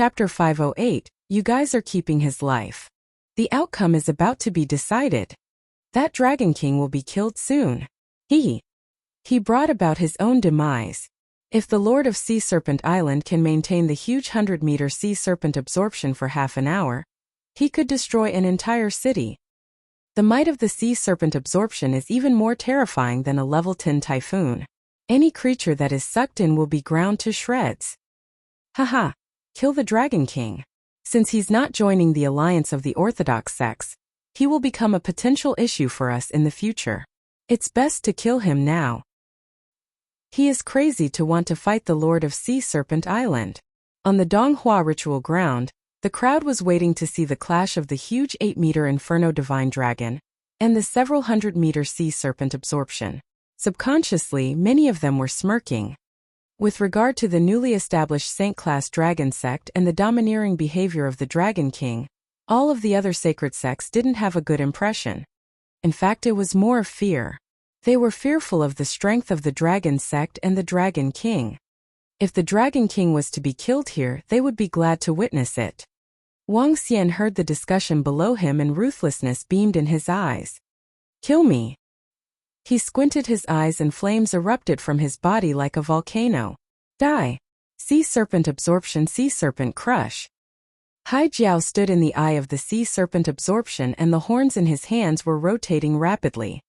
Chapter 508, You guys are keeping his life. The outcome is about to be decided. That Dragon King will be killed soon. He brought about his own demise. If the Lord of Sea Serpent Island can maintain the huge 100-meter sea serpent absorption for half an hour, he could destroy an entire city. The might of the sea serpent absorption is even more terrifying than a level 10 typhoon. Any creature that is sucked in will be ground to shreds. Haha, kill the Dragon King. Since he's not joining the alliance of the Orthodox sects, he will become a potential issue for us in the future. It's best to kill him now. He is crazy to want to fight the Lord of Sea Serpent Island. On the Donghua ritual ground, the crowd was waiting to see the clash of the huge 8-meter Inferno Divine Dragon and the several 100-meter sea serpent absorption. Subconsciously, many of them were smirking. With regard to the newly established Saint-class dragon sect and the domineering behavior of the Dragon King, all of the other sacred sects didn't have a good impression. In fact, it was more of fear. They were fearful of the strength of the Dragon sect and the Dragon King. If the Dragon King was to be killed here, they would be glad to witness it. Wang Xian heard the discussion below him and ruthlessness beamed in his eyes. Kill me. He squinted his eyes and flames erupted from his body like a volcano. Die. Sea serpent absorption, sea serpent crush. Hai Jiao stood in the eye of the sea serpent absorption and the horns in his hands were rotating rapidly.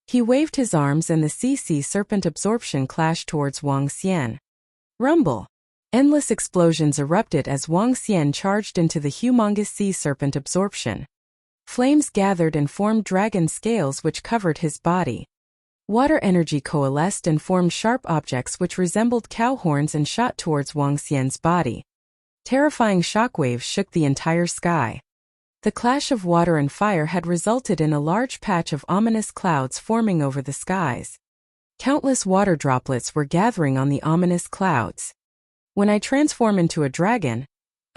He waved his arms and the sea serpent absorption clashed towards Wang Xian. Rumble. Endless explosions erupted as Wang Xian charged into the humongous sea serpent absorption. Flames gathered and formed dragon scales which covered his body. Water energy coalesced and formed sharp objects which resembled cow horns and shot towards Wang Xian's body. Terrifying shockwaves shook the entire sky. The clash of water and fire had resulted in a large patch of ominous clouds forming over the skies. Countless water droplets were gathering on the ominous clouds. When I transform into a dragon,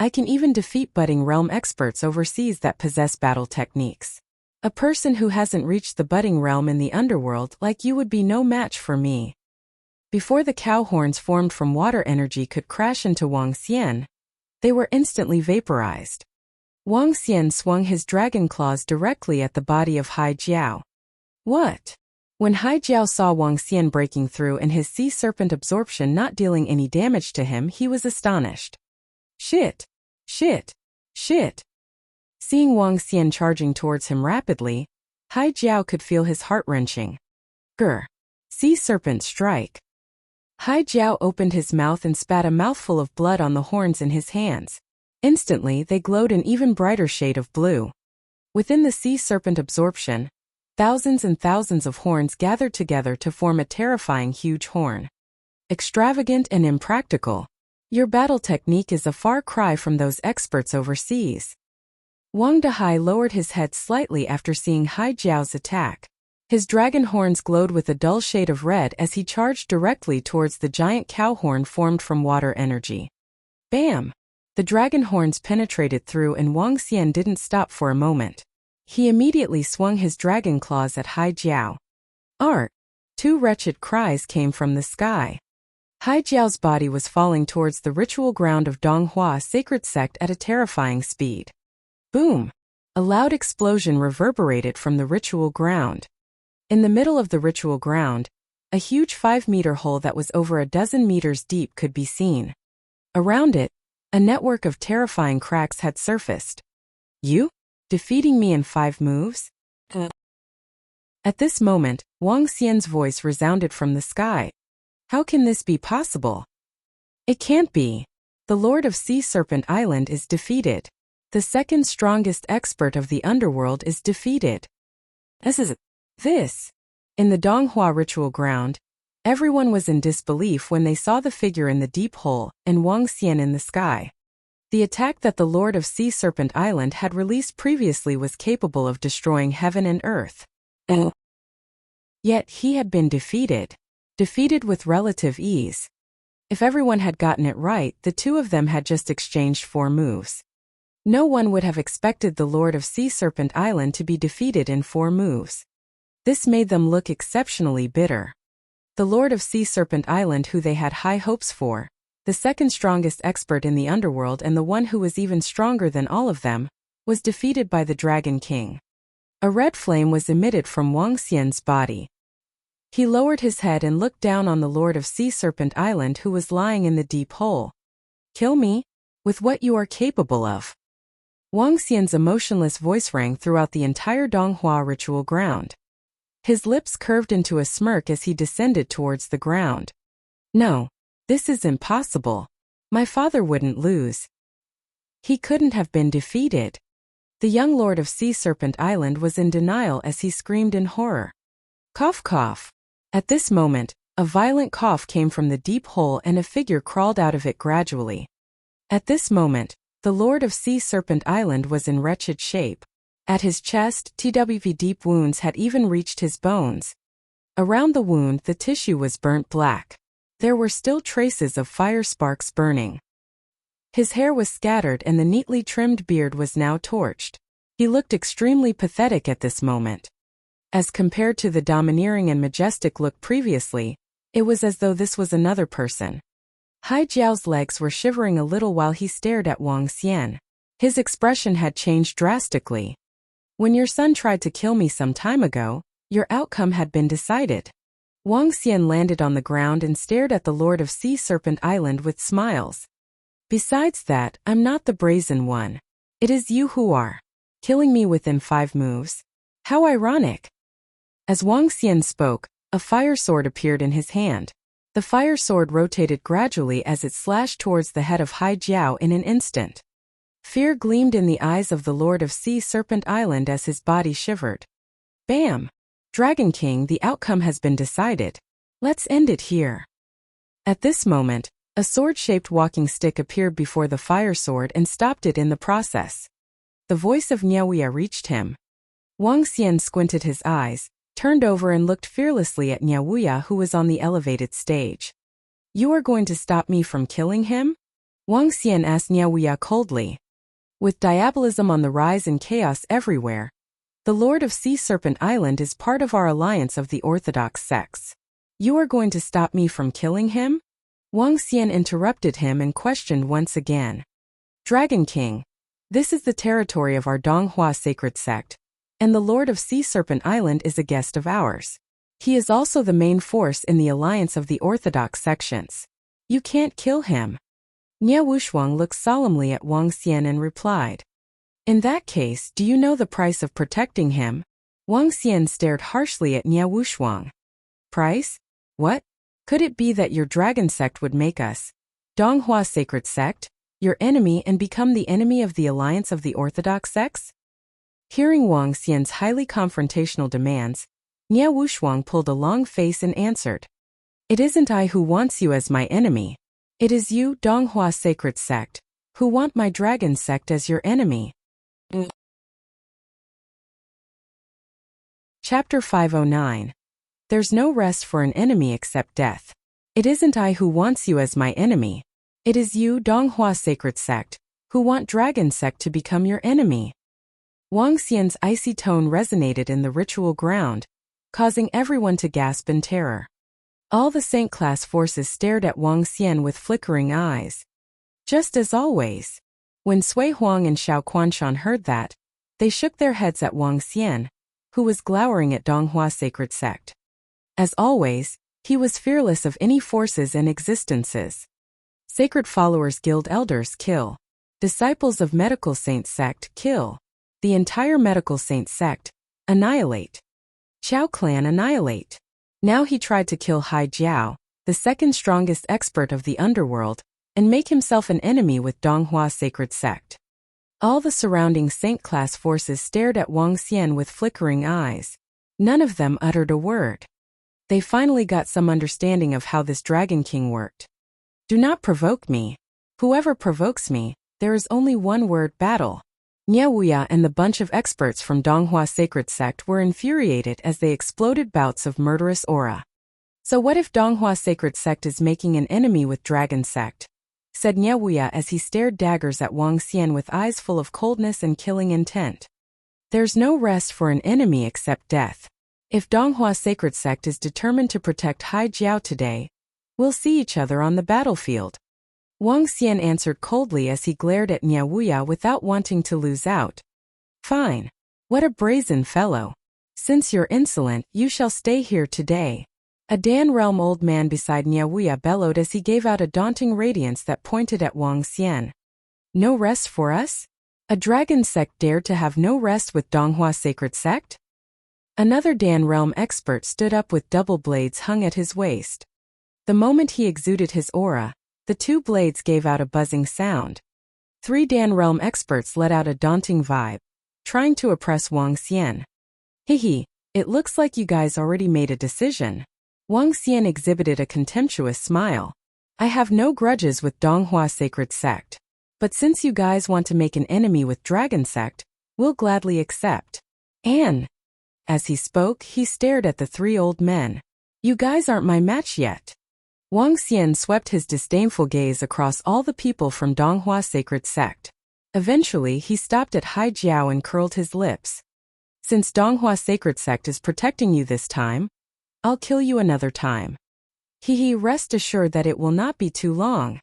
I can even defeat budding realm experts overseas that possess battle techniques. A person who hasn't reached the budding realm in the underworld like you would be no match for me. Before the cow horns formed from water energy could crash into Wang Xian, they were instantly vaporized. Wang Xian swung his dragon claws directly at the body of Hai Jiao. What? When Hai Jiao saw Wang Xian breaking through and his sea serpent absorption not dealing any damage to him, he was astonished. Shit! Shit! Shit! Seeing Wang Xian charging towards him rapidly, Hai Jiao could feel his heart wrenching. Grr! Sea serpent strike! Hai Jiao opened his mouth and spat a mouthful of blood on the horns in his hands. Instantly, they glowed an even brighter shade of blue. Within the sea serpent absorption, thousands and thousands of horns gathered together to form a terrifying huge horn. Extravagant and impractical. Your battle technique is a far cry from those experts overseas. Wang Dehai lowered his head slightly after seeing Hai Jiao's attack. His dragon horns glowed with a dull shade of red as he charged directly towards the giant cow horn formed from water energy. Bam! The dragon horns penetrated through and Wang Xian didn't stop for a moment. He immediately swung his dragon claws at Hai Jiao. Art! Two wretched cries came from the sky. Hai Jiao's body was falling towards the ritual ground of Donghua sacred sect at a terrifying speed. Boom! A loud explosion reverberated from the ritual ground. In the middle of the ritual ground, a huge 5-meter hole that was over a dozen meters deep could be seen. Around it, a network of terrifying cracks had surfaced. You? Defeating me in 5 moves? At this moment, Wang Xian's voice resounded from the sky. How can this be possible? It can't be. The Lord of Sea Serpent Island is defeated. The second strongest expert of the underworld is defeated. This. In the Donghua ritual ground, everyone was in disbelief when they saw the figure in the deep hole and Wang Xian in the sky. The attack that the Lord of Sea Serpent Island had released previously was capable of destroying heaven and earth. Yet he had been defeated. Defeated with relative ease. If everyone had gotten it right, the two of them had just exchanged 4 moves. No one would have expected the Lord of Sea Serpent Island to be defeated in 4 moves. This made them look exceptionally bitter. The Lord of Sea Serpent Island, who they had high hopes for, the second strongest expert in the underworld and the one who was even stronger than all of them, was defeated by the Dragon King. A red flame was emitted from Wuxia's body. He lowered his head and looked down on the Lord of Sea Serpent Island who was lying in the deep hole. "Kill me? With what you are capable of?" Wuxia's emotionless voice rang throughout the entire Donghua ritual ground. His lips curved into a smirk as he descended towards the ground. "No. This is impossible. My father wouldn't lose. He couldn't have been defeated." The young Lord of Sea Serpent Island was in denial as he screamed in horror. Cough cough. At this moment, a violent cough came from the deep hole and a figure crawled out of it gradually. At this moment, the Lord of Sea Serpent Island was in wretched shape. At his chest, deep wounds had even reached his bones. Around the wound, the tissue was burnt black. There were still traces of fire sparks burning. His hair was scattered and the neatly trimmed beard was now torched. He looked extremely pathetic at this moment. As compared to the domineering and majestic look previously, it was as though this was another person. Hai Jiao's legs were shivering a little while he stared at Wuxia. His expression had changed drastically. "When your son tried to kill me some time ago, your outcome had been decided." Wuxia landed on the ground and stared at the Lord of Sea Serpent Island with smiles. "Besides that, I'm not the brazen one. It is you who are. Killing me within 5 moves. How ironic." As Wuxia spoke, a fire sword appeared in his hand. The fire sword rotated gradually as it slashed towards the head of Hai Jiao in an instant. Fear gleamed in the eyes of the Lord of Sea Serpent Island as his body shivered. Bam! "Dragon King, the outcome has been decided. Let's end it here." At this moment, a sword-shaped walking stick appeared before the fire sword and stopped it in the process. The voice of Wuxia reached him. Wuxia squinted his eyes, turned over and looked fearlessly at Wuxia who was on the elevated stage. "You are going to stop me from killing him?" Wuxia asked Wuxia coldly. With diabolism on the rise and chaos everywhere, the Lord of Sea Serpent Island is part of our alliance of the Orthodox sects. "You are going to stop me from killing him?" Wuxia interrupted him and questioned once again. "Dragon King, this is the territory of our Donghua sacred sect, and the Lord of Sea Serpent Island is a guest of ours. He is also the main force in the alliance of the Orthodox sections. You can't kill him." Wuxia looked solemnly at Wuxia and replied, "In that case, do you know the price of protecting him?" Wuxia stared harshly at Wuxia. "Price? What? Could it be that your dragon sect would make us, Donghua sacred sect, your enemy and become the enemy of the alliance of the Orthodox sects?" Hearing Wuxia's highly confrontational demands, Wuxia pulled a long face and answered, "It isn't I who wants you as my enemy. It is you, Donghua sacred sect, who want my dragon sect as your enemy." Chapter 509. There's no rest for an enemy except death. "It isn't I who wants you as my enemy. It is you, Donghua sacred sect, who want dragon sect to become your enemy." Wuxia's icy tone resonated in the ritual ground, causing everyone to gasp in terror. All the Saint-class forces stared at Wuxia with flickering eyes. Just as always. When Sui Huang and Xiao Quanshan heard that, they shook their heads at Wuxia, who was glowering at Donghua sacred sect. As always, he was fearless of any forces and existences. Sacred Followers Guild elders kill. Disciples of Medical Saint sect kill. The entire Medical Saint sect annihilate. Chao clan annihilate. Now he tried to kill Hai Jiao, the second strongest expert of the underworld, and make himself an enemy with Donghua sacred sect. All the surrounding Saint-class forces stared at Wuxia with flickering eyes. None of them uttered a word. They finally got some understanding of how this Dragon King worked. "Do not provoke me. Whoever provokes me, there is only one word: battle." Wuxia and the bunch of experts from Donghua sacred sect were infuriated as they exploded bouts of murderous aura. "So what if Donghua sacred sect is making an enemy with dragon sect?" said Wuxia as he stared daggers at Wuxia with eyes full of coldness and killing intent. "There's no rest for an enemy except death. If Donghua sacred sect is determined to protect Hai Jiao today, we'll see each other on the battlefield." Wang Xian answered coldly as he glared at Nya Wuya without wanting to lose out. Fine. What a brazen fellow. Since you're insolent, you shall stay here today. A Dan Realm old man beside Nya Wuya bellowed as he gave out a daunting radiance that pointed at Wang Xian. No rest for us? A dragon sect dared to have no rest with Donghua Sacred Sect? Another Dan Realm expert stood up with double blades hung at his waist. The moment he exuded his aura, the two blades gave out a buzzing sound. 3 Dan Realm experts let out a daunting vibe, trying to oppress Wang Xian. Hehe, it looks like you guys already made a decision. Wang Xian exhibited a contemptuous smile. I have no grudges with Donghua Sacred Sect. But since you guys want to make an enemy with Dragon Sect, we'll gladly accept. And as he spoke, he stared at the 3 old men. You guys aren't my match yet. Wang Xian swept his disdainful gaze across all the people from Donghua Sacred Sect. Eventually, he stopped at Hai Jiao and curled his lips. Since Donghua Sacred Sect is protecting you this time, I'll kill you another time. Hehe, rest assured that it will not be too long.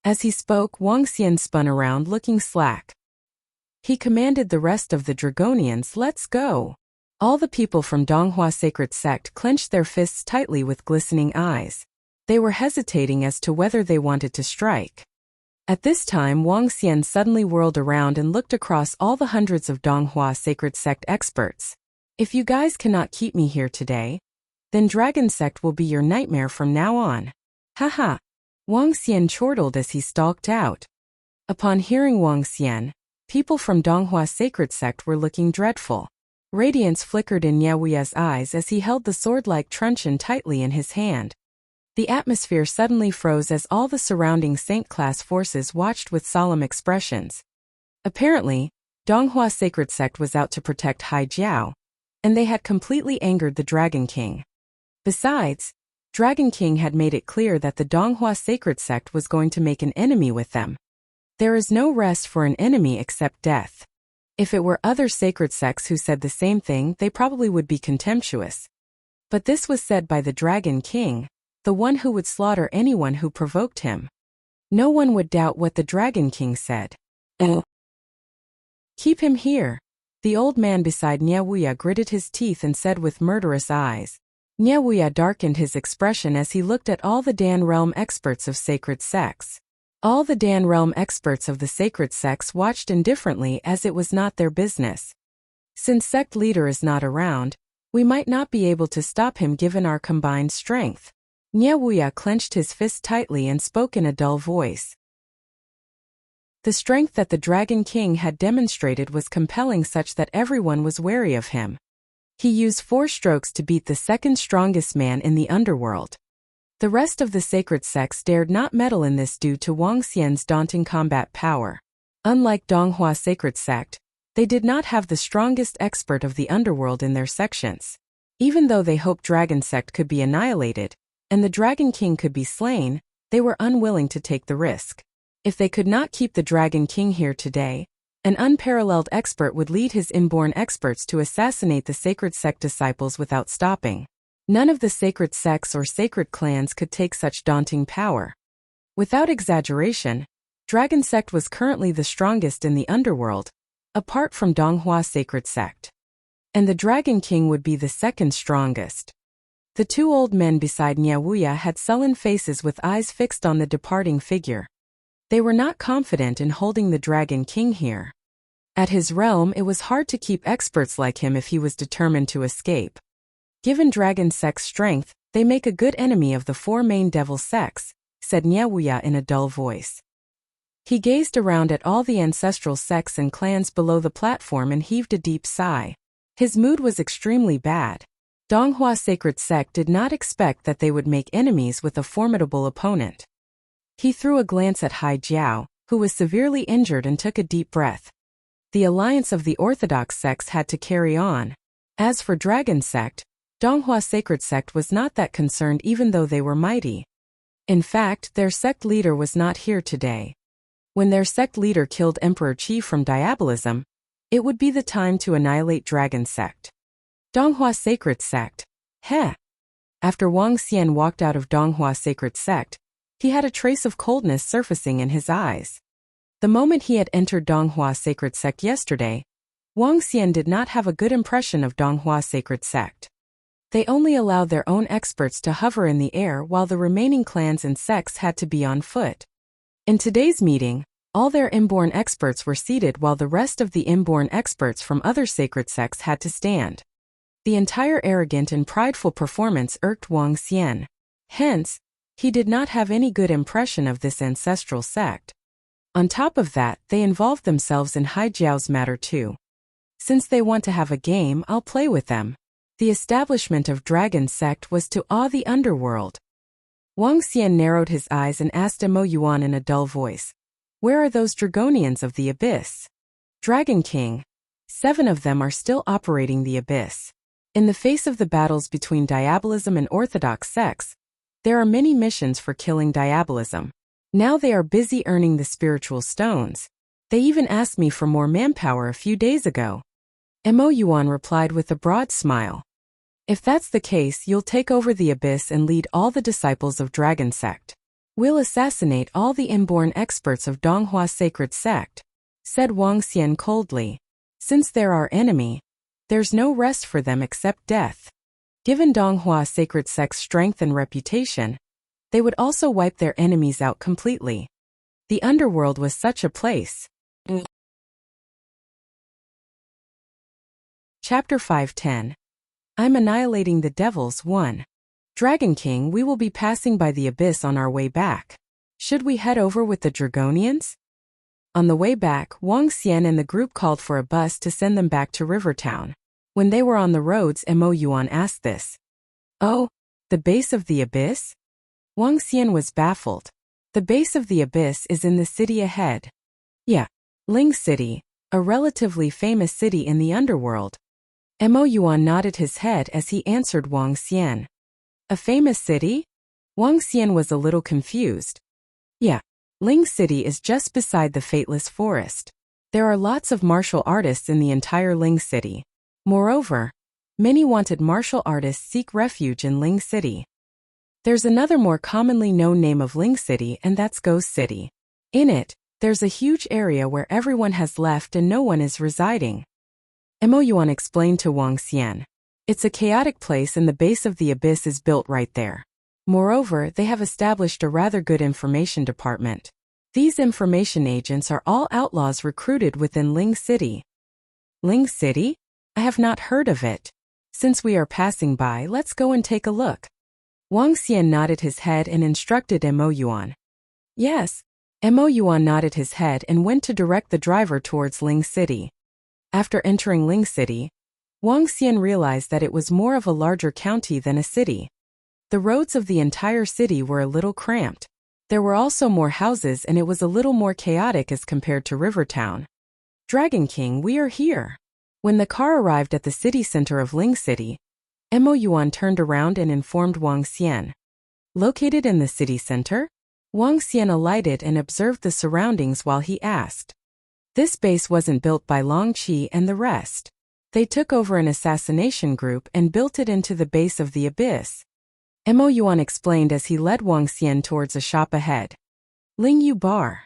As he spoke, Wang Xian spun around looking slack. He commanded the rest of the Dragonians, let's go. All the people from Donghua Sacred Sect clenched their fists tightly with glistening eyes. They were hesitating as to whether they wanted to strike. At this time, Wang Xian suddenly whirled around and looked across all the hundreds of Donghua Sacred Sect experts. If you guys cannot keep me here today, then Dragon Sect will be your nightmare from now on. Haha. Wang Xian chortled as he stalked out. Upon hearing Wang Xian, people from Donghua Sacred Sect were looking dreadful. Radiance flickered in Nya Wuya's eyes as he held the sword-like truncheon tightly in his hand. The atmosphere suddenly froze as all the surrounding Saint-class forces watched with solemn expressions. Apparently, Donghua Sacred Sect was out to protect Hai Jiao, and they had completely angered the Dragon King. Besides, Dragon King had made it clear that the Donghua Sacred Sect was going to make an enemy with them. There is no rest for an enemy except death. If it were other sacred sects who said the same thing, they probably would be contemptuous. But this was said by the Dragon King, the one who would slaughter anyone who provoked him. No one would doubt what the Dragon King said. Keep him here. The old man beside Nya Wuya gritted his teeth and said with murderous eyes. Nya Wuya darkened his expression as he looked at all the Dan Realm experts of sacred sects. All the Dan Realm experts of the sacred sects watched indifferently as it was not their business. Since sect leader is not around, we might not be able to stop him given our combined strength. Nya Wuya clenched his fist tightly and spoke in a dull voice. The strength that the Dragon King had demonstrated was compelling, such that everyone was wary of him. He used 4 strokes to beat the second strongest man in the underworld. The rest of the sacred sects dared not meddle in this due to Wang Xian's daunting combat power. Unlike Donghua Sacred Sect, they did not have the strongest expert of the underworld in their sections. Even though they hoped Dragon Sect could be annihilated, and the Dragon King could be slain, they were unwilling to take the risk. If they could not keep the Dragon King here today, an unparalleled expert would lead his inborn experts to assassinate the sacred sect disciples without stopping. None of the sacred sects or sacred clans could take such daunting power. Without exaggeration, Dragon Sect was currently the strongest in the underworld, apart from Donghua Sacred Sect. And the Dragon King would be the second strongest. The 2 old men beside Nya Wuya had sullen faces with eyes fixed on the departing figure. They were not confident in holding the Dragon King here. At his realm, it was hard to keep experts like him if he was determined to escape. Given Dragon Sect's strength, they make a good enemy of the 4 main devil sects, said Nya Wuya in a dull voice. He gazed around at all the ancestral sects and clans below the platform and heaved a deep sigh. His mood was extremely bad. Donghua Sacred Sect did not expect that they would make enemies with a formidable opponent. He threw a glance at Hai Jiao, who was severely injured, and took a deep breath. The alliance of the orthodox sects had to carry on. As for Dragon Sect, Donghua Sacred Sect was not that concerned even though they were mighty. In fact, their sect leader was not here today. When their sect leader killed Emperor Qi from diabolism, it would be the time to annihilate Dragon Sect. Donghua Sacred Sect. Heh. After Wang Xian walked out of Donghua Sacred Sect, He had a trace of coldness surfacing in his eyes. The moment he had entered Donghua Sacred Sect yesterday, Wang Xian did not have a good impression of Donghua Sacred Sect. They only allowed their own experts to hover in the air while the remaining clans and sects had to be on foot. In today's meeting, all their inborn experts were seated while the rest of the inborn experts from other sacred sects had to stand. The entire arrogant and prideful performance irked Wang Xian. Hence, he did not have any good impression of this ancestral sect. On top of that, they involved themselves in Haijiao's matter too. Since they want to have a game, I'll play with them. The establishment of Dragon Sect was to awe the underworld. Wang Xian narrowed his eyes and asked Mo Yuan in a dull voice, "Where are those Dragonians of the Abyss?" "Dragon King. 7 of them are still operating the Abyss. In the face of the battles between Diabolism and Orthodox sects, there are many missions for killing Diabolism. Now they are busy earning the spiritual stones. They even asked me for more manpower a few days ago." Mo Yuan replied with a broad smile. "If that's the case, you'll take over the Abyss and lead all the disciples of Dragon Sect. We'll assassinate all the inborn experts of Donghua Sacred Sect," said Wang Xian coldly. "Since they're our enemy, there's no rest for them except death." Given Donghua Sacred Sect's strength and reputation, they would also wipe their enemies out completely. The underworld was such a place. Chapter 510. I'm Annihilating the Devils 1. Dragon King, we will be passing by the Abyss on our way back. Should we head over with the Dragonians? On the way back, Wang Xian and the group called for a bus to send them back to Rivertown. When they were on the roads, Mo Yuan asked this. "Oh, the base of the Abyss?" Wang Xian was baffled. "The base of the Abyss is in the city ahead." "Yeah, Ling City, a relatively famous city in the underworld." Mo Yuan nodded his head as he answered Wang Xian. "A famous city?" Wang Xian was a little confused. "Yeah, Ling City is just beside the Fateless Forest. There are lots of martial artists in the entire Ling City. Moreover, many wanted martial artists seek refuge in Ling City. There's another more commonly known name of Ling City, and that's Ghost City. In it, there's a huge area where everyone has left and no one is residing." Mo Yuan explained to Wang Xian. "It's a chaotic place and the base of the Abyss is built right there. Moreover, they have established a rather good information department. These information agents are all outlaws recruited within Ling City." "Ling City? I have not heard of it. Since we are passing by, let's go and take a look." Wang Xian nodded his head and instructed Mo Yuan. "Yes." Mo Yuan nodded his head and went to direct the driver towards Ling City. After entering Ling City, Wang Xian realized that it was more of a larger county than a city. The roads of the entire city were a little cramped. There were also more houses and it was a little more chaotic as compared to Rivertown. "Dragon King, we are here." When the car arrived at the city center of Ling City, Mo Yuan turned around and informed Wang Xian. Located in the city center, Wang Xian alighted and observed the surroundings while he asked. This base wasn't built by Long Qi and the rest. They took over an assassination group and built it into the base of the Abyss. Mo Yuan explained as he led Wang Xian towards a shop ahead. Ling Yu Bar.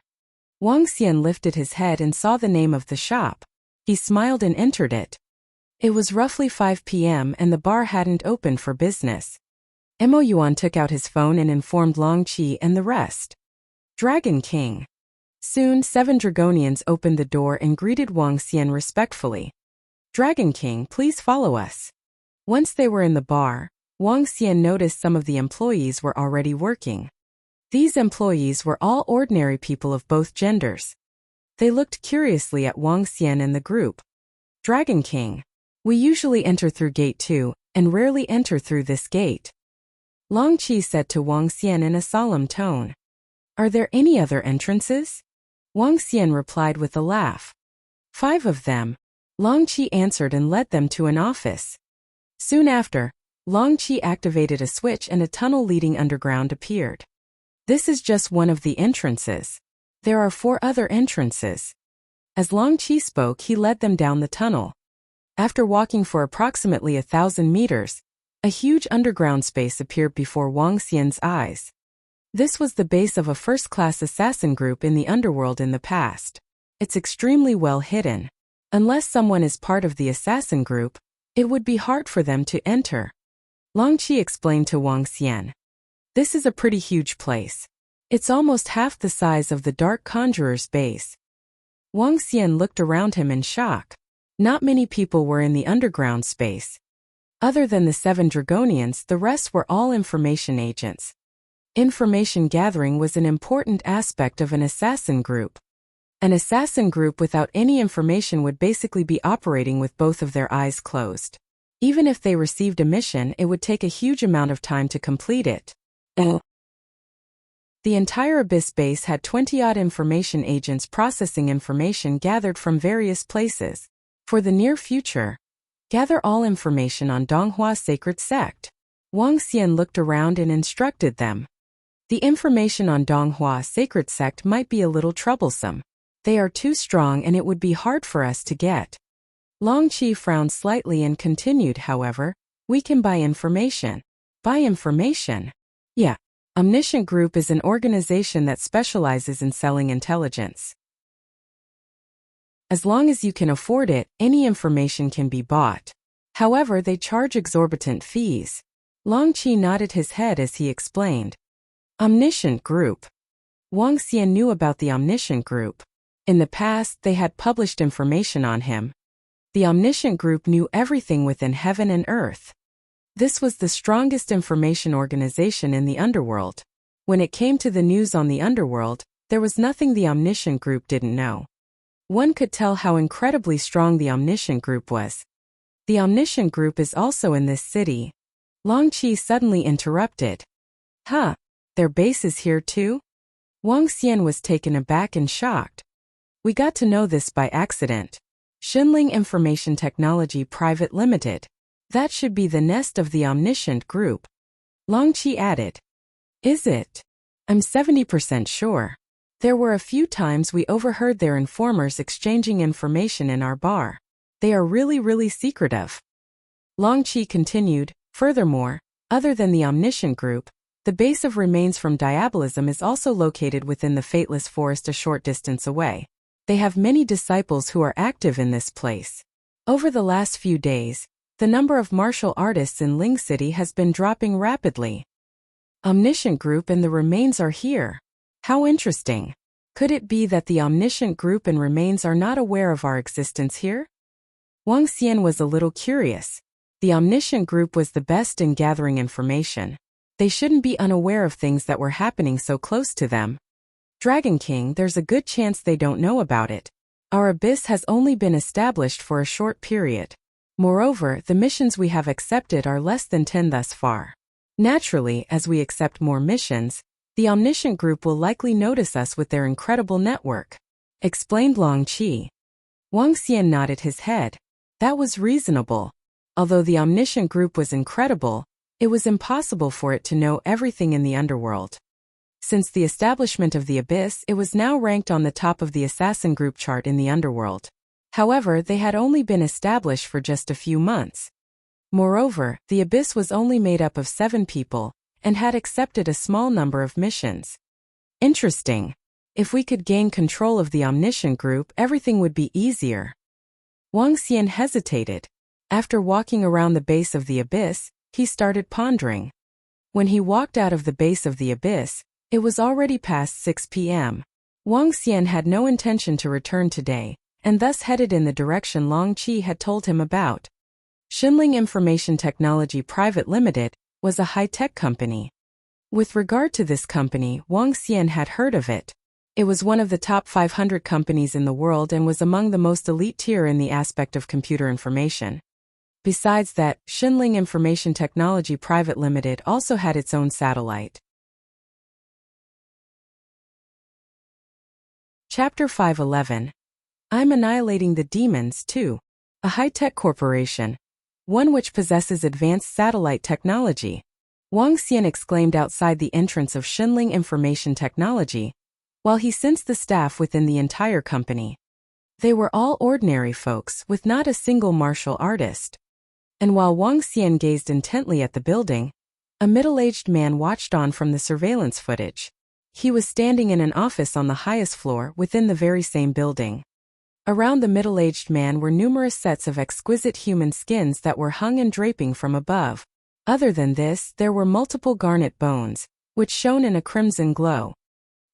Wang Xian lifted his head and saw the name of the shop. He smiled and entered it. It was roughly 5 p.m. and the bar hadn't opened for business. Mo Yuan took out his phone and informed Long Qi and the rest. Dragon King. Soon 7 Dragonians opened the door and greeted Wang Xian respectfully. Dragon King, please follow us. Once they were in the bar, Wang Xian noticed some of the employees were already working. These employees were all ordinary people of both genders. They looked curiously at Wang Xian and the group. Dragon King. We usually enter through Gate 2, and rarely enter through this gate. Long Qi said to Wang Xian in a solemn tone. Are there any other entrances? Wang Xian replied with a laugh. 5 of them. Long Qi answered and led them to an office. Soon after, Long Qi activated a switch and a tunnel leading underground appeared. This is just one of the entrances. There are 4 other entrances. As Long Qi spoke, he led them down the tunnel. After walking for approximately 1,000 meters, a huge underground space appeared before Wang Xian's eyes. This was the base of a first-class assassin group in the underworld in the past. It's extremely well hidden. Unless someone is part of the assassin group, it would be hard for them to enter. Long Qi explained to Wang Xian. This is a pretty huge place. It's almost half the size of the Dark Conjurer's base. Wang Xian looked around him in shock. Not many people were in the underground space. Other than the 7 Dragonians, the rest were all information agents. Information gathering was an important aspect of an assassin group. An assassin group without any information would basically be operating with both of their eyes closed. Even if they received a mission, it would take a huge amount of time to complete it. The entire Abyss base had 20-odd information agents processing information gathered from various places. For the near future, gather all information on Donghua Sacred Sect. Wang Xian looked around and instructed them. The information on Donghua Sacred Sect might be a little troublesome. They are too strong and it would be hard for us to get. Long Qi frowned slightly and continued, however, we can buy information. Buy information? Yeah. Omniscient Group is an organization that specializes in selling intelligence. As long as you can afford it, any information can be bought. However, they charge exorbitant fees. Long Qi nodded his head as he explained. Omniscient Group. Wang Xian knew about the Omniscient Group. In the past, they had published information on him. The Omniscient Group knew everything within heaven and earth. This was the strongest information organization in the underworld. When it came to the news on the underworld, there was nothing the Omniscient Group didn't know. One could tell how incredibly strong the Omniscient Group was. The Omniscient Group is also in this city. Long Qi suddenly interrupted. Huh? Their base is here too? Wang Xian was taken aback and shocked. We got to know this by accident. Xinling Information Technology Private Limited. That should be the nest of the Omniscient Group. Long Qi added. Is it? I'm 70% sure. There were a few times we overheard their informers exchanging information in our bar. They are really secretive. Long Qi continued, furthermore, other than the Omniscient Group, the base of remains from Diabolism is also located within the Fateless Forest a short distance away. They have many disciples who are active in this place. Over the last few days, the number of martial artists in Ling City has been dropping rapidly. Omniscient Group and the remains are here. How interesting. Could it be that the Omniscient Group and remains are not aware of our existence here? Wang Xian was a little curious. The Omniscient Group was the best in gathering information. They shouldn't be unaware of things that were happening so close to them. Dragon King, there's a good chance they don't know about it. Our abyss has only been established for a short period. Moreover, the missions we have accepted are less than 10 thus far. Naturally, as we accept more missions, the Omniscient Group will likely notice us with their incredible network, explained Long Qi. Wang Xian nodded his head. That was reasonable. Although the Omniscient Group was incredible, it was impossible for it to know everything in the underworld. Since the establishment of the Abyss, it was now ranked on the top of the assassin group chart in the underworld. However, they had only been established for just a few months. Moreover, the Abyss was only made up of 7 people, and had accepted a small number of missions. Interesting. If we could gain control of the Omniscient Group, everything would be easier. Wang Xian hesitated. After walking around the base of the Abyss, he started pondering. When he walked out of the base of the Abyss, it was already past 6 p.m. Wang Xian had no intention to return today, and thus headed in the direction Long Qi had told him about. Xinling Information Technology Private Limited was a high-tech company. With regard to this company, Wang Xian had heard of it. It was one of the top 500 companies in the world and was among the most elite tier in the aspect of computer information. Besides that, Xinling Information Technology Private Limited also had its own satellite. Chapter 511. I'm annihilating the demons too. A high-tech corporation. One which possesses advanced satellite technology. Wang Xian exclaimed outside the entrance of Xinling Information Technology, while he sensed the staff within the entire company. They were all ordinary folks with not a single martial artist. And while Wang Xian gazed intently at the building, A middle-aged man watched on from the surveillance footage. He was standing in an office on the highest floor within the very same building. Around the middle-aged man were numerous sets of exquisite human skins that were hung and draping from above. Other than this, there were multiple garnet bones, which shone in a crimson glow.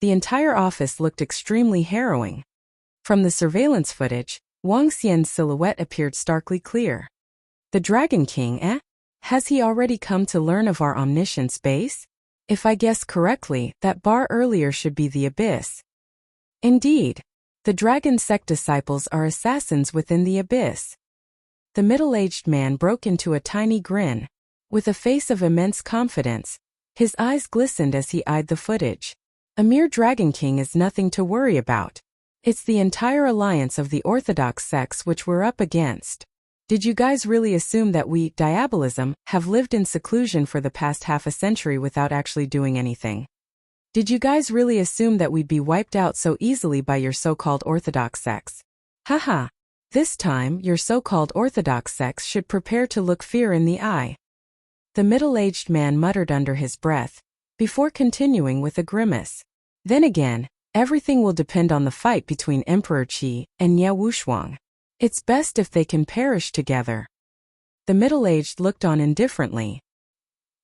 The entire office looked extremely harrowing. From the surveillance footage, Wang Xian's silhouette appeared starkly clear. The Dragon King, eh? Has he already come to learn of our omniscient space? If I guess correctly, that bar earlier should be the Abyss. Indeed, the Dragon Sect disciples are assassins within the Abyss. The middle-aged man broke into a tiny grin. With a face of immense confidence, his eyes glistened as he eyed the footage. A mere Dragon King is nothing to worry about. It's the entire alliance of the orthodox sects which we're up against. Did you guys really assume that we, Diabolism, have lived in seclusion for the past half a century without actually doing anything? Did you guys really assume that we'd be wiped out so easily by your so-called orthodox sects? Haha. This time, your so-called orthodox sects should prepare to look fear in the eye. The middle-aged man muttered under his breath, before continuing with a grimace. Then again, everything will depend on the fight between Emperor Qi and Ye Wushuang. It's best if they can perish together. The middle-aged looked on indifferently.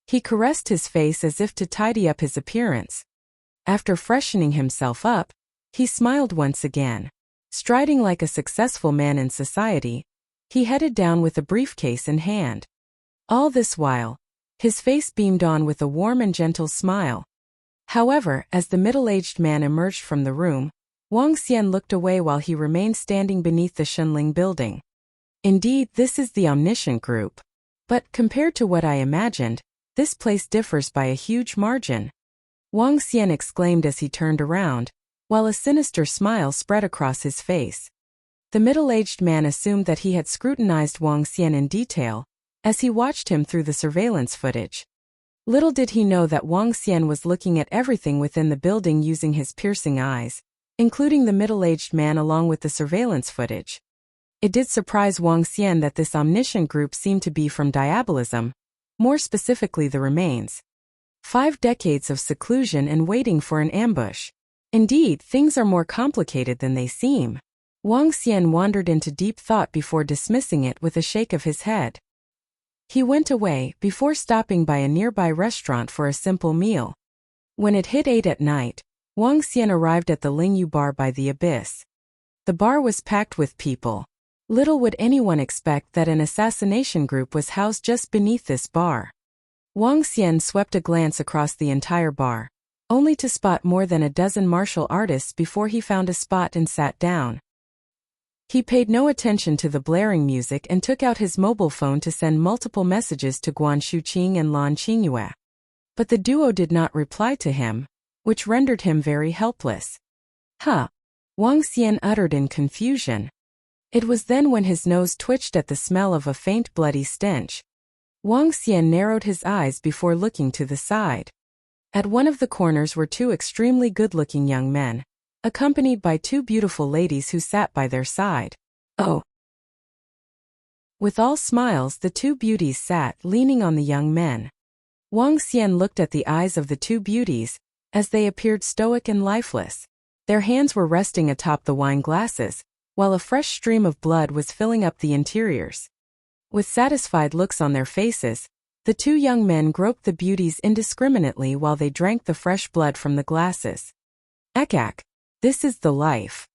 He caressed his face as if to tidy up his appearance. After freshening himself up, he smiled once again. Striding like a successful man in society, he headed down with a briefcase in hand. All this while, his face beamed on with a warm and gentle smile. However, as the middle-aged man emerged from the room, Wang Xian looked away while he remained standing beneath the Shenling building. Indeed, this is the omniscient group. But, compared to what I imagined, this place differs by a huge margin. Wang Xian exclaimed as he turned around, while a sinister smile spread across his face. The middle-aged man assumed that he had scrutinized Wang Xian in detail, as he watched him through the surveillance footage. Little did he know that Wang Xian was looking at everything within the building using his piercing eyes, including the middle-aged man along with the surveillance footage. It did surprise Wang Xian that this omniscient group seemed to be from Diabolism, more specifically the remains. 5 decades of seclusion and waiting for an ambush. Indeed, things are more complicated than they seem. Wang Xian wandered into deep thought before dismissing it with a shake of his head. He went away before stopping by a nearby restaurant for a simple meal. When it hit 8 at night, Wang Xian arrived at the Lingyu bar by the Abyss. The bar was packed with people. Little would anyone expect that an assassination group was housed just beneath this bar. Wang Xian swept a glance across the entire bar, only to spot more than a dozen martial artists before he found a spot and sat down. He paid no attention to the blaring music and took out his mobile phone to send multiple messages to Guan Shuqing and Lan Qingyue. But the duo did not reply to him, which rendered him very helpless. Huh? Wang Xian uttered in confusion. It was then when his nose twitched at the smell of a faint bloody stench. Wang Xian narrowed his eyes before looking to the side. At one of the corners were 2 extremely good-looking young men, accompanied by 2 beautiful ladies who sat by their side. Oh! With all smiles, the 2 beauties sat, leaning on the young men. Wang Xian looked at the eyes of the 2 beauties, as they appeared stoic and lifeless. Their hands were resting atop the wine glasses, while a fresh stream of blood was filling up the interiors. With satisfied looks on their faces, the 2 young men groped the beauties indiscriminately while they drank the fresh blood from the glasses. Ekak, this is the life.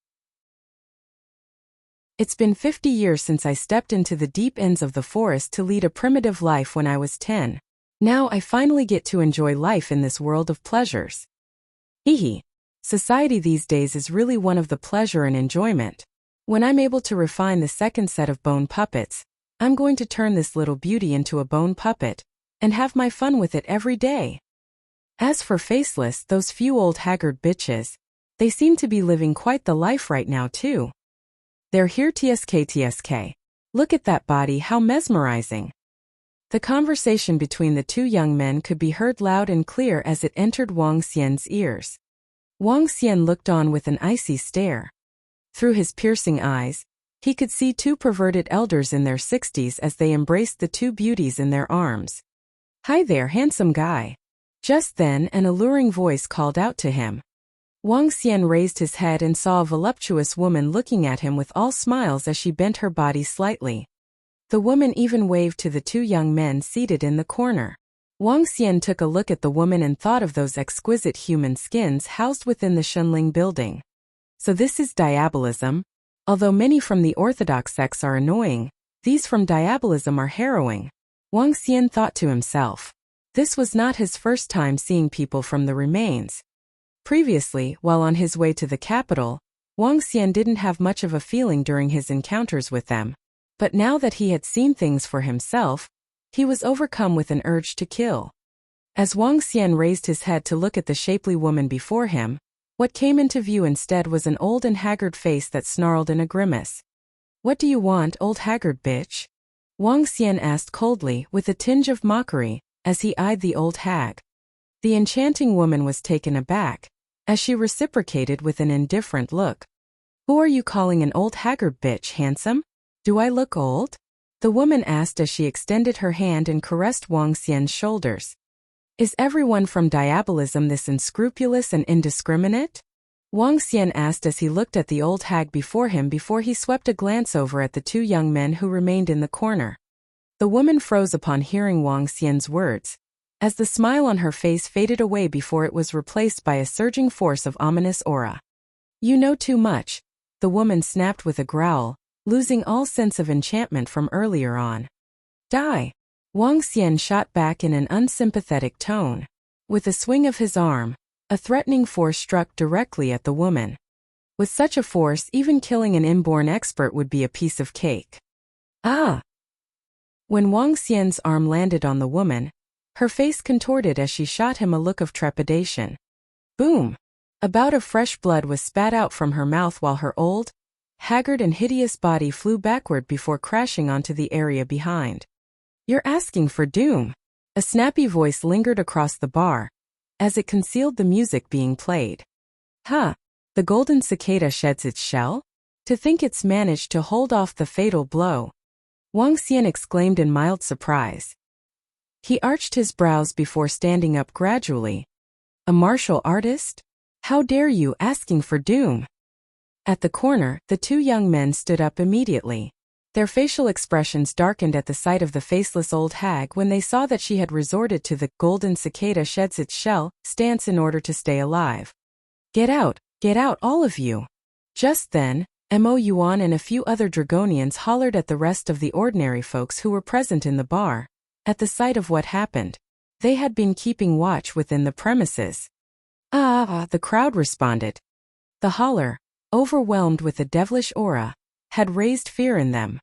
It's been 50 years since I stepped into the deep ends of the forest to lead a primitive life when I was 10. Now I finally get to enjoy life in this world of pleasures. Hehe. Society these days is really one of the pleasure and enjoyment. When I'm able to refine the second set of bone puppets, I'm going to turn this little beauty into a bone puppet, and have my fun with it every day. As for Faceless, those few old haggard bitches, they seem to be living quite the life right now too. They're here tsk. Look at that body, how mesmerizing. The conversation between the 2 young men could be heard loud and clear as it entered Wang Xian's ears. Wang Xian looked on with an icy stare. Through his piercing eyes, he could see 2 perverted elders in their 60s as they embraced the 2 beauties in their arms. "Hi there, handsome guy." Just then, an alluring voice called out to him. Wang Xian raised his head and saw a voluptuous woman looking at him with all smiles as she bent her body slightly. The woman even waved to the two young men seated in the corner. Wang Xian took a look at the woman and thought of those exquisite human skins housed within the Shunling building. So this is diabolism? Although many from the orthodox sects are annoying, these from diabolism are harrowing. Wang Xian thought to himself. This was not his first time seeing people from the remains. Previously, while on his way to the capital, Wang Xian didn't have much of a feeling during his encounters with them. But now that he had seen things for himself, he was overcome with an urge to kill. As Wang Xian raised his head to look at the shapely woman before him, what came into view instead was an old and haggard face that snarled in a grimace. "What do you want, old haggard bitch?" Wang Xian asked coldly, with a tinge of mockery, as he eyed the old hag. The enchanting woman was taken aback, as she reciprocated with an indifferent look. "Who are you calling an old haggard bitch, handsome? Do I look old?" the woman asked as she extended her hand and caressed Wang Xian's shoulders. "Is everyone from diabolism this unscrupulous and indiscriminate?" Wang Xian asked as he looked at the old hag before him before he swept a glance over at the two young men who remained in the corner. The woman froze upon hearing Wang Xian's words, as the smile on her face faded away before it was replaced by a surging force of ominous aura. "You know too much," the woman snapped with a growl, losing all sense of enchantment from earlier on. "Die!" Wang Xian shot back in an unsympathetic tone. With a swing of his arm, a threatening force struck directly at the woman. With such a force, even killing an inborn expert would be a piece of cake. "Ah!" When Wang Xian's arm landed on the woman, her face contorted as she shot him a look of trepidation. Boom! A bout of fresh blood was spat out from her mouth while her old, haggard and hideous body flew backward before crashing onto the area behind. "You're asking for doom." A snappy voice lingered across the bar, as it concealed the music being played. "Huh! The golden cicada sheds its shell? To think it's managed to hold off the fatal blow," Wang Xian exclaimed in mild surprise. He arched his brows before standing up gradually. "A martial artist? How dare you asking for doom?" At the corner, the two young men stood up immediately. Their facial expressions darkened at the sight of the faceless old hag when they saw that she had resorted to the golden cicada sheds its shell stance in order to stay alive. Get out, all of you." Just then, Mo Yuan and a few other Dragonians hollered at the rest of the ordinary folks who were present in the bar. At the sight of what happened, they had been keeping watch within the premises. "Ah!" the crowd responded. The holler, overwhelmed with a devilish aura, had raised fear in them.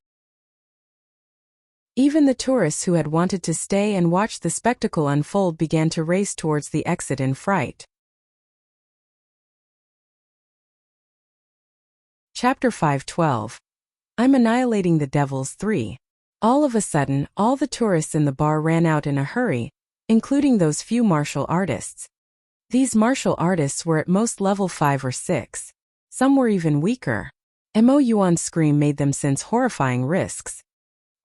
Even the tourists who had wanted to stay and watch the spectacle unfold began to race towards the exit in fright. Chapter 5:12. I'm Annihilating the Devils 3. All of a sudden, all the tourists in the bar ran out in a hurry, including those few martial artists. These martial artists were at most level 5 or 6. Some were even weaker. Mo Yuan's scream made them sense horrifying risks.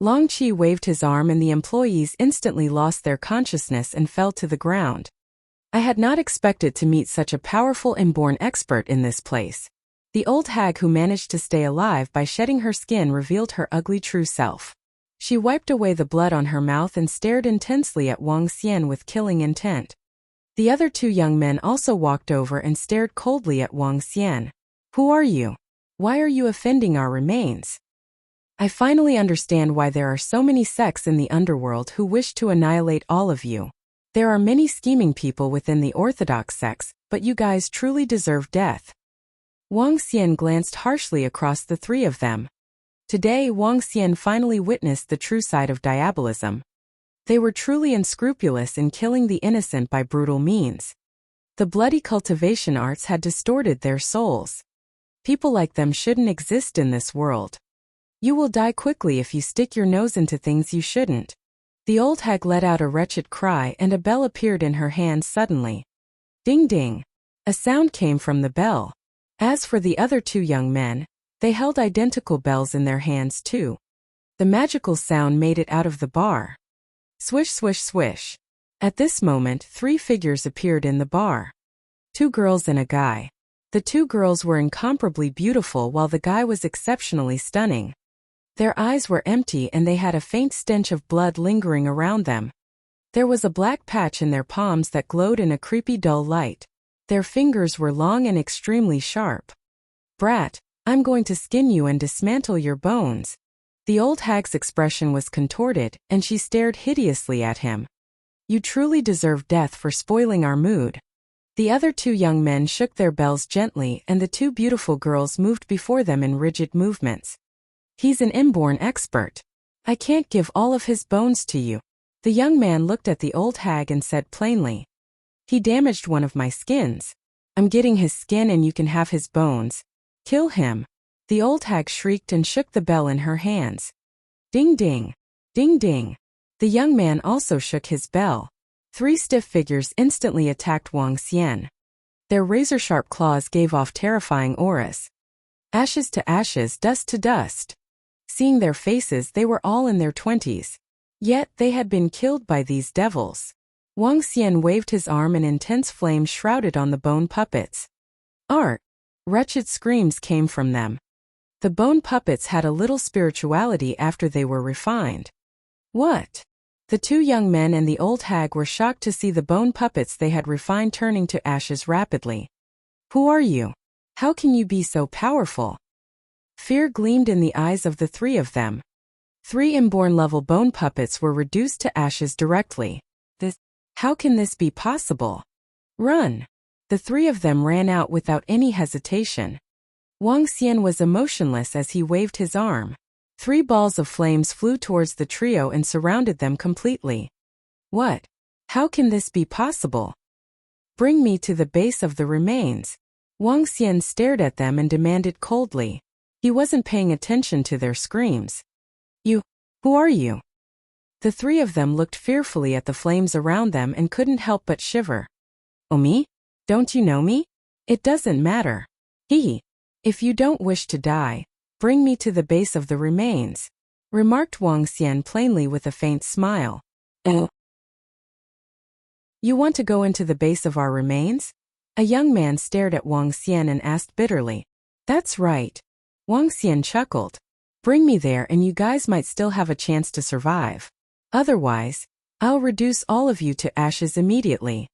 Long Qi waved his arm and the employees instantly lost their consciousness and fell to the ground. I had not expected to meet such a powerful inborn expert in this place. The old hag who managed to stay alive by shedding her skin revealed her ugly true self. She wiped away the blood on her mouth and stared intensely at Wang Xian with killing intent. The other two young men also walked over and stared coldly at Wang Xian. "Who are you? Why are you offending our remains?" I finally understand why there are so many sects in the underworld who wish to annihilate all of you. There are many scheming people within the orthodox sects, but you guys truly deserve death. Wang Xian glanced harshly across the three of them. Today, Wang Xian finally witnessed the true side of diabolism. They were truly unscrupulous in killing the innocent by brutal means. The bloody cultivation arts had distorted their souls. People like them shouldn't exist in this world. You will die quickly if you stick your nose into things you shouldn't. The old hag let out a wretched cry and a bell appeared in her hand suddenly. Ding ding. A sound came from the bell. As for the other two young men, they held identical bells in their hands too. The magical sound made it out of the bar. Swish swish swish. At this moment, 3 figures appeared in the bar. 2 girls and a guy. The 2 girls were incomparably beautiful while the guy was exceptionally stunning. Their eyes were empty and they had a faint stench of blood lingering around them. There was a black patch in their palms that glowed in a creepy dull light. Their fingers were long and extremely sharp. "Brat, I'm going to skin you and dismantle your bones." The old hag's expression was contorted, and she stared hideously at him. "You truly deserve death for spoiling our mood." The other 2 young men shook their bells gently and the 2 beautiful girls moved before them in rigid movements. "He's an inborn expert. I can't give all of his bones to you." The young man looked at the old hag and said plainly, "He damaged one of my skins. I'm getting his skin and you can have his bones. Kill him." The old hag shrieked and shook the bell in her hands. Ding ding. Ding ding. The young man also shook his bell. 3 stiff figures instantly attacked Wuxia. Their razor-sharp claws gave off terrifying auras. Ashes to ashes, dust to dust. Seeing their faces, they were all in their 20s. Yet they had been killed by these devils. Wuxia waved his arm and intense flames shrouded on the bone puppets. Art! Wretched screams came from them. The bone puppets had a little spirituality after they were refined. What? The 2 young men and the old hag were shocked to see the bone puppets they had refined turning to ashes rapidly. "Who are you? How can you be so powerful?" Fear gleamed in the eyes of the 3 of them. 3 inborn-level bone puppets were reduced to ashes directly. How can this be possible? Run! The 3 of them ran out without any hesitation. Wuxia was emotionless as he waved his arm. 3 balls of flames flew towards the trio and surrounded them completely. What? How can this be possible? Bring me to the base of the remains. Wuxia stared at them and demanded coldly. He wasn't paying attention to their screams. Who are you? The 3 of them looked fearfully at the flames around them and couldn't help but shiver. "Oh, me? Don't you know me? It doesn't matter. If you don't wish to die, bring me to the base of the remains," remarked Wuxia plainly with a faint smile. "Oh. You want to go into the base of our remains?" A young man stared at Wuxia and asked bitterly. "That's right." Wuxia chuckled. "Bring me there and you guys might still have a chance to survive. Otherwise, I'll reduce all of you to ashes immediately."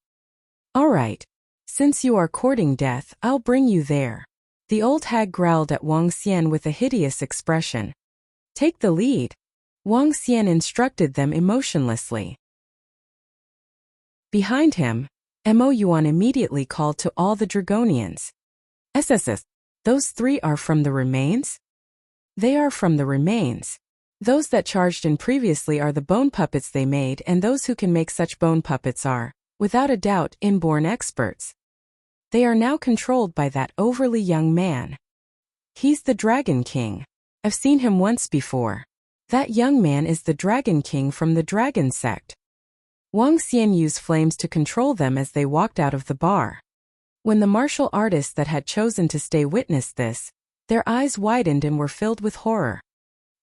"All right. Since you are courting death, I'll bring you there." The old hag growled at Wuxia with a hideous expression. "Take the lead." Wuxia instructed them emotionlessly. Behind him, Mo Yuan immediately called to all the Dragonians. "SSS, those 3 are from the remains?" "They are from the remains. Those that charged in previously are the bone puppets they made, and those who can make such bone puppets are, without a doubt, inborn experts. They are now controlled by that overly young man. He's the Dragon King. I've seen him once before. That young man is the Dragon King from the Dragon Sect." Wuxia used flames to control them as they walked out of the bar. When the martial artists that had chosen to stay witnessed this, their eyes widened and were filled with horror.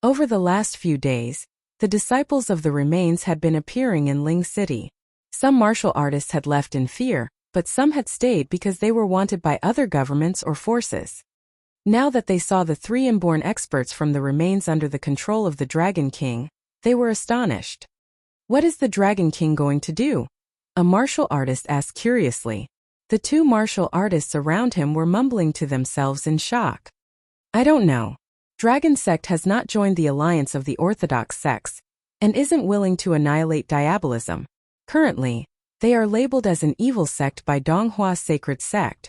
Over the last few days, the disciples of the remains had been appearing in Ling City. Some martial artists had left in fear, but some had stayed because they were wanted by other governments or forces. Now that they saw the 3 inborn experts from the remains under the control of the Dragon King, they were astonished. "What is the Dragon King going to do?" a martial artist asked curiously. The 2 martial artists around him were mumbling to themselves in shock. "I don't know. Dragon Sect has not joined the alliance of the Orthodox sects, and isn't willing to annihilate diabolism. Currently, they are labeled as an evil sect by Donghua Sacred Sect.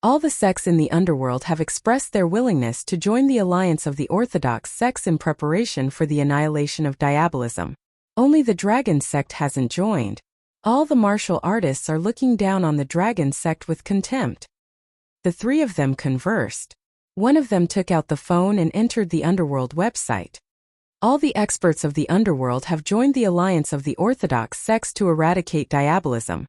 All the sects in the underworld have expressed their willingness to join the alliance of the Orthodox sects in preparation for the annihilation of diabolism. Only the Dragon Sect hasn't joined. All the martial artists are looking down on the Dragon Sect with contempt." The 3 of them conversed. One of them took out the phone and entered the underworld website. "All the experts of the underworld have joined the alliance of the Orthodox sects to eradicate diabolism.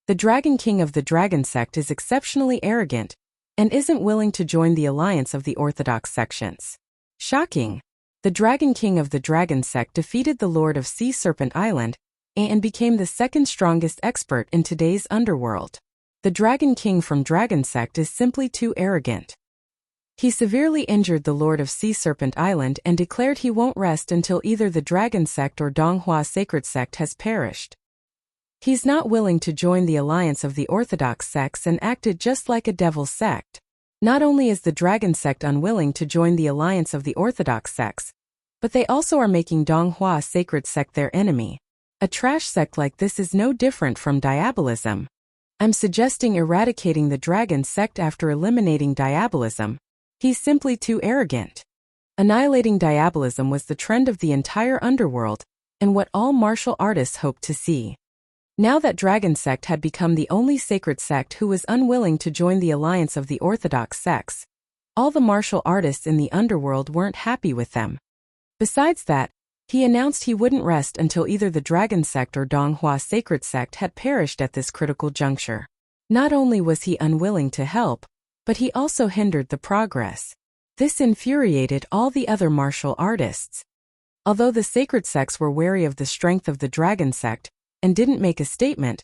The Dragon King of the Dragon Sect is exceptionally arrogant and isn't willing to join the alliance of the Orthodox sections. Shocking! The Dragon King of the Dragon Sect defeated the Lord of Sea Serpent Island and became the second strongest expert in today's underworld. The Dragon King from Dragon Sect is simply too arrogant. He severely injured the Lord of Sea Serpent Island and declared he won't rest until either the Dragon Sect or Donghua Sacred Sect has perished. He's not willing to join the alliance of the Orthodox sects and acted just like a devil sect. Not only is the Dragon Sect unwilling to join the alliance of the Orthodox sects, but they also are making Donghua Sacred Sect their enemy. A trash sect like this is no different from diabolism. I'm suggesting eradicating the Dragon Sect after eliminating diabolism. He's simply too arrogant. Annihilating diabolism was the trend of the entire underworld, and what all martial artists hoped to see. Now that Dragon Sect had become the only sacred sect who was unwilling to join the alliance of the Orthodox sects, all the martial artists in the underworld weren't happy with them. Besides that, he announced he wouldn't rest until either the Dragon Sect or Donghua Sacred Sect had perished at this critical juncture. Not only was he unwilling to help, but he also hindered the progress. This infuriated all the other martial artists. Although the sacred sects were wary of the strength of the Dragon Sect and didn't make a statement,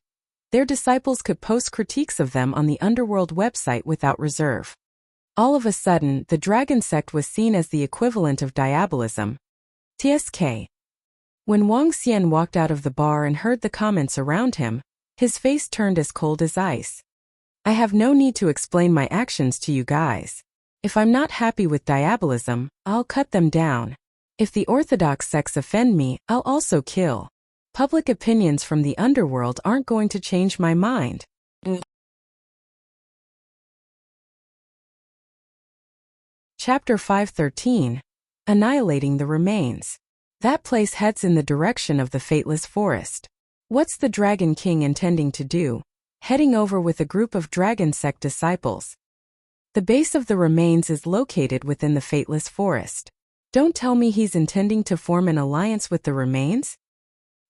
their disciples could post critiques of them on the Underworld website without reserve. All of a sudden, the Dragon Sect was seen as the equivalent of diabolism. TSK. When Wang Xian walked out of the bar and heard the comments around him, his face turned as cold as ice. I have no need to explain my actions to you guys. If I'm not happy with diabolism, I'll cut them down. If the Orthodox sects offend me, I'll also kill. Public opinions from the underworld aren't going to change my mind. Chapter 513. Annihilating the Remains. That place heads in the direction of the Fateless Forest. What's the Dragon King intending to do? Heading over with a group of Dragon Sect disciples. The base of the remains is located within the Fateless Forest. Don't tell me he's intending to form an alliance with the remains?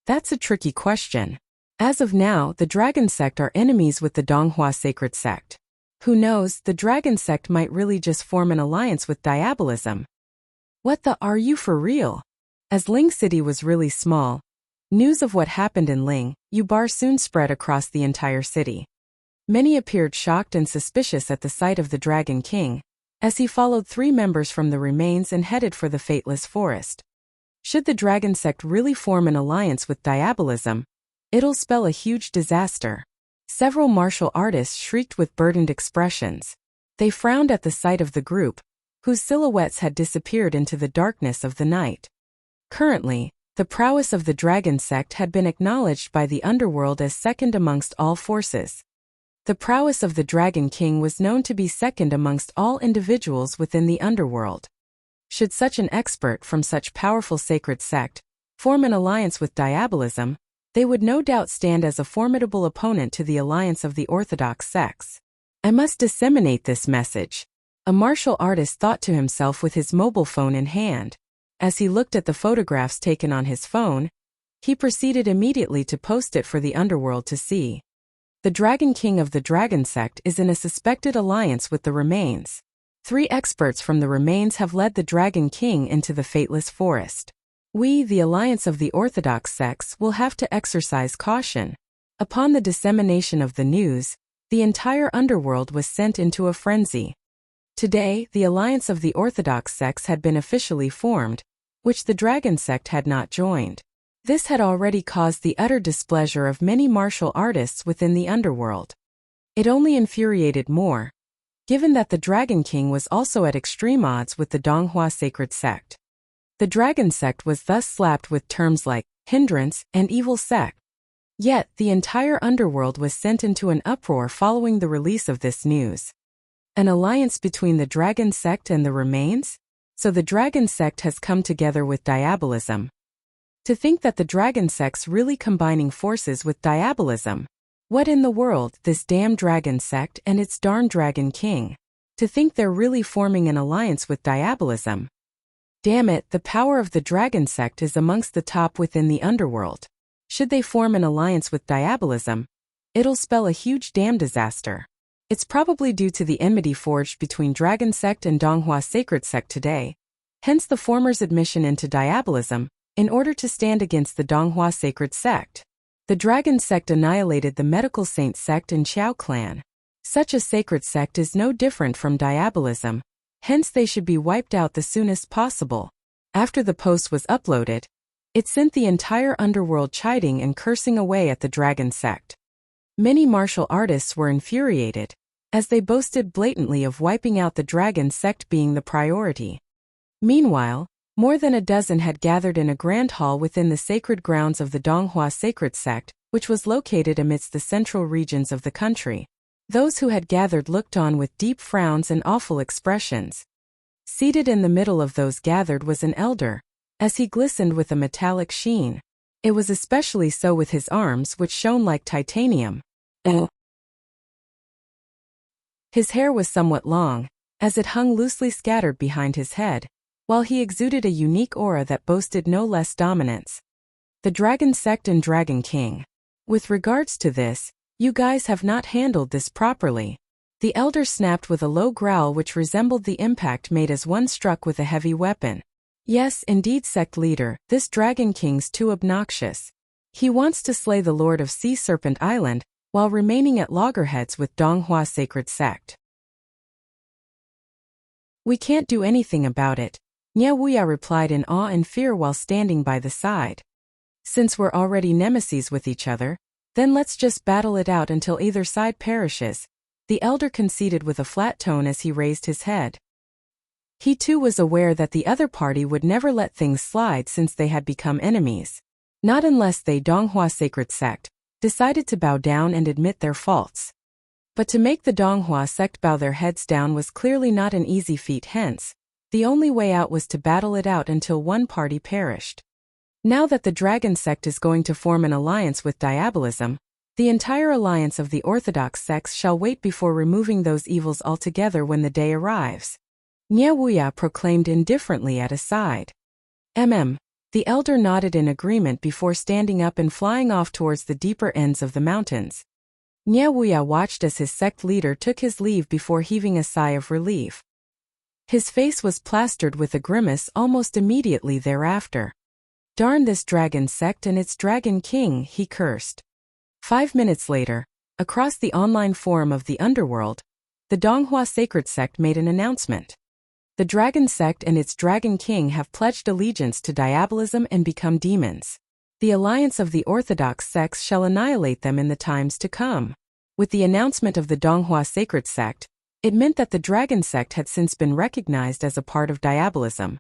That's a tricky question. As of now, the Dragon Sect are enemies with the Donghua Sacred Sect. Who knows, the Dragon Sect might really just form an alliance with diabolism. What the are you for real? As Ling City was really small, news of what happened in Ling Yu soon spread across the entire city. Many appeared shocked and suspicious at the sight of the Dragon King, as he followed 3 members from the remains and headed for the Fateless Forest. Should the Dragon Sect really form an alliance with diabolism, it'll spell a huge disaster. Several martial artists shrieked with burdened expressions. They frowned at the sight of the group, whose silhouettes had disappeared into the darkness of the night. Currently, the prowess of the Dragon Sect had been acknowledged by the underworld as second amongst all forces. The prowess of the Dragon King was known to be second amongst all individuals within the underworld. Should such an expert from such powerful sacred sect form an alliance with diabolism, they would no doubt stand as a formidable opponent to the alliance of the Orthodox sects. I must disseminate this message. A martial artist thought to himself with his mobile phone in hand. As he looked at the photographs taken on his phone, he proceeded immediately to post it for the underworld to see. The Dragon King of the Dragon Sect is in a suspected alliance with the remains. 3 experts from the remains have led the Dragon King into the Fateless Forest. We, the alliance of the Orthodox sects, will have to exercise caution. Upon the dissemination of the news, the entire underworld was sent into a frenzy. Today, the alliance of the Orthodox sects had been officially formed, which the Dragon Sect had not joined. This had already caused the utter displeasure of many martial artists within the underworld. It only infuriated more, given that the Dragon King was also at extreme odds with the Donghua Sacred Sect. The Dragon Sect was thus slapped with terms like hindrance and evil sect. Yet, the entire underworld was sent into an uproar following the release of this news. An alliance between the Dragon Sect and the remains? So the Dragon Sect has come together with diabolism. To think that the Dragon Sect's really combining forces with diabolism. What in the world, this damn Dragon Sect and its darn Dragon King? To think they're really forming an alliance with diabolism. Damn it, the power of the Dragon Sect is amongst the top within the underworld. Should they form an alliance with diabolism, it'll spell a huge damn disaster. It's probably due to the enmity forged between Dragon Sect and Donghua Sacred Sect today, hence the former's admission into diabolism, in order to stand against the Donghua Sacred Sect. The dragon sect annihilated the medical saint sect and Qiao clan. Such a sacred sect is no different from diabolism, hence they should be wiped out the soonest possible. After the post was uploaded, it sent the entire underworld chiding and cursing away at the dragon sect. Many martial artists were infuriated, as they boasted blatantly of wiping out the dragon sect being the priority. Meanwhile, more than a dozen had gathered in a grand hall within the sacred grounds of the Donghua sacred sect, which was located amidst the central regions of the country. Those who had gathered looked on with deep frowns and awful expressions. Seated in the middle of those gathered was an elder, as he glistened with a metallic sheen. It was especially so with his arms, which shone like titanium. His hair was somewhat long, as it hung loosely scattered behind his head, while he exuded a unique aura that boasted no less dominance. The Dragon Sect and Dragon King. With regards to this, you guys have not handled this properly. The elder snapped with a low growl which resembled the impact made as one struck with a heavy weapon. Yes, indeed, sect leader, this Dragon King's too obnoxious. He wants to slay the Lord of Sea Serpent Island, while remaining at loggerheads with Donghua Sacred Sect. We can't do anything about it, Nye Wuya replied in awe and fear while standing by the side. Since we're already nemesis with each other, then let's just battle it out until either side perishes, the elder conceded with a flat tone as he raised his head. He too was aware that the other party would never let things slide since they had become enemies. Not unless they, Donghua Sacred Sect, decided to bow down and admit their faults. But to make the Donghua sect bow their heads down was clearly not an easy feat, hence, the only way out was to battle it out until one party perished. Now that the Dragon Sect is going to form an alliance with Diabolism, the entire alliance of the Orthodox sects shall wait before removing those evils altogether when the day arrives. Nye Wuya proclaimed indifferently at a side. The elder nodded in agreement before standing up and flying off towards the deeper ends of the mountains. Nye Wuya watched as his sect leader took his leave before heaving a sigh of relief. His face was plastered with a grimace almost immediately thereafter. Darn this dragon sect and its dragon king, he cursed. 5 minutes later, across the online forum of the underworld, the Donghua Sacred Sect made an announcement. The Dragon Sect and its Dragon King have pledged allegiance to Diabolism and become demons. The alliance of the Orthodox sects shall annihilate them in the times to come. With the announcement of the Donghua Sacred Sect, it meant that the Dragon Sect had since been recognized as a part of Diabolism.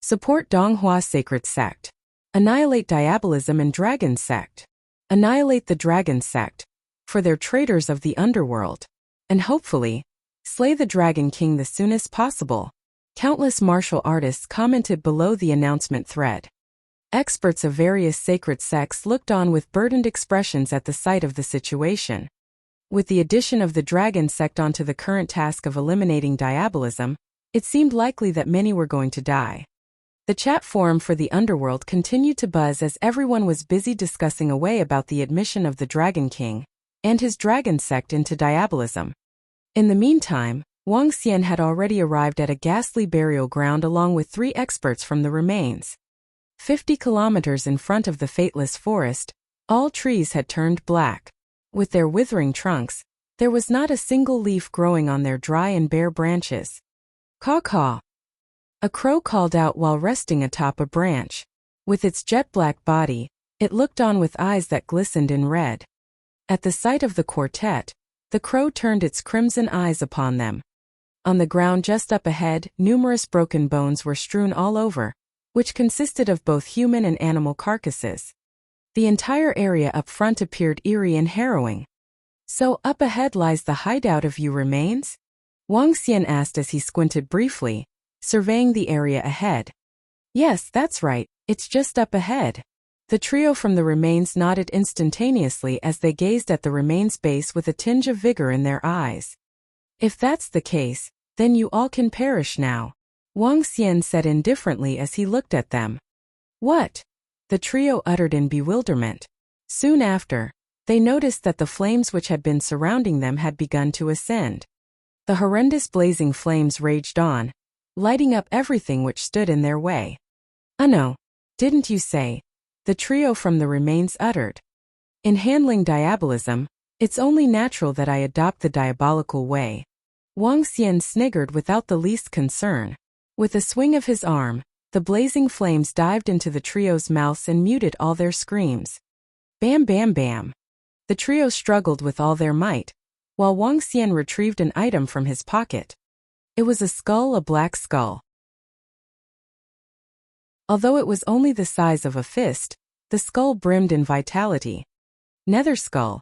Support Donghua Sacred Sect. Annihilate Diabolism and Dragon Sect. Annihilate the Dragon Sect, for they're traitors of the underworld. And hopefully, slay the Dragon King the soonest possible. Countless martial artists commented below the announcement thread. Experts of various sacred sects looked on with burdened expressions at the sight of the situation. With the addition of the Dragon Sect onto the current task of eliminating Diabolism, it seemed likely that many were going to die. The chat forum for the underworld continued to buzz as everyone was busy discussing away about the admission of the Dragon King and his Dragon Sect into Diabolism. In the meantime, Wang Xian had already arrived at a ghastly burial ground along with 3 experts from the remains. 50 kilometers in front of the fateless forest, all trees had turned black. With their withering trunks, there was not a single leaf growing on their dry and bare branches. Caw-caw! A crow called out while resting atop a branch. With its jet-black body, it looked on with eyes that glistened in red. At the sight of the quartet, the crow turned its crimson eyes upon them. On the ground just up ahead, numerous broken bones were strewn all over, which consisted of both human and animal carcasses. The entire area up front appeared eerie and harrowing. So up ahead lies the hideout of you remains? Wang Xian asked as he squinted briefly, surveying the area ahead. Yes, that's right, it's just up ahead. The trio from the remains nodded instantaneously as they gazed at the remains base with a tinge of vigor in their eyes. If that's the case, then you all can perish now, Wang Xian said indifferently as he looked at them. What? The trio uttered in bewilderment. Soon after, they noticed that the flames which had been surrounding them had begun to ascend. The horrendous blazing flames raged on, lighting up everything which stood in their way. No, didn't you say? The trio from the remains uttered. In handling diabolism, it's only natural that I adopt the diabolical way. Wang Xian sniggered without the least concern. With a swing of his arm, the blazing flames dived into the trio's mouths and muted all their screams. Bam bam bam. The trio struggled with all their might, while Wang Xian retrieved an item from his pocket. It was a black skull. Although it was only the size of a fist, the skull brimmed in vitality. Nether Skull.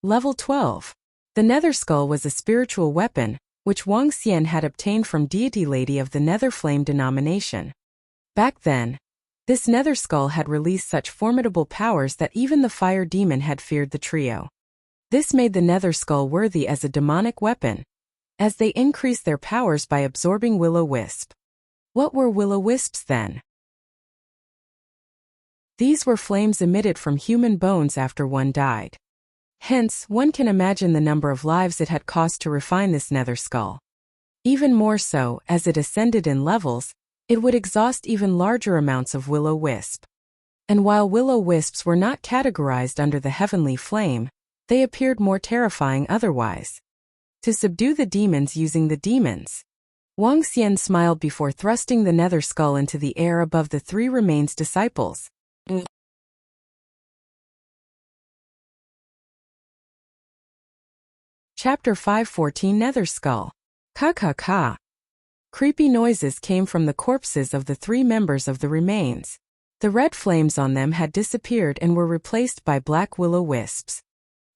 Level 12. The Nether Skull was a spiritual weapon, which Wang Xian had obtained from Deity Lady of the Nether Flame denomination. Back then, this Nether Skull had released such formidable powers that even the fire demon had feared the trio. This made the Nether Skull worthy as a demonic weapon, as they increased their powers by absorbing will-o-wisp. What were will-o-wisps then? These were flames emitted from human bones after one died. Hence, one can imagine the number of lives it had cost to refine this Nether Skull. Even more so, as it ascended in levels, it would exhaust even larger amounts of will-o-wisp. And while will-o-wisps were not categorized under the heavenly flame, they appeared more terrifying otherwise. To subdue the demons using the demons. Wang Xian smiled before thrusting the Nether Skull into the air above the three remains disciples. Chapter 514 Nether Skull. Ka ka ka. Creepy noises came from the corpses of the three members of the remains. The red flames on them had disappeared and were replaced by black will-o-wisps.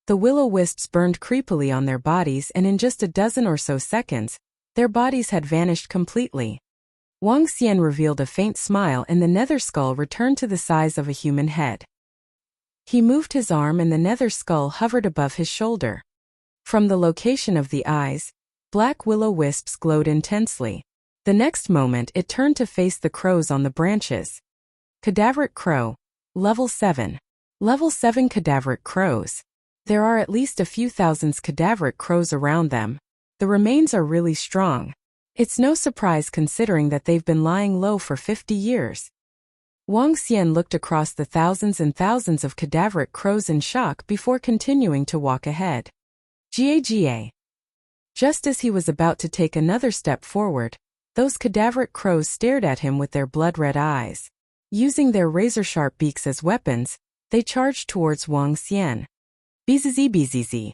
The will-o-wisps burned creepily on their bodies, and in just a dozen or so seconds, their bodies had vanished completely. Wang Xian revealed a faint smile and the Nether Skull returned to the size of a human head. He moved his arm and the Nether Skull hovered above his shoulder. From the location of the eyes, black will-o-wisps glowed intensely. The next moment it turned to face the crows on the branches. Cadaveric Crow. Level 7. Level 7 Cadaveric Crows. There are at least a few thousands cadaveric crows around them. The remains are really strong. It's no surprise considering that they've been lying low for 50 years. Wang Xian looked across the thousands and thousands of cadaveric crows in shock before continuing to walk ahead. Ga. Just as he was about to take another step forward, those cadaveric crows stared at him with their blood-red eyes. Using their razor-sharp beaks as weapons, they charged towards Wang Xian. Bzz.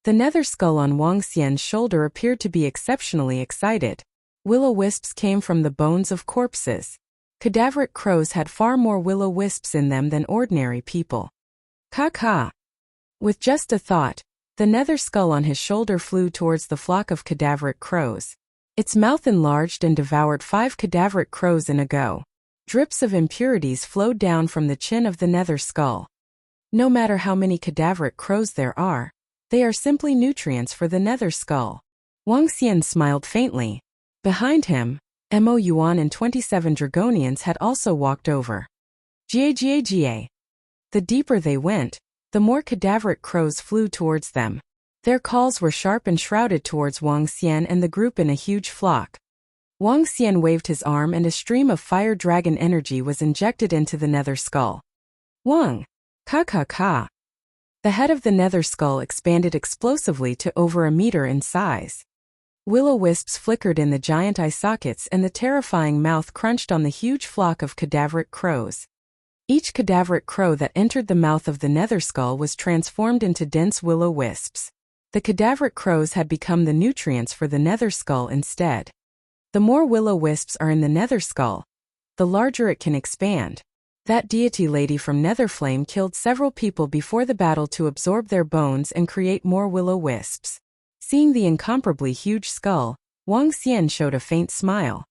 The Nether Skull on Wang Xian's shoulder appeared to be exceptionally excited. Will-o-wisps came from the bones of corpses. Cadaveric crows had far more will-o-wisps in them than ordinary people. Ka. With just a thought, the Nether Skull on his shoulder flew towards the flock of cadaveric crows. Its mouth enlarged and devoured 5 cadaveric crows in a go. Drips of impurities flowed down from the chin of the Nether Skull. No matter how many cadaveric crows there are, they are simply nutrients for the Nether Skull. Wang Xian smiled faintly. Behind him, Mo Yuan and 27 Dragonians had also walked over. Ga. The deeper they went, the more cadaveric crows flew towards them. Their calls were sharp and shrouded towards Wang Xian and the group in a huge flock. Wang Xian waved his arm and a stream of fire dragon energy was injected into the Nether Skull. Wang. Ka. The head of the Nether Skull expanded explosively to over a meter in size. Will-o-wisps flickered in the giant eye sockets and the terrifying mouth crunched on the huge flock of cadaveric crows. Each cadaveric crow that entered the mouth of the Nether Skull was transformed into dense will-o-wisps. The cadaveric crows had become the nutrients for the Nether Skull instead. The more will-o-wisps are in the Nether Skull, the larger it can expand. That deity lady from Netherflame killed several people before the battle to absorb their bones and create more will-o-wisps. Seeing the incomparably huge skull, Wang Xian showed a faint smile.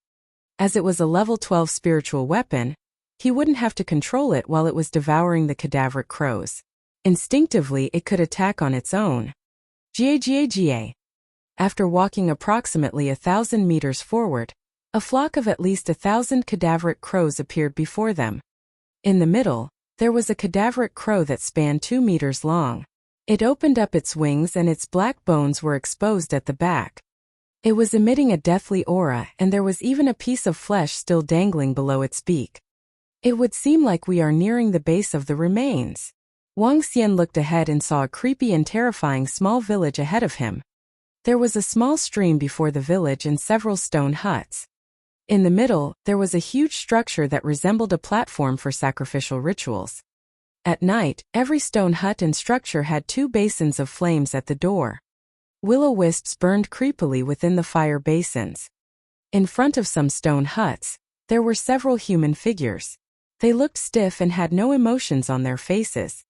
As it was a level 12 spiritual weapon, he wouldn't have to control it while it was devouring the cadaveric crows. Instinctively it could attack on its own. Ga. After walking approximately 1,000 meters forward, a flock of at least 1,000 cadaveric crows appeared before them. In the middle, there was a cadaveric crow that spanned 2 meters long. It opened up its wings and its black bones were exposed at the back. It was emitting a deathly aura and there was even a piece of flesh still dangling below its beak. It would seem like we are nearing the base of the remains. Wang Xian looked ahead and saw a creepy and terrifying small village ahead of him. There was a small stream before the village and several stone huts. In the middle, there was a huge structure that resembled a platform for sacrificial rituals. At night, every stone hut and structure had 2 basins of flames at the door. Will-o-wisps burned creepily within the fire basins. In front of some stone huts, there were several human figures. They looked stiff and had no emotions on their faces.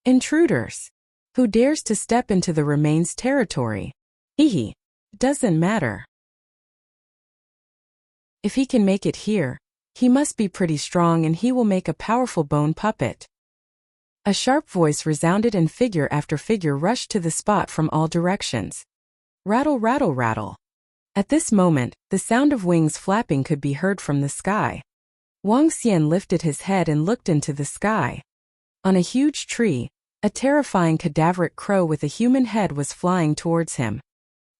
Intruders. Who dares to step into the remains territory? Hehe. Doesn't matter. If he can make it here, he must be pretty strong and he will make a powerful bone puppet. A sharp voice resounded and figure after figure rushed to the spot from all directions. Rattle, rattle, rattle. At this moment, the sound of wings flapping could be heard from the sky. Wang Xian lifted his head and looked into the sky. On a huge tree, a terrifying cadaveric crow with a human head was flying towards him.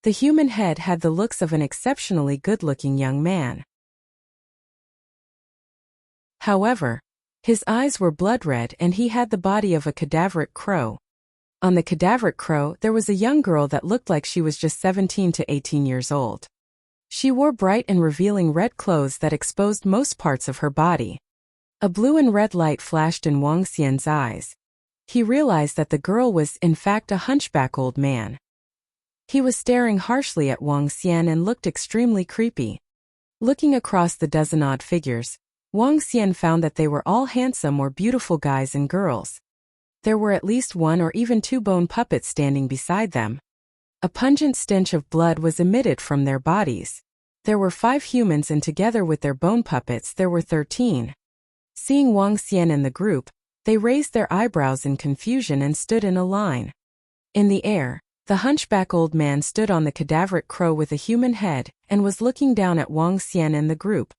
The human head had the looks of an exceptionally good-looking young man. However, his eyes were blood-red and he had the body of a cadaveric crow. On the cadaveric crow there was a young girl that looked like she was just 17 to 18 years old. She wore bright and revealing red clothes that exposed most parts of her body. A blue and red light flashed in Wang Xian's eyes. He realized that the girl was, in fact, a hunchback old man. He was staring harshly at Wang Xian and looked extremely creepy. Looking across the dozen-odd figures, Wang Xian found that they were all handsome or beautiful guys and girls. There were at least 1 or even 2 bone puppets standing beside them. A pungent stench of blood was emitted from their bodies. There were 5 humans and together with their bone puppets there were 13. Seeing Wang Xian in the group, they raised their eyebrows in confusion and stood in a line. In the air, the hunchback old man stood on the cadaveric crow with a human head and was looking down at Wang Xian and the group.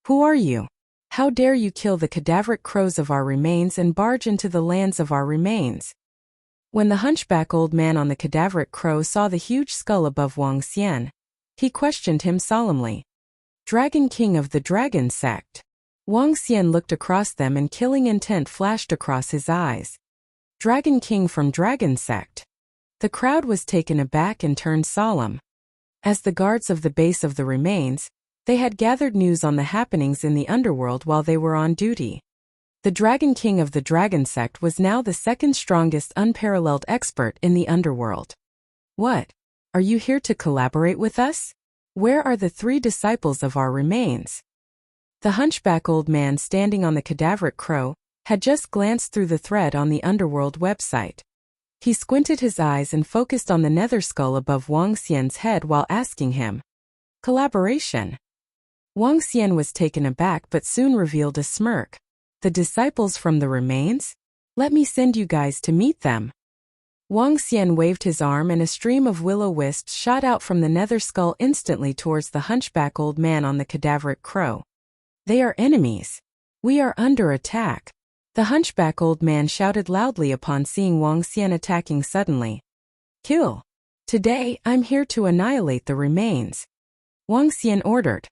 Who are you? How dare you kill the cadaveric crows of our remains and barge into the lands of our remains? When the hunchback old man on the cadaveric crow saw the huge skull above Wang Xian, he questioned him solemnly. Dragon King of the Dragon Sect. Wang Xian looked across them and killing intent flashed across his eyes. Dragon King from Dragon Sect. The crowd was taken aback and turned solemn. As the guards of the base of the remains, they had gathered news on the happenings in the underworld while they were on duty. The Dragon King of the Dragon Sect was now the second strongest unparalleled expert in the underworld. What? Are you here to collaborate with us? Where are the 3 disciples of our remains? The hunchback old man standing on the cadaveric crow had just glanced through the thread on the underworld website. He squinted his eyes and focused on the nether skull above Wang Xian's head while asking him. Collaboration. Wang Xian was taken aback but soon revealed a smirk. The disciples from the remains? Let me send you guys to meet them. Wang Xian waved his arm and a stream of will-o-wisps shot out from the nether skull instantly towards the hunchback old man on the cadaveric crow. They are enemies. We are under attack. The hunchback old man shouted loudly upon seeing Wang Xian attacking suddenly. Kill. Today, I'm here to annihilate the remains. Wang Xian ordered.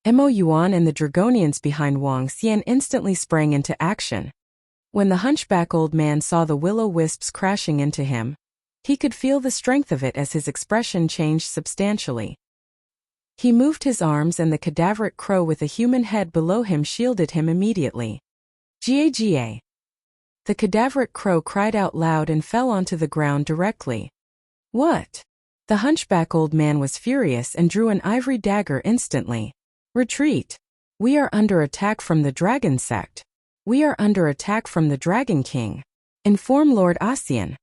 Mo Yuan and the Dragonians behind Wang Xian instantly sprang into action. When the hunchback old man saw the will-o-wisps crashing into him, he could feel the strength of it as his expression changed substantially. He moved his arms and the cadaveric crow with a human head below him shielded him immediately. Ga. The cadaveric crow cried out loud and fell onto the ground directly. What? The hunchback old man was furious and drew an ivory dagger instantly. Retreat. We are under attack from the Dragon Sect. We are under attack from the Dragon King. Inform Lord Asian.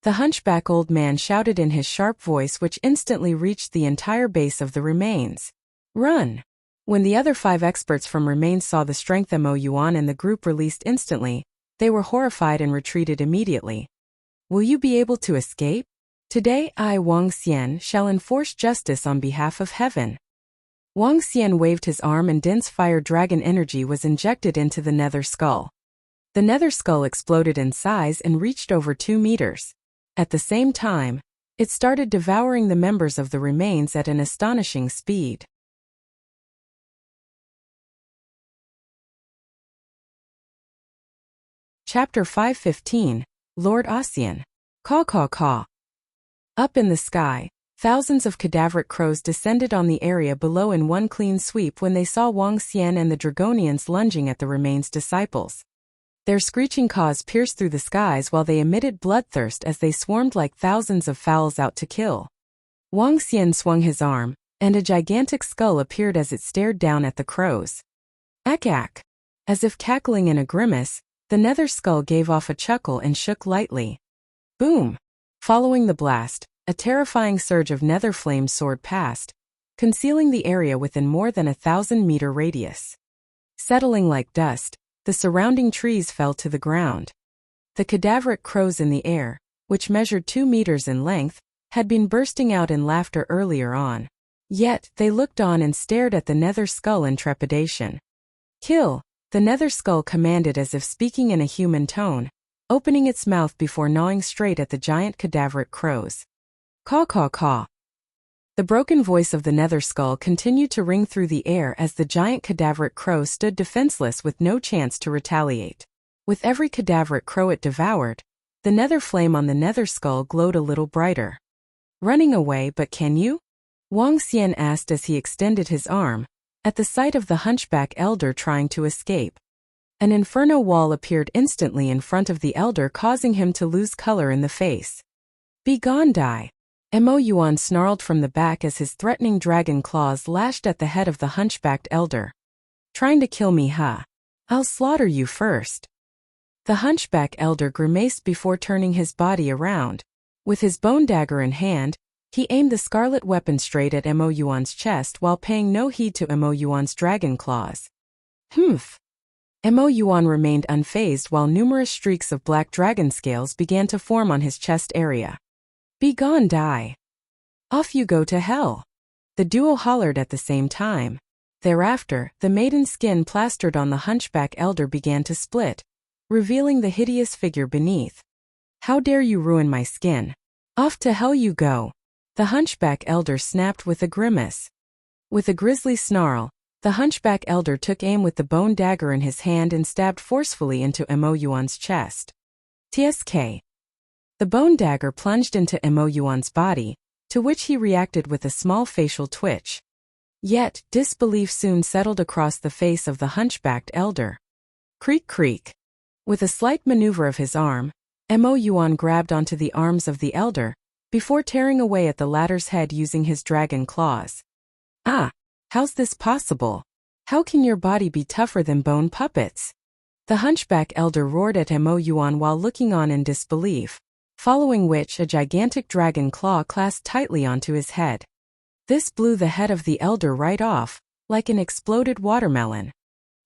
The hunchback old man shouted in his sharp voice which instantly reached the entire base of the remains. Run! When the other 5 experts from remains saw the strength Mo Yuan and the group released instantly, they were horrified and retreated immediately. Will you be able to escape? Today I, Wang Xian, shall enforce justice on behalf of heaven. Wang Xian waved his arm and dense fire dragon energy was injected into the nether skull. The nether skull exploded in size and reached over 2 meters. At the same time, it started devouring the members of the remains at an astonishing speed. Chapter 515, Lord Ossian. Caw caw caw. Up in the sky, thousands of cadaveric crows descended on the area below in one clean sweep when they saw Wuxia and the Dragonians lunging at the remains disciples. Their screeching caws pierced through the skies while they emitted bloodthirst as they swarmed like thousands of fowls out to kill. Wuxia swung his arm, and a gigantic skull appeared as it stared down at the crows. Ack ack. As if cackling in a grimace, the nether skull gave off a chuckle and shook lightly. Boom! Following the blast, a terrifying surge of nether flames soared past, concealing the area within more than 1,000-meter radius. Settling like dust, the surrounding trees fell to the ground. The cadaveric crows in the air, which measured 2 meters in length, had been bursting out in laughter earlier on. Yet, they looked on and stared at the nether skull in trepidation. Kill! The nether skull commanded as if speaking in a human tone, opening its mouth before gnawing straight at the giant cadaveric crows. Caw caw caw. The broken voice of the nether skull continued to ring through the air as the giant cadaveric crow stood defenseless with no chance to retaliate. With every cadaveric crow it devoured, the nether flame on the nether skull glowed a little brighter. Running away, but can you? Wuxia asked as he extended his arm, at the sight of the hunchback elder trying to escape. An inferno wall appeared instantly in front of the elder, causing him to lose color in the face. Be gone, die! Mo Yuan snarled from the back as his threatening dragon claws lashed at the head of the hunchbacked elder. Trying to kill me, huh? I'll slaughter you first. The hunchback elder grimaced before turning his body around. With his bone dagger in hand, he aimed the scarlet weapon straight at Mo Yuan's chest while paying no heed to Mo Yuan's dragon claws. Humph! Mo Yuan remained unfazed while numerous streaks of black dragon scales began to form on his chest area. Be gone, die! Off you go to hell! The duo hollered at the same time. Thereafter, the maiden skin plastered on the hunchback elder began to split, revealing the hideous figure beneath. How dare you ruin my skin? Off to hell you go! The hunchback elder snapped with a grimace. With a grisly snarl, the hunchback elder took aim with the bone dagger in his hand and stabbed forcefully into Mo Yuan's chest. TSK. The bone dagger plunged into Mo Yuan's body, to which he reacted with a small facial twitch. Yet, disbelief soon settled across the face of the hunchbacked elder. Creak creak. With a slight maneuver of his arm, Mo Yuan grabbed onto the arms of the elder, before tearing away at the latter's head using his dragon claws. Ah! How's this possible? How can your body be tougher than bone puppets? The hunchback elder roared at Mo Yuan while looking on in disbelief, following which a gigantic dragon claw clasped tightly onto his head. This blew the head of the elder right off, like an exploded watermelon.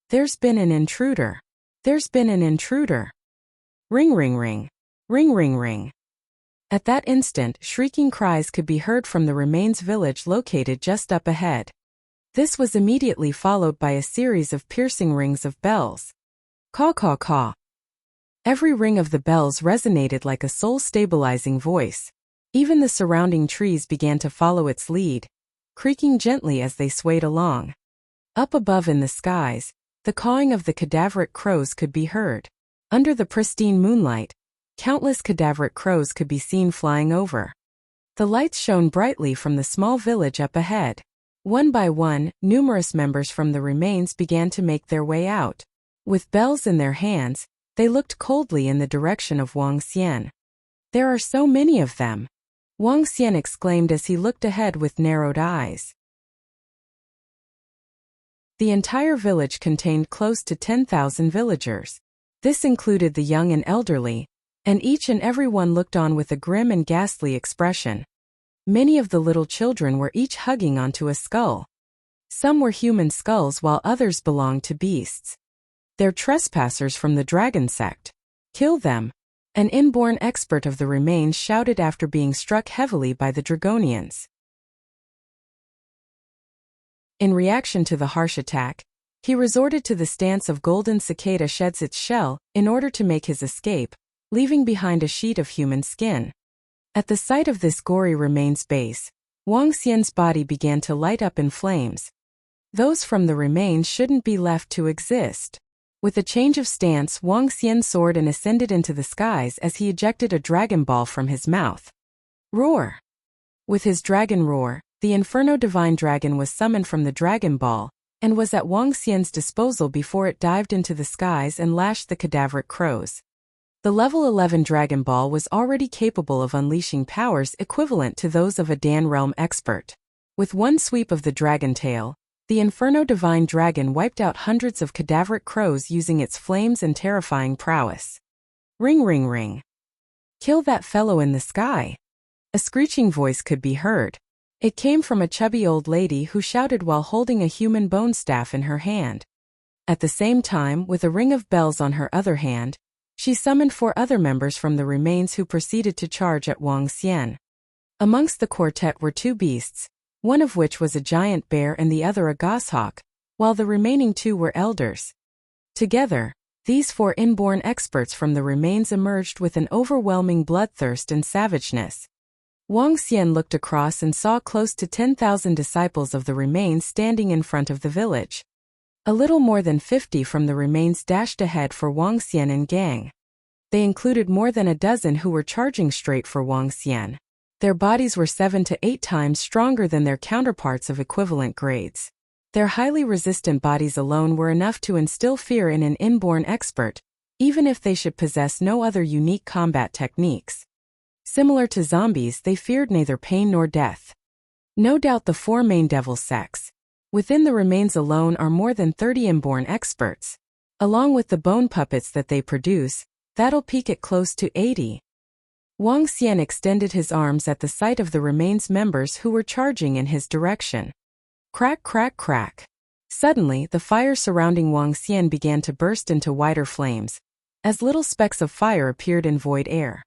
There's been an intruder. There's been an intruder. Ring ring ring. Ring ring ring. At that instant, shrieking cries could be heard from the remains village located just up ahead. This was immediately followed by a series of piercing rings of bells. Caw caw caw. Every ring of the bells resonated like a soul-stabilizing voice. Even the surrounding trees began to follow its lead, creaking gently as they swayed along. Up above in the skies, the cawing of the cadaveric crows could be heard. Under the pristine moonlight, countless cadaveric crows could be seen flying over. The lights shone brightly from the small village up ahead. One by one, numerous members from the remains began to make their way out. With bells in their hands, they looked coldly in the direction of Wuxia. There are so many of them! Wuxia exclaimed as he looked ahead with narrowed eyes. The entire village contained close to 10,000 villagers. This included the young and elderly, and each and every one looked on with a grim and ghastly expression. Many of the little children were each hugging onto a skull. Some were human skulls while others belonged to beasts. They're trespassers from the dragon sect. Kill them! An inborn expert of the remains shouted after being struck heavily by the Dragonians. In reaction to the harsh attack, he resorted to the stance of golden cicada sheds its shell in order to make his escape, leaving behind a sheet of human skin. At the sight of this gory remains base, Wuxia's body began to light up in flames. Those from the remains shouldn't be left to exist. With a change of stance, Wang Xian soared and ascended into the skies as he ejected a dragon ball from his mouth. Roar! With his dragon roar, the Inferno Divine Dragon was summoned from the Dragon Ball, and was at Wang Xian's disposal before it dived into the skies and lashed the cadaveric crows. The level 11 Dragon Ball was already capable of unleashing powers equivalent to those of a Dan Realm expert. With one sweep of the dragon tail, the Inferno Divine Dragon wiped out hundreds of cadaveric crows using its flames and terrifying prowess. Ring ring ring. Kill that fellow in the sky. A screeching voice could be heard. It came from a chubby old lady who shouted while holding a human bone staff in her hand. At the same time, with a ring of bells on her other hand, she summoned 4 other members from the remains who proceeded to charge at Wang Xian. Amongst the quartet were 2 beasts, one of which was a giant bear and the other a goshawk, while the remaining 2 were elders. Together, these 4 inborn experts from the remains emerged with an overwhelming bloodthirst and savageness. Wang Xian looked across and saw close to 10,000 disciples of the remains standing in front of the village. A little more than 50 from the remains dashed ahead for Wang Xian and gang. They included more than a dozen who were charging straight for Wang Xian. Their bodies were 7 to 8 times stronger than their counterparts of equivalent grades. Their highly resistant bodies alone were enough to instill fear in an inborn expert, even if they should possess no other unique combat techniques. Similar to zombies, they feared neither pain nor death. No doubt the 4 main devil sects. Within the remains alone are more than 30 inborn experts. Along with the bone puppets that they produce, that'll peak at close to 80. Wang Xian extended his arms at the sight of the remains members who were charging in his direction. Crack crack crack. Suddenly, the fire surrounding Wang Xian began to burst into wider flames, as little specks of fire appeared in void air.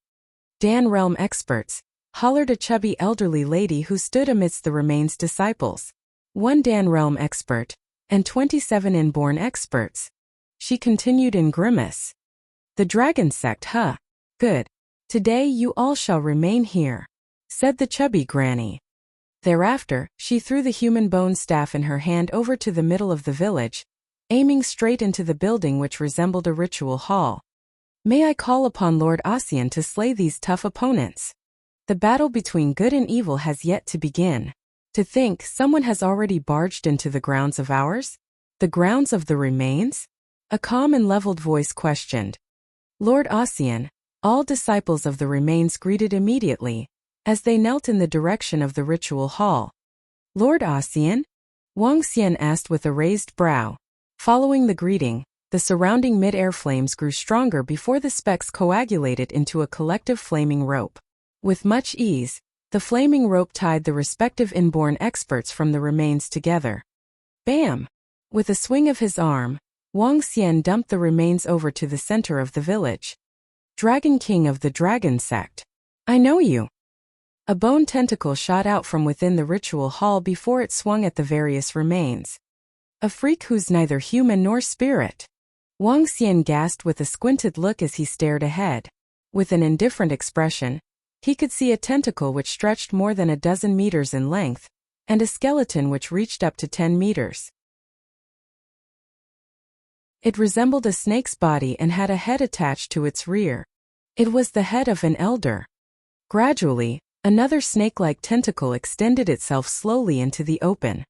Dan Realm experts, hollered a chubby elderly lady who stood amidst the remains disciples. 1 Dan Realm expert, and 27 inborn experts. She continued in grimace. The dragon sect, huh? Good. Today you all shall remain here, said the chubby granny. Thereafter, she threw the human bone staff in her hand over to the middle of the village, aiming straight into the building which resembled a ritual hall. May I call upon Lord Ossian to slay these tough opponents? The battle between good and evil has yet to begin. To think someone has already barged into the grounds of ours? The grounds of the remains? A calm and leveled voice questioned. Lord Ossian, all disciples of the remains greeted immediately, as they knelt in the direction of the ritual hall. Lord Ossian? Wang Xian asked with a raised brow. Following the greeting, the surrounding mid-air flames grew stronger before the specks coagulated into a collective flaming rope. With much ease, the flaming rope tied the respective inborn experts from the remains together. Bam! With a swing of his arm, Wang Xian dumped the remains over to the center of the village. Dragon King of the Dragon Sect. I know you. A bone tentacle shot out from within the ritual hall before it swung at the various remains. A freak who's neither human nor spirit. Wang Xian gasped with a squinted look as he stared ahead. With an indifferent expression, he could see a tentacle which stretched more than a dozen meters in length, and a skeleton which reached up to 10 meters. It resembled a snake's body and had a head attached to its rear. It was the head of an elder. Gradually, another snake-like tentacle extended itself slowly into the open.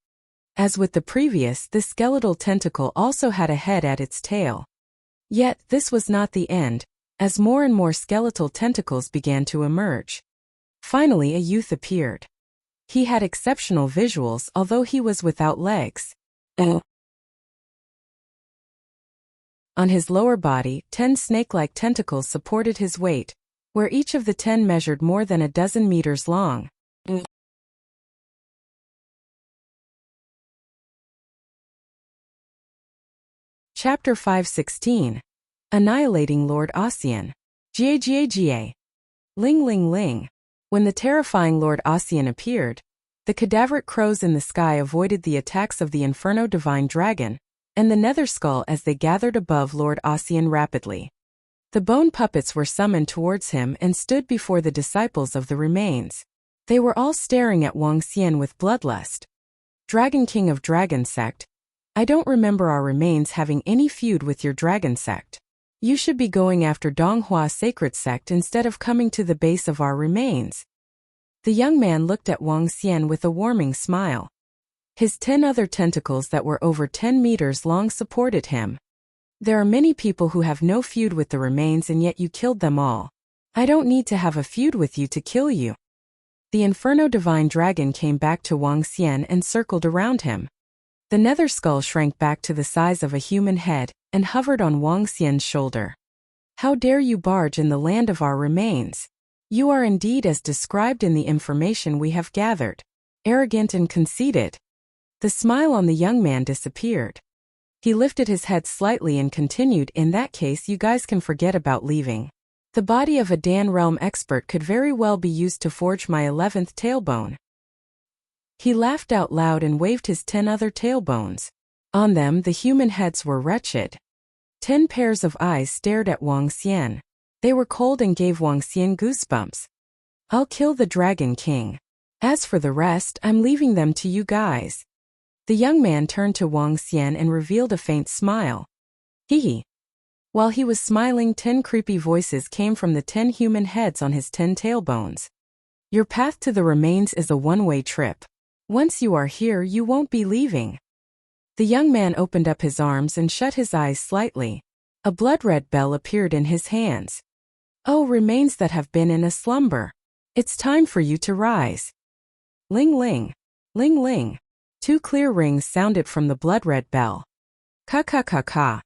As with the previous, this skeletal tentacle also had a head at its tail. Yet, this was not the end, as more and more skeletal tentacles began to emerge. Finally, a youth appeared. He had exceptional visuals, although he was without legs. On his lower body, 10 snake-like tentacles supported his weight, where each of the 10 measured more than a dozen meters long. Chapter 516. Annihilating Lord Ossian. Ga. Ling ling ling. When the terrifying Lord Ossian appeared, the cadaveric crows in the sky avoided the attacks of the Inferno Divine Dragon, and the Nether Skull as they gathered above Lord Ossian rapidly. The bone puppets were summoned towards him and stood before the disciples of the remains. They were all staring at Wang Xian with bloodlust. Dragon King of Dragon Sect, I don't remember our remains having any feud with your dragon sect. You should be going after Donghua sacred sect instead of coming to the base of our remains." The young man looked at Wang Xian with a warming smile. His 10 other tentacles that were over 10 meters long supported him. "There are many people who have no feud with the remains and yet you killed them all. I don't need to have a feud with you to kill you." The Inferno Divine Dragon came back to Wang Xian and circled around him. The nether skull shrank back to the size of a human head and hovered on Wang Xian's shoulder. "How dare you barge in the land of our remains? You are indeed as described in the information we have gathered. Arrogant and conceited." The smile on the young man disappeared. He lifted his head slightly and continued, "In that case you guys can forget about leaving. The body of a Dan Realm expert could very well be used to forge my 11th tailbone." He laughed out loud and waved his 10 other tailbones. On them the human heads were wretched. 10 pairs of eyes stared at Wang Xian. They were cold and gave Wang Xian goosebumps. "I'll kill the Dragon King. As for the rest, I'm leaving them to you guys." The young man turned to Wang Xian and revealed a faint smile. Hee. While he was smiling, 10 creepy voices came from the 10 human heads on his 10 tailbones. "Your path to the remains is a one-way trip. Once you are here, you won't be leaving." The young man opened up his arms and shut his eyes slightly. A blood-red bell appeared in his hands. "Oh, remains that have been in a slumber. It's time for you to rise." Ling ling. Ling ling. 2 clear rings sounded from the blood-red bell. Ka ka ka ka.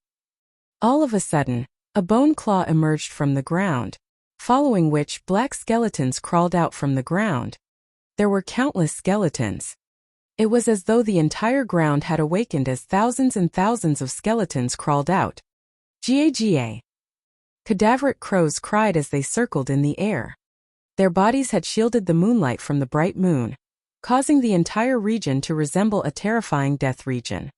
All of a sudden, a bone claw emerged from the ground, following which black skeletons crawled out from the ground. There were countless skeletons. It was as though the entire ground had awakened as thousands and thousands of skeletons crawled out. Ga. Cadaveric crows cried as they circled in the air. Their bodies had shielded the moonlight from the bright moon, causing the entire region to resemble a terrifying death region.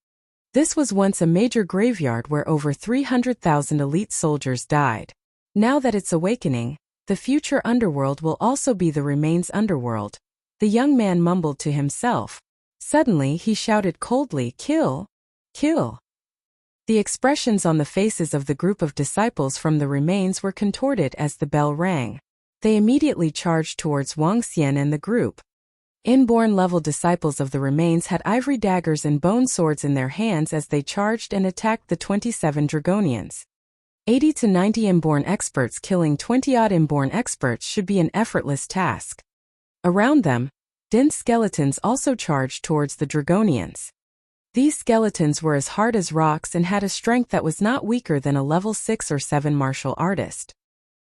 This was once a major graveyard where over 300,000 elite soldiers died. Now that it's awakening, the future underworld will also be the remains underworld. The young man mumbled to himself. Suddenly he shouted coldly, "Kill! Kill!" The expressions on the faces of the group of disciples from the remains were contorted as the bell rang. They immediately charged towards Wang Xian and the group. Inborn-level disciples of the remains had ivory daggers and bone swords in their hands as they charged and attacked the 27 Dragonians. 80 to 90 inborn experts killing 20-odd inborn experts should be an effortless task. Around them, dense skeletons also charged towards the Dragonians. These skeletons were as hard as rocks and had a strength that was not weaker than a level 6 or 7 martial artist.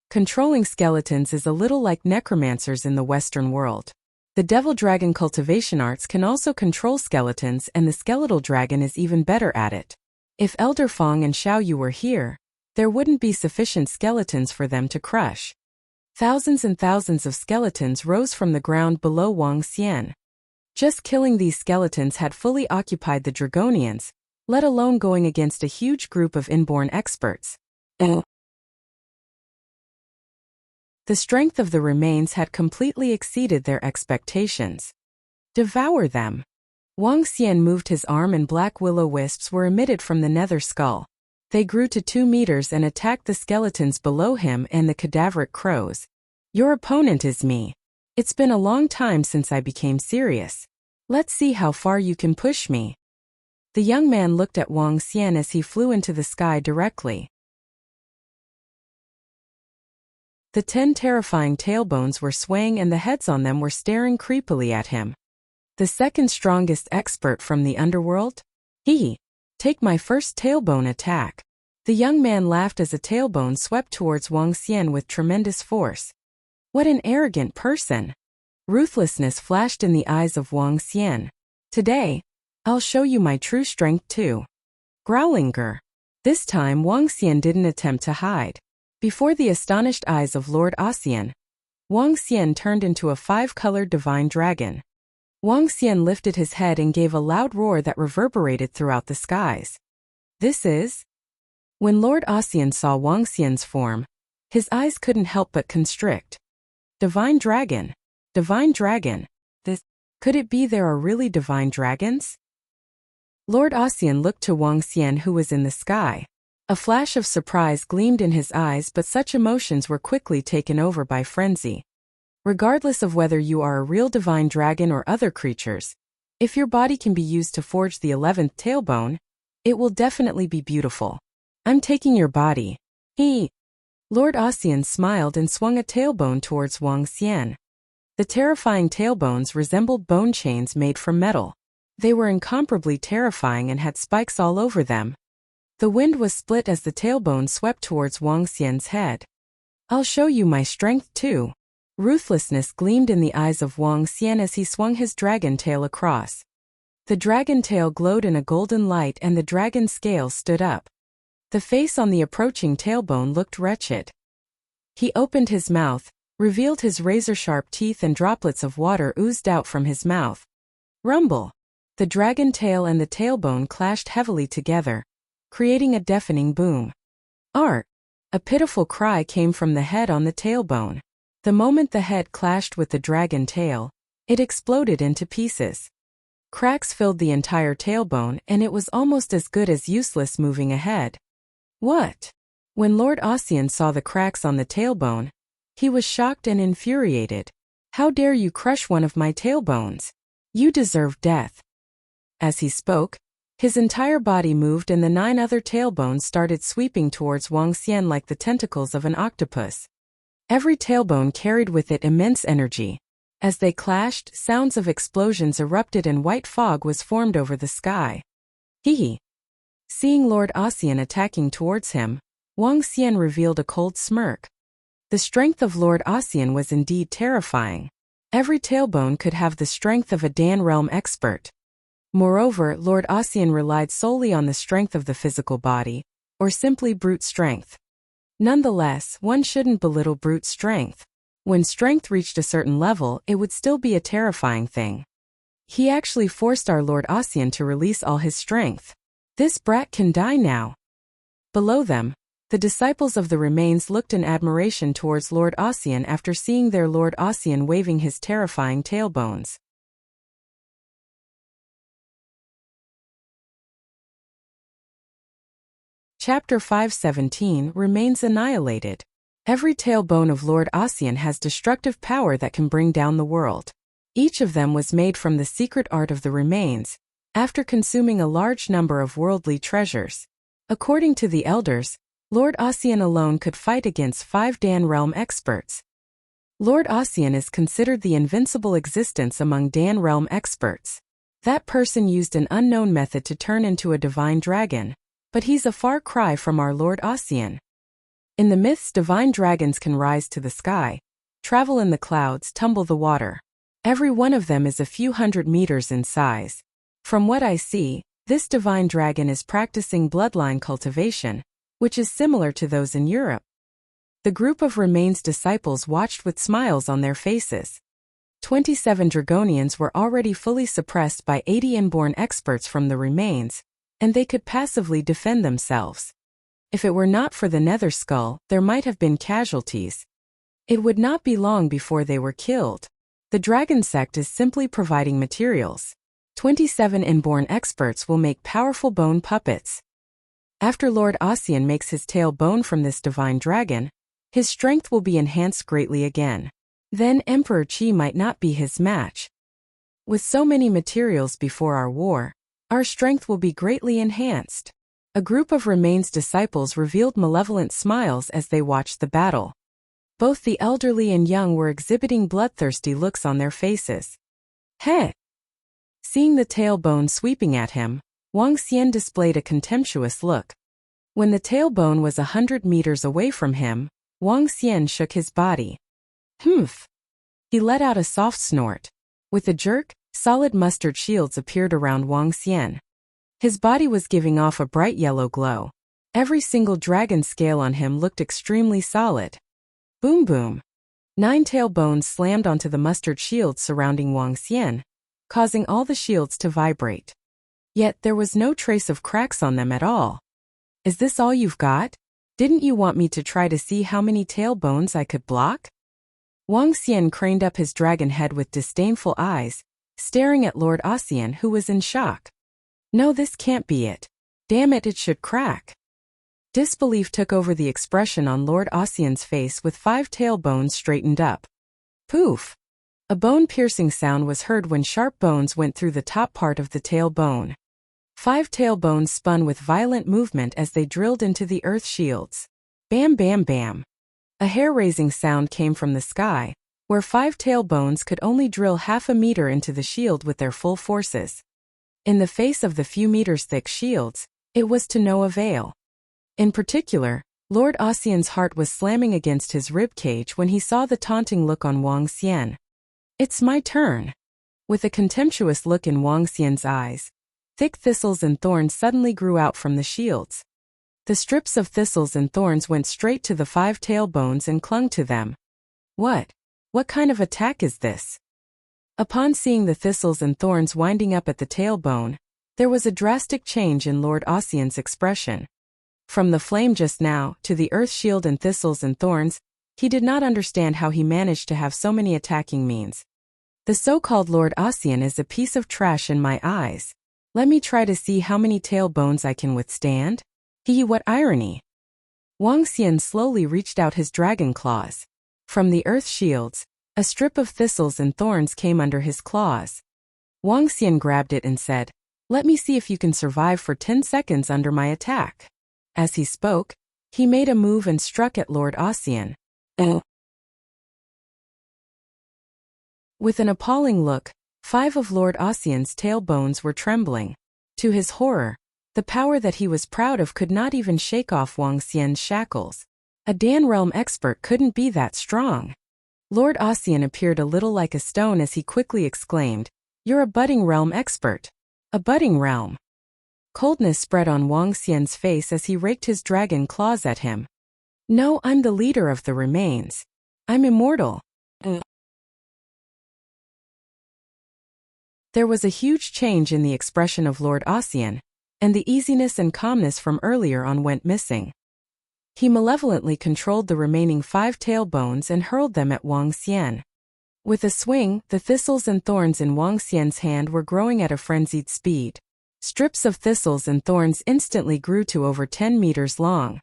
Controlling skeletons is a little like necromancers in the Western world. The Devil Dragon cultivation arts can also control skeletons, and the skeletal dragon is even better at it. If Elder Fong and Xiao Yu were here, there wouldn't be sufficient skeletons for them to crush. Thousands and thousands of skeletons rose from the ground below Wang Xian. Just killing these skeletons had fully occupied the Dragonians, let alone going against a huge group of inborn experts. The strength of the remains had completely exceeded their expectations. Devour them. Wang Xian moved his arm and black will-o-wisps were emitted from the nether skull. They grew to 2 meters and attacked the skeletons below him and the cadaveric crows. "Your opponent is me. It's been a long time since I became serious. Let's see how far you can push me." The young man looked at Wang Xian as he flew into the sky directly. The 10 terrifying tailbones were swaying and the heads on them were staring creepily at him. "The second strongest expert from the underworld? Take my first tailbone attack." The young man laughed as a tailbone swept towards Wang Xian with tremendous force. What an arrogant person! Ruthlessness flashed in the eyes of Wang Xian. "Today, I'll show you my true strength too." Growling grr. This time Wang Xian didn't attempt to hide. Before the astonished eyes of Lord Ossian, Wang Xian turned into a 5-colored divine dragon. Wang Xian lifted his head and gave a loud roar that reverberated throughout the skies. "This is..." When Lord Ossian saw Wang Xian's form, his eyes couldn't help but constrict. Divine dragon. Divine dragon. This... Could it be there are really divine dragons? Lord Ossian looked to Wang Xian, who was in the sky. A flash of surprise gleamed in his eyes, but such emotions were quickly taken over by frenzy. Regardless of whether you are a real divine dragon or other creatures, if your body can be used to forge the 11th tailbone, it will definitely be beautiful. I'm taking your body. Lord Ossian smiled and swung a tailbone towards Wang Xian. The terrifying tailbones resembled bone chains made from metal. They were incomparably terrifying and had spikes all over them. The wind was split as the tailbone swept towards Wang Xian's head. I'll show you my strength too. Ruthlessness gleamed in the eyes of Wang Xian as he swung his dragon tail across. The dragon tail glowed in a golden light and the dragon scales stood up. The face on the approaching tailbone looked wretched. He opened his mouth, revealed his razor-sharp teeth, and droplets of water oozed out from his mouth. Rumble! The dragon tail and the tailbone clashed heavily together, creating a deafening boom. Art! A pitiful cry came from the head on the tailbone. The moment the head clashed with the dragon tail, it exploded into pieces. Cracks filled the entire tailbone, and it was almost as good as useless moving ahead. What? When Lord Ossian saw the cracks on the tailbone, he was shocked and infuriated. How dare you crush one of my tailbones? You deserve death. As he spoke, his entire body moved and the 9 other tailbones started sweeping towards Wang Xian like the tentacles of an octopus. Every tailbone carried with it immense energy. As they clashed, sounds of explosions erupted and white fog was formed over the sky. Seeing Lord Ossian attacking towards him, Wang Xian revealed a cold smirk. The strength of Lord Ossian was indeed terrifying. Every tailbone could have the strength of a Dan realm expert. Moreover, Lord Ossian relied solely on the strength of the physical body, or simply brute strength. Nonetheless, one shouldn't belittle brute strength. When strength reached a certain level, it would still be a terrifying thing. He actually forced our Lord Ossian to release all his strength. This brat can die now. Below them, the disciples of the remains looked in admiration towards Lord Ossian after seeing their Lord Ossian waving his terrifying tailbones. Chapter 517 Remains Annihilated. Every tailbone of Lord Ossian has destructive power that can bring down the world. Each of them was made from the secret art of the remains, after consuming a large number of worldly treasures. According to the elders, Lord Ossian alone could fight against 5 Dan realm experts. Lord Ossian is considered the invincible existence among Dan realm experts. That person used an unknown method to turn into a divine dragon, but he's a far cry from our Lord Ossian. In the myths, divine dragons can rise to the sky, travel in the clouds, tumble the water. Every one of them is a few hundred meters in size. From what I see, this divine dragon is practicing bloodline cultivation, which is similar to those in Europe. The group of remains disciples watched with smiles on their faces. 27 Dragonians were already fully suppressed by 80 inborn experts from the remains, and they could passively defend themselves. If it were not for the nether skull, there might have been casualties. It would not be long before they were killed. The dragon sect is simply providing materials. 27 inborn experts will make powerful bone puppets. After Lord Ossian makes his tail bone from this divine dragon, his strength will be enhanced greatly again. Then Emperor Qi might not be his match. With so many materials before our war, our strength will be greatly enhanced. A group of remains disciples revealed malevolent smiles as they watched the battle. Both the elderly and young were exhibiting bloodthirsty looks on their faces. Heh! Seeing the tailbone sweeping at him, Wang Xian displayed a contemptuous look. When the tailbone was 100 meters away from him, Wang Xian shook his body. Humph! He let out a soft snort. With a jerk, solid mustard shields appeared around Wang Xian. His body was giving off a bright yellow glow. Every single dragon scale on him looked extremely solid. Boom boom! 9 tailbones slammed onto the mustard shields surrounding Wang Xian, causing all the shields to vibrate. Yet there was no trace of cracks on them at all. Is this all you've got? Didn't you want me to try to see how many tailbones I could block? Wang Xian craned up his dragon head with disdainful eyes, staring at Lord Ossian, who was in shock. No, this can't be it. Damn it, it should crack. Disbelief took over the expression on Lord Ossian's face with 5 tailbones straightened up. Poof! A bone-piercing sound was heard when sharp bones went through the top part of the tailbone. 5 tailbones spun with violent movement as they drilled into the earth shields. Bam bam bam. A hair-raising sound came from the sky, where 5 tailbones could only drill half a meter into the shield with their full forces. In the face of the few meters thick shields, it was to no avail. In particular, Lord Ossian's heart was slamming against his ribcage when he saw the taunting look on Wang Xian. It's my turn. With a contemptuous look in Wang Xian's eyes, thick thistles and thorns suddenly grew out from the shields. The strips of thistles and thorns went straight to the 5 tailbones and clung to them. What kind of attack is this? Upon seeing the thistles and thorns winding up at the tailbone, there was a drastic change in Lord Ossian's expression. From the flame just now to the earth shield and thistles and thorns, he did not understand how he managed to have so many attacking means. The so-called Lord Ossian is a piece of trash in my eyes. Let me try to see how many tailbones I can withstand. What irony! Wang Xian slowly reached out his dragon claws. From the earth shields, a strip of thistles and thorns came under his claws. Wang Xian grabbed it and said, "Let me see if you can survive for 10 seconds under my attack." As he spoke, he made a move and struck at Lord Ossian. With an appalling look, 5 of Lord Ossian's tailbones were trembling. To his horror, the power that he was proud of could not even shake off Wang Xian's shackles. A Dan realm expert couldn't be that strong. Lord Ossian appeared a little like a stone as he quickly exclaimed, "You're a budding realm expert." A budding realm. Coldness spread on Wang Xian's face as he raked his dragon claws at him. "No, I'm the leader of the remains. I'm immortal." There was a huge change in the expression of Lord Ossian, and the easiness and calmness from earlier on went missing. He malevolently controlled the remaining 5 tailbones and hurled them at Wang Xian. With a swing, the thistles and thorns in Wang Xian's hand were growing at a frenzied speed. Strips of thistles and thorns instantly grew to over 10 meters long.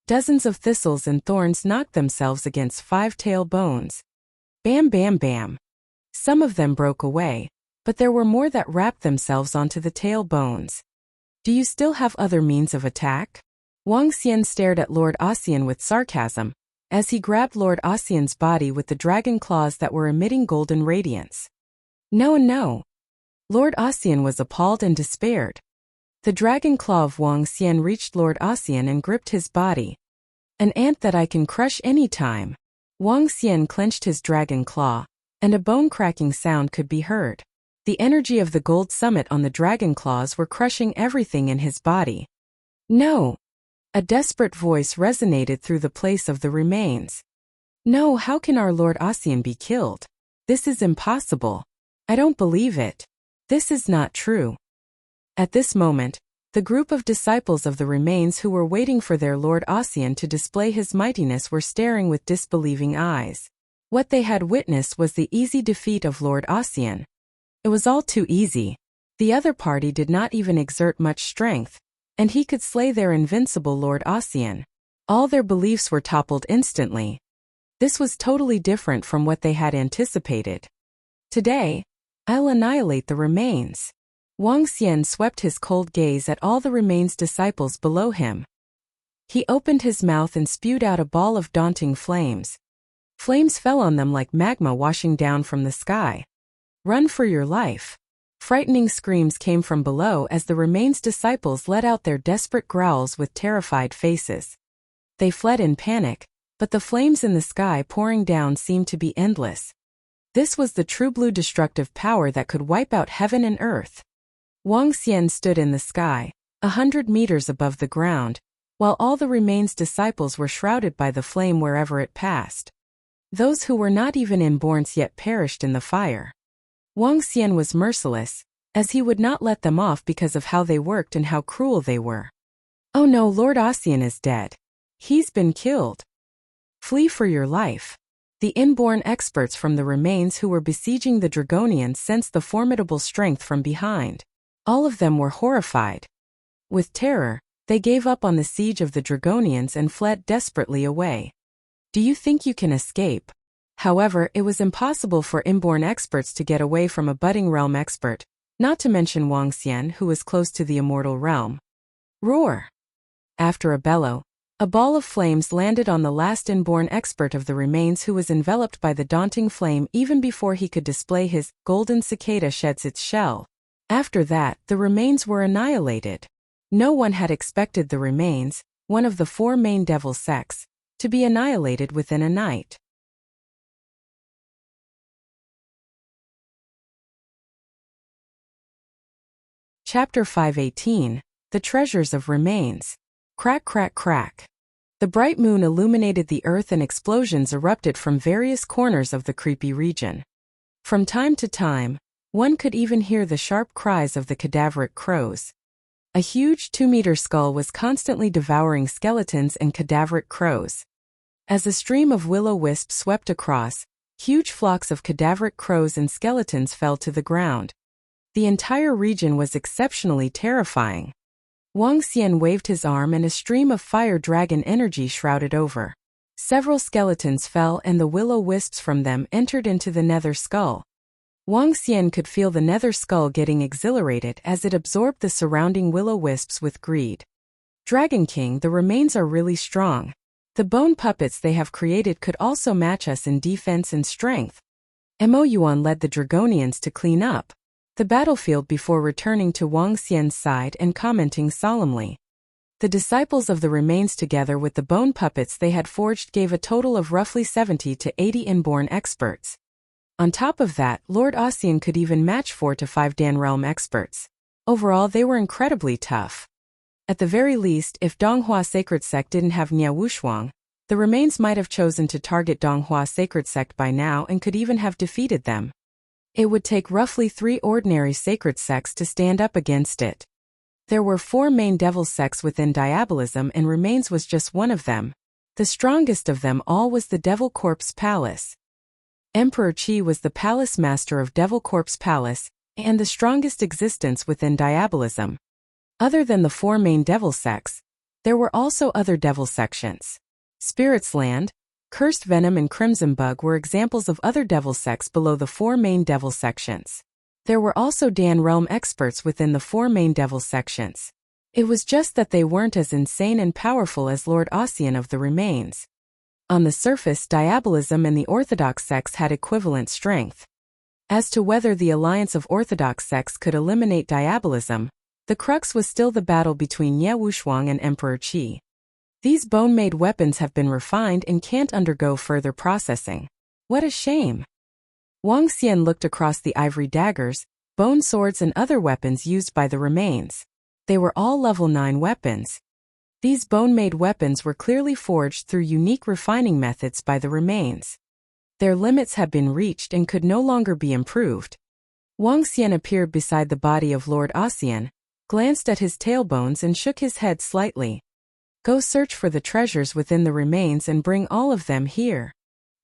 Dozens of thistles and thorns knocked themselves against 5 tailbones. Bam bam bam. Some of them broke away, but there were more that wrapped themselves onto the tailbones. "Do you still have other means of attack?" Wang Xian stared at Lord Ossian with sarcasm, as he grabbed Lord Ossian's body with the dragon claws that were emitting golden radiance. No. Lord Ossian was appalled and despaired. The dragon claw of Wang Xian reached Lord Ossian and gripped his body. "An ant that I can crush any time." Wang Xian clenched his dragon claw, and a bone-cracking sound could be heard. The energy of the gold summit on the dragon claws were crushing everything in his body. "No!" A desperate voice resonated through the place of the remains. "No, how can our Lord Ossian be killed? This is impossible. I don't believe it. This is not true." At this moment, the group of disciples of the remains who were waiting for their Lord Ossian to display his mightiness were staring with disbelieving eyes. What they had witnessed was the easy defeat of Lord Ossian. It was all too easy. The other party did not even exert much strength, and he could slay their invincible Lord Ossian. All their beliefs were toppled instantly. This was totally different from what they had anticipated. "Today, I'll annihilate the remains." Wang Xian swept his cold gaze at all the remains disciples below him. He opened his mouth and spewed out a ball of daunting flames. Flames fell on them like magma washing down from the sky. "Run for your life." Frightening screams came from below as the remains disciples let out their desperate growls with terrified faces. They fled in panic, but the flames in the sky pouring down seemed to be endless. This was the true blue destructive power that could wipe out heaven and earth. Wang Xian stood in the sky, 100 meters above the ground, while all the remains disciples were shrouded by the flame wherever it passed. Those who were not even inborn yet perished in the fire. Wang Xian was merciless, as he would not let them off because of how they worked and how cruel they were. "Oh no, Lord Ossian is dead. He's been killed. Flee for your life." The inborn experts from the remains who were besieging the Dragonians sensed the formidable strength from behind. All of them were horrified. With terror, they gave up on the siege of the Dragonians and fled desperately away. Do you think you can escape? However, it was impossible for inborn experts to get away from a budding realm expert, not to mention Wang Xian, who was close to the immortal realm. Roar! After a bellow, a ball of flames landed on the last inborn expert of the remains, who was enveloped by the daunting flame even before he could display his golden cicada sheds its shell. After that, the remains were annihilated. No one had expected the remains, one of the 4 main devil sects, to be annihilated within a night. Chapter 518, The Treasures of Remains. Crack, crack, crack. The bright moon illuminated the earth and explosions erupted from various corners of the creepy region. From time to time, one could even hear the sharp cries of the cadaveric crows. A huge 2-meter skull was constantly devouring skeletons and cadaveric crows. As a stream of will-o-wisps swept across, huge flocks of cadaveric crows and skeletons fell to the ground. The entire region was exceptionally terrifying. Wang Xian waved his arm and a stream of fire dragon energy shrouded over. Several skeletons fell and the will-o-wisps from them entered into the nether skull. Wang Xian could feel the nether skull getting exhilarated as it absorbed the surrounding will-o-wisps with greed. Dragon King, the remains are really strong. The bone puppets they have created could also match us in defense and strength. Mo Yuan led the Dragonians to clean up the battlefield before returning to Wang Xian's side and commenting solemnly. The disciples of the remains together with the bone puppets they had forged gave a total of roughly 70 to 80 inborn experts. On top of that, Lord Ossian could even match 4 to 5 Dan Realm experts. Overall, they were incredibly tough. At the very least, if Donghua Sacred Sect didn't have Nia Wushuang, the remains might have chosen to target Donghua Sacred Sect by now and could even have defeated them. It would take roughly 3 ordinary sacred sects to stand up against it. There were 4 main devil sects within Diabolism and Remains was just one of them. The strongest of them all was the Devil Corpse Palace. Emperor Qi was the palace master of Devil Corpse Palace, and the strongest existence within Diabolism. Other than the 4 main devil sects, there were also other devil sections. Spirit's Land, Cursed Venom and Crimson Bug were examples of other devil sects below the 4 main devil sections. There were also Dan Realm experts within the 4 main devil sections. It was just that they weren't as insane and powerful as Lord Ossian of the Remains. On the surface, Diabolism and the Orthodox sects had equivalent strength. As to whether the alliance of Orthodox sects could eliminate Diabolism, the crux was still the battle between Ye Wushuang and Emperor Qi. These bone-made weapons have been refined and can't undergo further processing. What a shame! Wang Xian looked across the ivory daggers, bone swords and other weapons used by the Remains. They were all level 9 weapons. These bone-made weapons were clearly forged through unique refining methods by the Remains. Their limits had been reached and could no longer be improved. Wang Xian appeared beside the body of Lord Ossian, glanced at his tailbones and shook his head slightly. Go search for the treasures within the Remains and bring all of them here.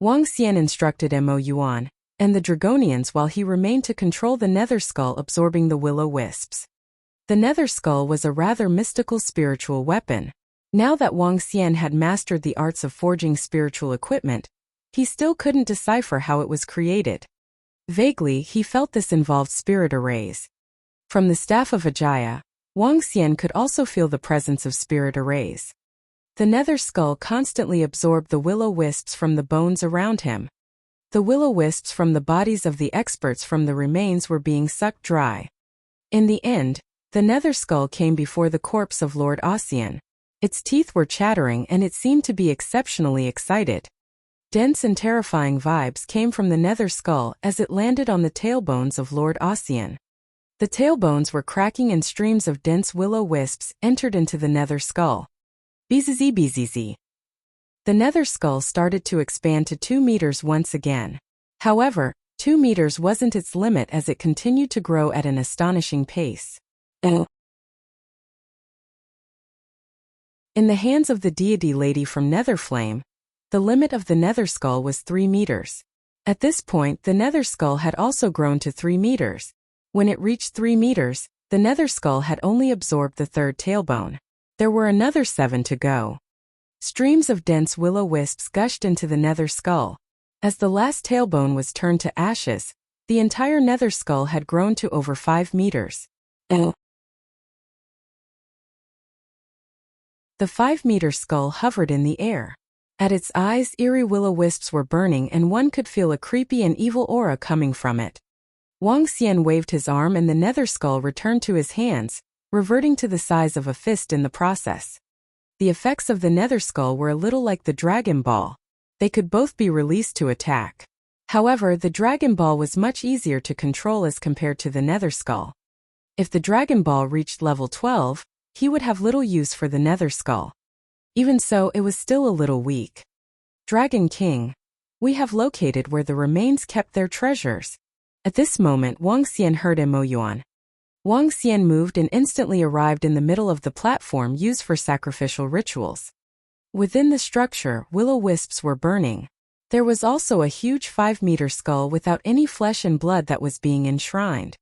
Wang Xian instructed Mo Yuan and the Dragonians while he remained to control the nether skull absorbing the will-o-wisps. The nether skull was a rather mystical spiritual weapon. Now that Wang Xian had mastered the arts of forging spiritual equipment, he still couldn't decipher how it was created. Vaguely, he felt this involved spirit arrays. From the staff of Ajaya, Wang Xian could also feel the presence of spirit arrays. The nether skull constantly absorbed the will-o-wisps from the bones around him. The will-o-wisps from the bodies of the experts from the Remains were being sucked dry. In the end, the nether skull came before the corpse of Lord Ossian. Its teeth were chattering and it seemed to be exceptionally excited. Dense and terrifying vibes came from the nether skull as it landed on the tailbones of Lord Ossian. The tailbones were cracking and streams of dense will-o-wisps entered into the nether skull. Bzz bzz. The nether skull started to expand to 2 meters once again. However, 2 meters wasn't its limit as it continued to grow at an astonishing pace. In the hands of the deity lady from Netherflame, the limit of the nether skull was 3 meters. At this point, the nether skull had also grown to 3 meters. When it reached 3 meters, The nether skull had only absorbed the third tailbone. There were another 7 to go. Streams of dense will-o-wisps gushed into the nether skull. As the last tailbone was turned to ashes, the entire nether skull had grown to over 5 meters. The 5-meter skull hovered in the air. At its eyes, eerie will-o-wisps were burning, and one could feel a creepy and evil aura coming from it. Wuxia waved his arm and the nether skull returned to his hands, reverting to the size of a fist in the process. The effects of the nether skull were a little like the Dragon Ball. They could both be released to attack. However, the Dragon Ball was much easier to control as compared to the nether skull. If the Dragon Ball reached level 12, he would have little use for the nether skull. Even so, it was still a little weak. Dragon King, we have located where the remains kept their treasures. At this moment, Wuxia heard Emoyuan. Wuxia moved and instantly arrived in the middle of the platform used for sacrificial rituals. Within the structure, will-o-wisps were burning. There was also a huge 5-meter skull without any flesh and blood that was being enshrined.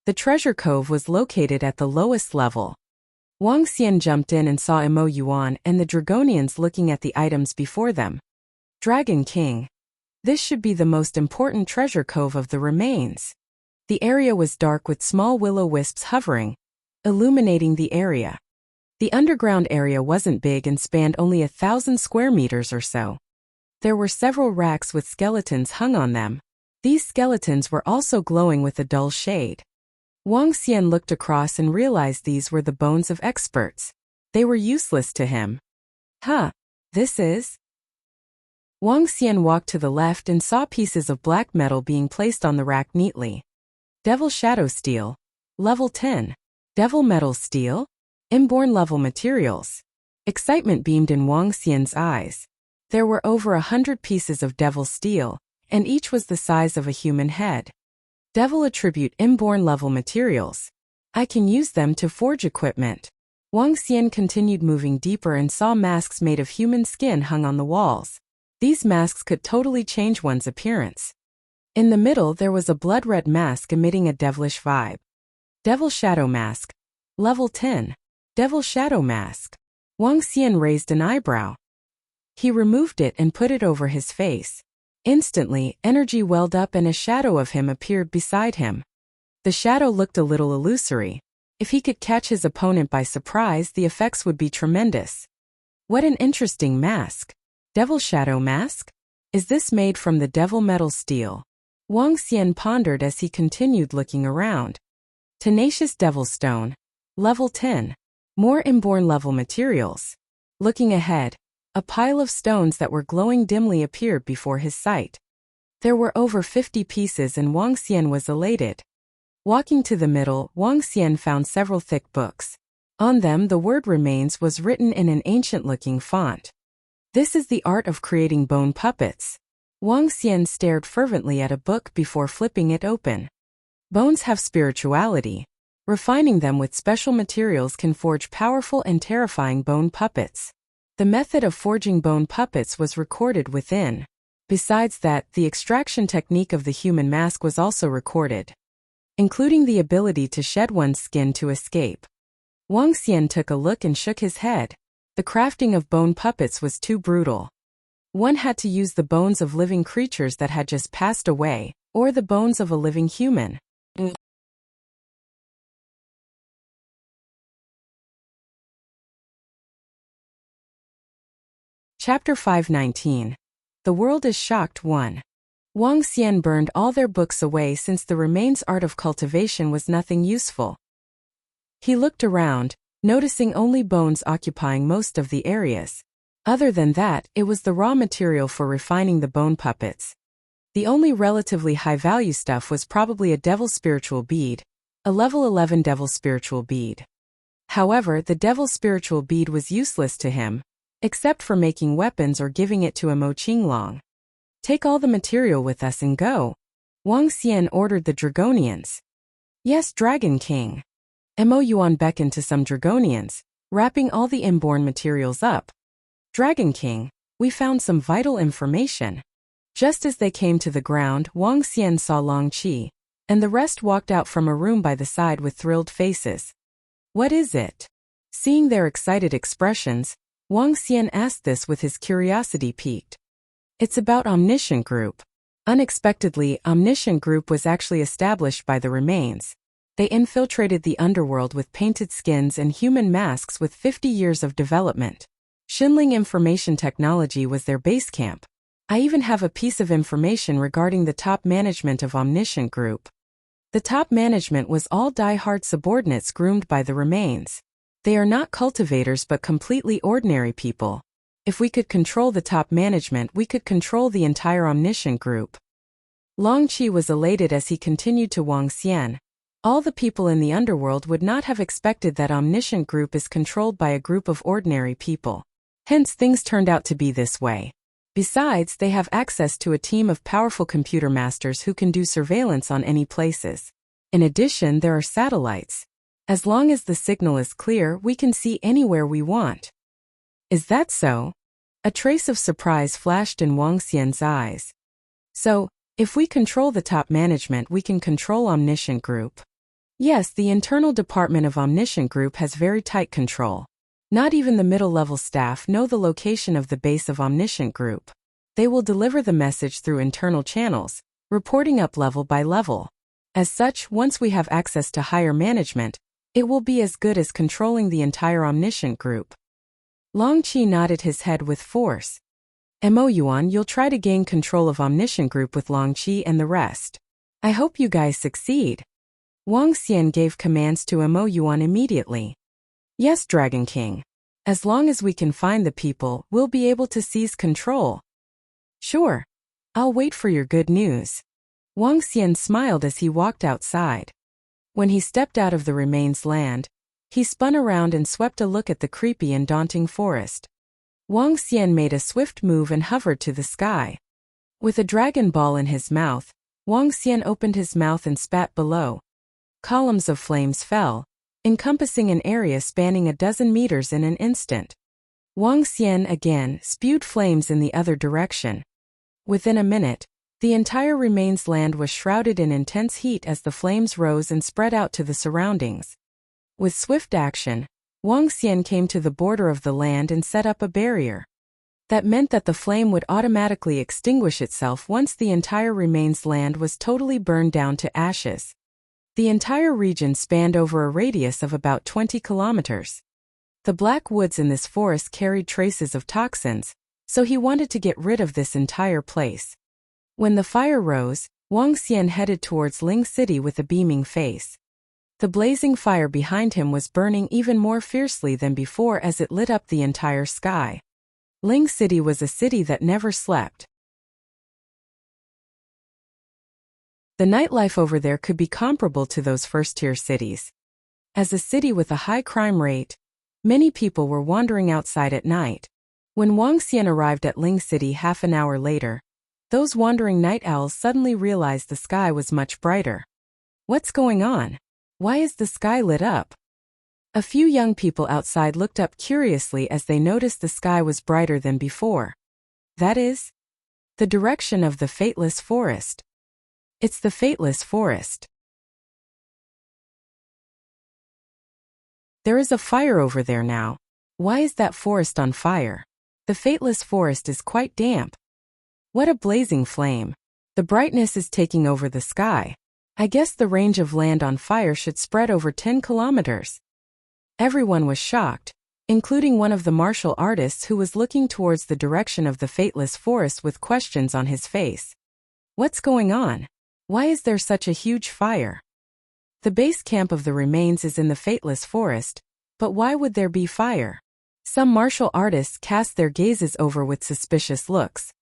The treasure cove was located at the lowest level. Wuxia jumped in and saw Emoyuan and the Dragonians looking at the items before them. Dragon King, this should be the most important treasure cove of the remains. The area was dark with small will-o-wisps hovering, illuminating the area. The underground area wasn't big and spanned only 1,000 square meters or so. There were several racks with skeletons hung on them. These skeletons were also glowing with a dull shade. Wuxia looked across and realized these were the bones of experts. They were useless to him. This is? Wuxia walked to the left and saw pieces of black metal being placed on the rack neatly. Devil Shadow Steel. Level 10. Devil Metal Steel? Inborn level materials. Excitement beamed in Wuxia's eyes. There were over 100 pieces of devil steel, and each was the size of a human head. Devil attribute inborn level materials. I can use them to forge equipment. Wuxia continued moving deeper and saw masks made of human skin hung on the walls. These masks could totally change one's appearance. In the middle there was a blood-red mask emitting a devilish vibe. Devil Shadow Mask. Level 10. Devil Shadow Mask. Wuxia raised an eyebrow. He removed it and put it over his face. Instantly, energy welled up and a shadow of him appeared beside him. The shadow looked a little illusory. If he could catch his opponent by surprise, the effects would be tremendous. What an interesting mask. Devil Shadow Mask? Is this made from the devil metal steel? Wuxia pondered as he continued looking around. Tenacious Devil Stone. Level 10. More inborn level materials. Looking ahead, a pile of stones that were glowing dimly appeared before his sight. There were over 50 pieces and Wuxia was elated. Walking to the middle, Wuxia found several thick books. On them the word remains was written in an ancient-looking font. This is the art of creating bone puppets. Wuxia stared fervently at a book before flipping it open. Bones have spirituality. Refining them with special materials can forge powerful and terrifying bone puppets. The method of forging bone puppets was recorded within. Besides that, the extraction technique of the human mask was also recorded, including the ability to shed one's skin to escape. Wuxia took a look and shook his head. The crafting of bone puppets was too brutal. One had to use the bones of living creatures that had just passed away, or the bones of a living human. Chapter 519. The World is Shocked 1. Wuxia burned all their books away since the remains art of cultivation was nothing useful. He looked around, noticing only bones occupying most of the areas. Other than that, it was the raw material for refining the bone puppets. The only relatively high-value stuff was probably a devil spiritual bead, a level 11 devil spiritual bead. However, the devil spiritual bead was useless to him, except for making weapons or giving it to a Mo Qinglong. Take all the material with us and go. Wuxia ordered the Dragonians. Yes, Dragon King. Emoyuan beckoned to some Dragonians, wrapping all the inborn materials up. Dragon King, we found some vital information. Just as they came to the ground, Wuxia saw Long Qi, and the rest walked out from a room by the side with thrilled faces. What is it? Seeing their excited expressions, Wang Xian asked this with his curiosity piqued. It's about Omniscient Group. Unexpectedly, Omniscient Group was actually established by the remains. They infiltrated the underworld with painted skins and human masks with 50 years of development. Xinling Information Technology was their base camp. I even have a piece of information regarding the top management of Omniscient Group. The top management was all die-hard subordinates groomed by the remains. They are not cultivators but completely ordinary people. If we could control the top management, we could control the entire Omniscient Group. Long Qi was elated as he continued to Wang Xian. All the people in the underworld would not have expected that Omniscient Group is controlled by a group of ordinary people. Hence things turned out to be this way. Besides, they have access to a team of powerful computer masters who can do surveillance on any places. In addition, there are satellites. As long as the signal is clear, we can see anywhere we want. Is that so? A trace of surprise flashed in Wang Xian's eyes. So, if we control the top management, we can control Omniscient Group. Yes, the internal department of Omniscient Group has very tight control. Not even the middle-level staff know the location of the base of Omniscient Group. They will deliver the message through internal channels, reporting up level by level. As such, once we have access to higher management, it will be as good as controlling the entire Omniscient Group. Long Qi nodded his head with force. Mo Yuan, you'll try to gain control of Omniscient Group with Long Qi and the rest. I hope you guys succeed. Wang Xian gave commands to Mo Yuan immediately. Yes, Dragon King. As long as we can find the people, we'll be able to seize control. Sure. I'll wait for your good news. Wang Xian smiled as he walked outside. When he stepped out of the remains land, he spun around and swept a look at the creepy and daunting forest. Wang Xian made a swift move and hovered to the sky. With a dragon ball in his mouth, Wang Xian opened his mouth and spat below. Columns of flames fell, encompassing an area spanning a dozen meters in an instant. Wang Xian again spewed flames in the other direction. Within a minute, the entire remains land was shrouded in intense heat as the flames rose and spread out to the surroundings. With swift action, Wang Xian came to the border of the land and set up a barrier. That meant that the flame would automatically extinguish itself once the entire remains land was totally burned down to ashes. The entire region spanned over a radius of about 20 kilometers. The black woods in this forest carried traces of toxins, so he wanted to get rid of this entire place. When the fire rose, Wang Xian headed towards Ling City with a beaming face. The blazing fire behind him was burning even more fiercely than before as it lit up the entire sky. Ling City was a city that never slept. The nightlife over there could be comparable to those first-tier cities. As a city with a high crime rate, many people were wandering outside at night. When Wang Xian arrived at Ling City half an hour later, those wandering night owls suddenly realized the sky was much brighter. What's going on? Why is the sky lit up? A few young people outside looked up curiously as they noticed the sky was brighter than before. That is, the direction of the Fateless Forest. It's the Fateless Forest. There is a fire over there now. Why is that forest on fire? The Fateless Forest is quite damp. What a blazing flame. The brightness is taking over the sky. I guess the range of land on fire should spread over 10 kilometers. Everyone was shocked, including one of the martial artists who was looking towards the direction of the Fateless Forest with questions on his face. What's going on? Why is there such a huge fire? The base camp of the remains is in the Fateless Forest, but why would there be fire? Some martial artists cast their gazes over with suspicious looks.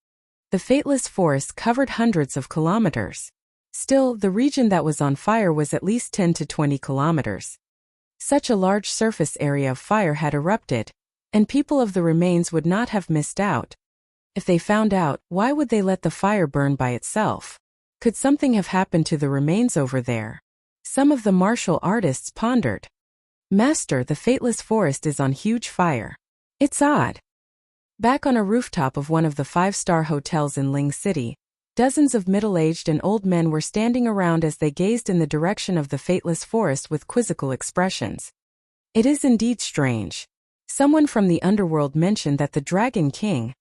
The Fateless Forest covered hundreds of kilometers. Still, the region that was on fire was at least 10 to 20 kilometers. Such a large surface area of fire had erupted, and people of the remains would not have missed out. If they found out, why would they let the fire burn by itself? Could something have happened to the remains over there? Some of the martial artists pondered. Master, the Fateless Forest is on huge fire. It's odd. Back on a rooftop of one of the 5-star hotels in Ling City, Dozens of middle-aged and old men were standing around as they gazed in the direction of the fateless forest with quizzical expressions. It is indeed strange. Someone from the underworld mentioned that the Dragon King,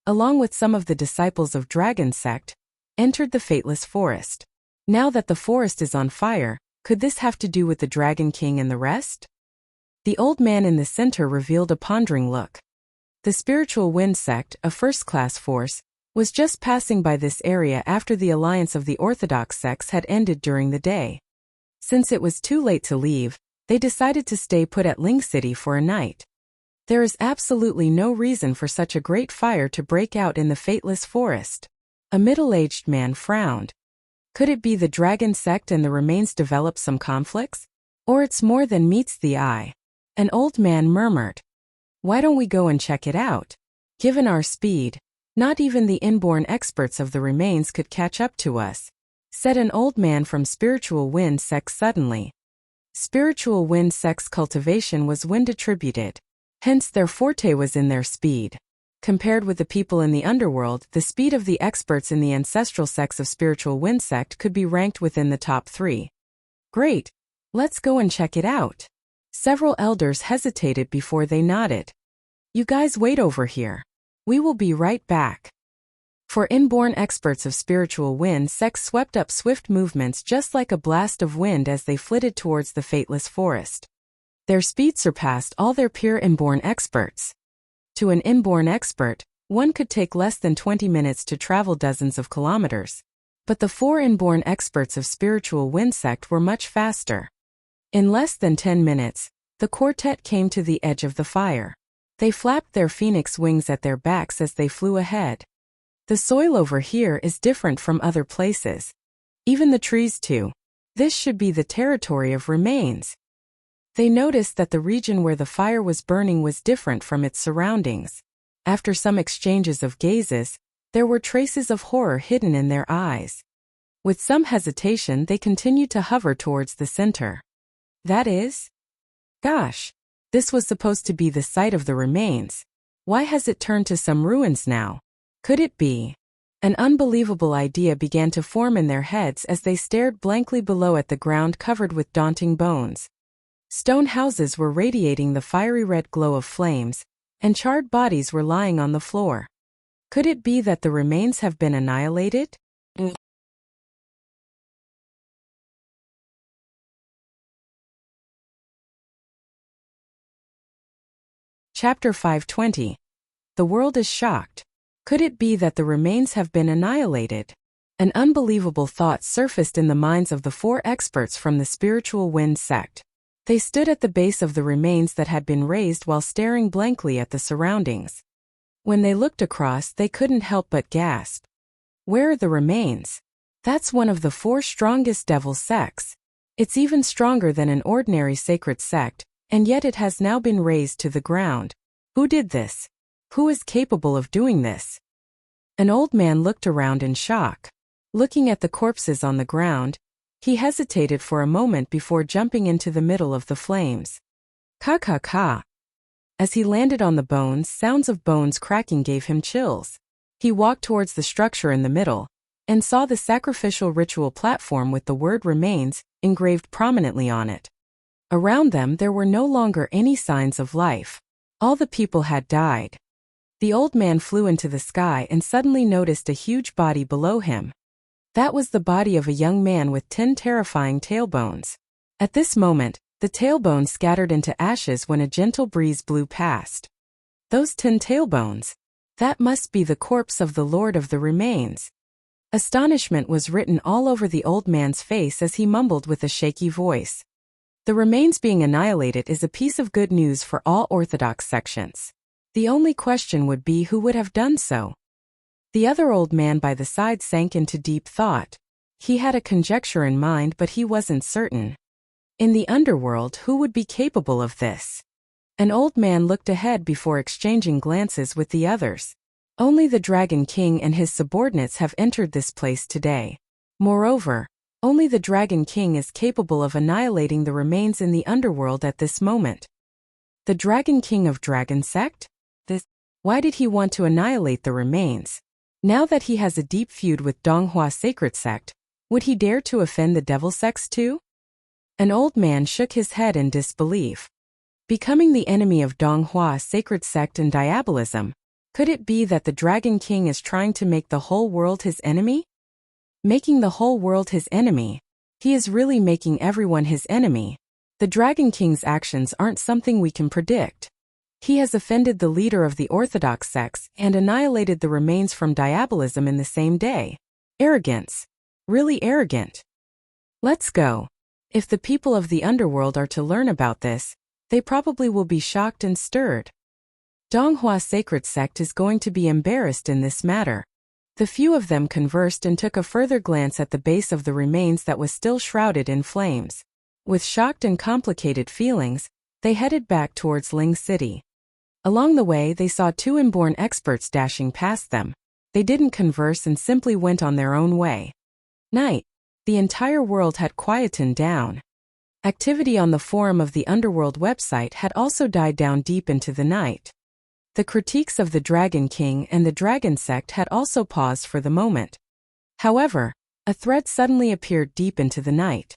along with some of the disciples of Dragon Sect, entered the fateless forest. Now that the forest is on fire, could this have to do with the Dragon King and the rest? The old man in the center revealed a pondering look. The Spiritual Wind Sect, a first-class force, was just passing by this area after the alliance of the Orthodox sects had ended during the day. Since it was too late to leave, they decided to stay put at Ling City for a night. There is absolutely no reason for such a great fire to break out in the fateless forest. A middle-aged man frowned. Could it be the Dragon Sect and the remains developed some conflicts? Or it's more than meets the eye? An old man murmured. Why don't we go and check it out? Given our speed, not even the inborn experts of the remains could catch up to us, said an old man from Spiritual Wind Sect suddenly. Spiritual Wind Sect's cultivation was wind-attributed. Hence their forte was in their speed. Compared with the people in the underworld, the speed of the experts in the ancestral sects of Spiritual Wind Sect could be ranked within the top 3. Great! Let's go and check it out. Several elders hesitated before they nodded. You guys wait over here. We will be right back. For inborn experts of Spiritual Wind Sect swept up swift movements just like a blast of wind as they flitted towards the fateless forest. Their speed surpassed all their peer inborn experts. To an inborn expert, one could take less than 20 minutes to travel dozens of kilometers. But the 4 inborn experts of Spiritual Wind Sect were much faster. In less than 10 minutes, the quartet came to the edge of the fire. They flapped their phoenix wings at their backs as they flew ahead. The soil over here is different from other places. Even the trees too. This should be the territory of remains. They noticed that the region where the fire was burning was different from its surroundings. After some exchanges of gazes, there were traces of horror hidden in their eyes. With some hesitation, they continued to hover towards the center. That is? Gosh, this was supposed to be the site of the remains. Why has it turned to some ruins now? Could it be? An unbelievable idea began to form in their heads as they stared blankly below at the ground covered with daunting bones. Stone houses were radiating the fiery red glow of flames, and charred bodies were lying on the floor. Could it be that the remains have been annihilated? Chapter 520. The world is shocked. Could it be that the remains have been annihilated? An unbelievable thought surfaced in the minds of the 4 experts from the Spiritual Wind Sect. They stood at the base of the remains that had been raised while staring blankly at the surroundings. When they looked across, they couldn't help but gasp. Where are the remains? That's one of the 4 strongest devil sects. It's even stronger than an ordinary sacred sect, and yet it has now been razed to the ground. Who did this? Who is capable of doing this? An old man looked around in shock. Looking at the corpses on the ground, he hesitated for a moment before jumping into the middle of the flames. Ka. As he landed on the bones, sounds of bones cracking gave him chills. He walked towards the structure in the middle, and saw the sacrificial ritual platform with the word remains engraved prominently on it. Around them there were no longer any signs of life. All the people had died. The old man flew into the sky and suddenly noticed a huge body below him. That was the body of a young man with 10 terrifying tailbones. At this moment, the tailbones scattered into ashes when a gentle breeze blew past. Those 10 tailbones? That must be the corpse of the Lord of the Remains. Astonishment was written all over the old man's face as he mumbled with a shaky voice. The remains being annihilated is a piece of good news for all Orthodox sections. The only question would be who would have done so. The other old man by the side sank into deep thought. He had a conjecture in mind, but he wasn't certain. In the underworld, who would be capable of this? An old man looked ahead before exchanging glances with the others. Only the Dragon King and his subordinates have entered this place today. Moreover, only the Dragon King is capable of annihilating the remains in the underworld at this moment. The Dragon King of Dragon Sect? Why did he want to annihilate the remains? Now that he has a deep feud with Donghua Sacred Sect, would he dare to offend the devil sects too? An old man shook his head in disbelief. Becoming the enemy of Donghua Sacred Sect and diabolism, could it be that the Dragon King is trying to make the whole world his enemy? Making the whole world his enemy? He is really making everyone his enemy. The Dragon King's actions aren't something we can predict. He has offended the leader of the orthodox sects and annihilated the remains from diabolism in the same day. Arrogance. Really arrogant. Let's go. If the people of the underworld are to learn about this, they probably will be shocked and stirred. Donghua Sacred Sect is going to be embarrassed in this matter. The few of them conversed and took a further glance at the base of the remains that was still shrouded in flames. With shocked and complicated feelings, they headed back towards Ling City. Along the way, they saw two inborn experts dashing past them. They didn't converse and simply went on their own way. Night. The entire world had quietened down. Activity on the forum of the Underworld website had also died down deep into the night. The critiques of the Dragon King and the Dragon Sect had also paused for the moment. However, a thread suddenly appeared deep into the night.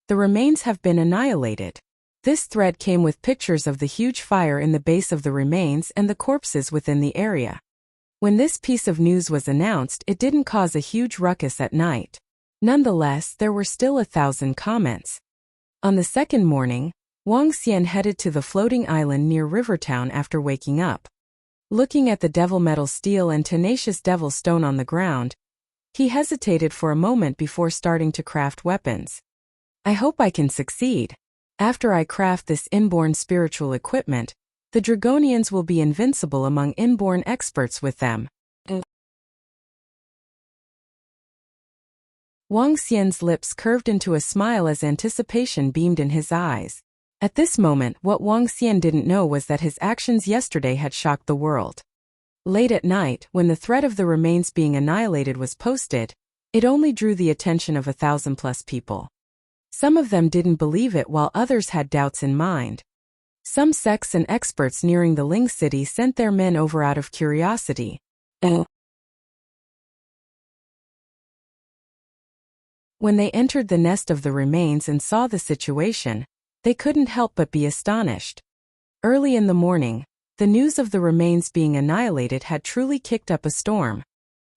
The remains have been annihilated. This thread came with pictures of the huge fire in the base of the remains and the corpses within the area. When this piece of news was announced, it didn't cause a huge ruckus at night. Nonetheless, there were still 1,000 comments. On the second morning, Wang Xian headed to the floating island near Rivertown after waking up. Looking at the devil metal steel and tenacious devil stone on the ground, he hesitated for a moment before starting to craft weapons. I hope I can succeed. After I craft this inborn spiritual equipment, the Dragonians will be invincible among inborn experts with them. Wang Xian's lips curved into a smile as anticipation beamed in his eyes. At this moment, what Wang Xian didn't know was that his actions yesterday had shocked the world. Late at night, when the threat of the remains being annihilated was posted, it only drew the attention of 1,000+ people. Some of them didn't believe it while others had doubts in mind. Some sects and experts nearing the Ling City sent their men over out of curiosity. When they entered the nest of the remains and saw the situation, they couldn't help but be astonished. Early in the morning, the news of the remains being annihilated had truly kicked up a storm.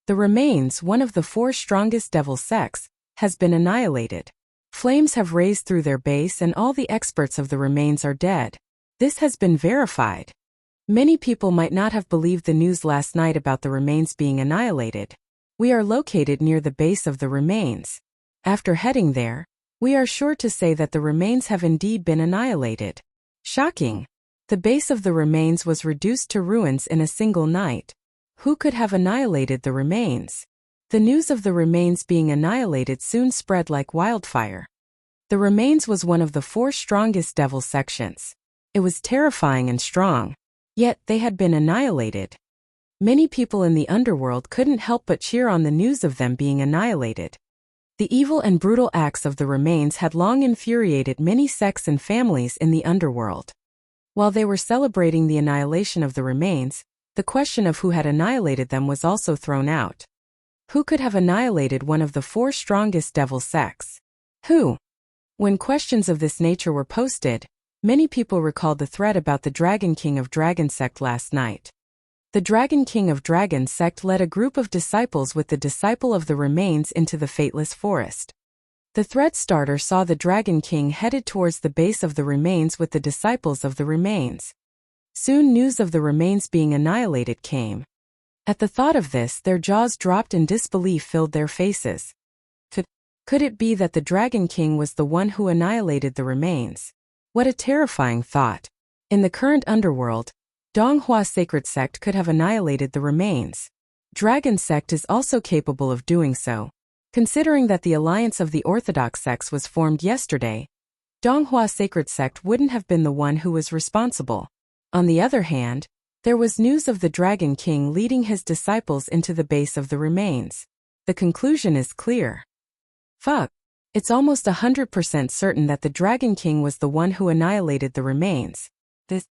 The remains, one of the 4 strongest devil sects, has been annihilated. Flames have raised through their base and all the experts of the remains are dead. This has been verified. Many people might not have believed the news last night about the remains being annihilated. We are located near the base of the remains. After heading there, we are sure to say that the remains have indeed been annihilated. Shocking. The base of the remains was reduced to ruins in a single night. Who could have annihilated the remains? The news of the remains being annihilated soon spread like wildfire. The remains was one of the 4 strongest devil sections. It was terrifying and strong. Yet they had been annihilated. Many people in the underworld couldn't help but cheer on the news of them being annihilated. The evil and brutal acts of the remains had long infuriated many sects and families in the underworld. While they were celebrating the annihilation of the remains, the question of who had annihilated them was also thrown out. Who could have annihilated one of the 4 strongest devil sects? Who? When questions of this nature were posted, many people recalled the thread about the Dragon King of Dragon Sect last night. The Dragon King of Dragon Sect led a group of disciples with the disciple of the remains into the fateless forest. The thread starter saw the Dragon King headed towards the base of the remains with the disciples of the remains. Soon news of the remains being annihilated came. At the thought of this, their jaws dropped and disbelief filled their faces. Could it be that the Dragon King was the one who annihilated the remains? What a terrifying thought. In the current underworld, Donghua Sacred Sect could have annihilated the remains. Dragon Sect is also capable of doing so. Considering that the alliance of the orthodox sects was formed yesterday, Donghua Sacred Sect wouldn't have been the one who was responsible. On the other hand, there was news of the Dragon King leading his disciples into the base of the remains. The conclusion is clear. It's almost 100% certain that the Dragon King was the one who annihilated the remains. This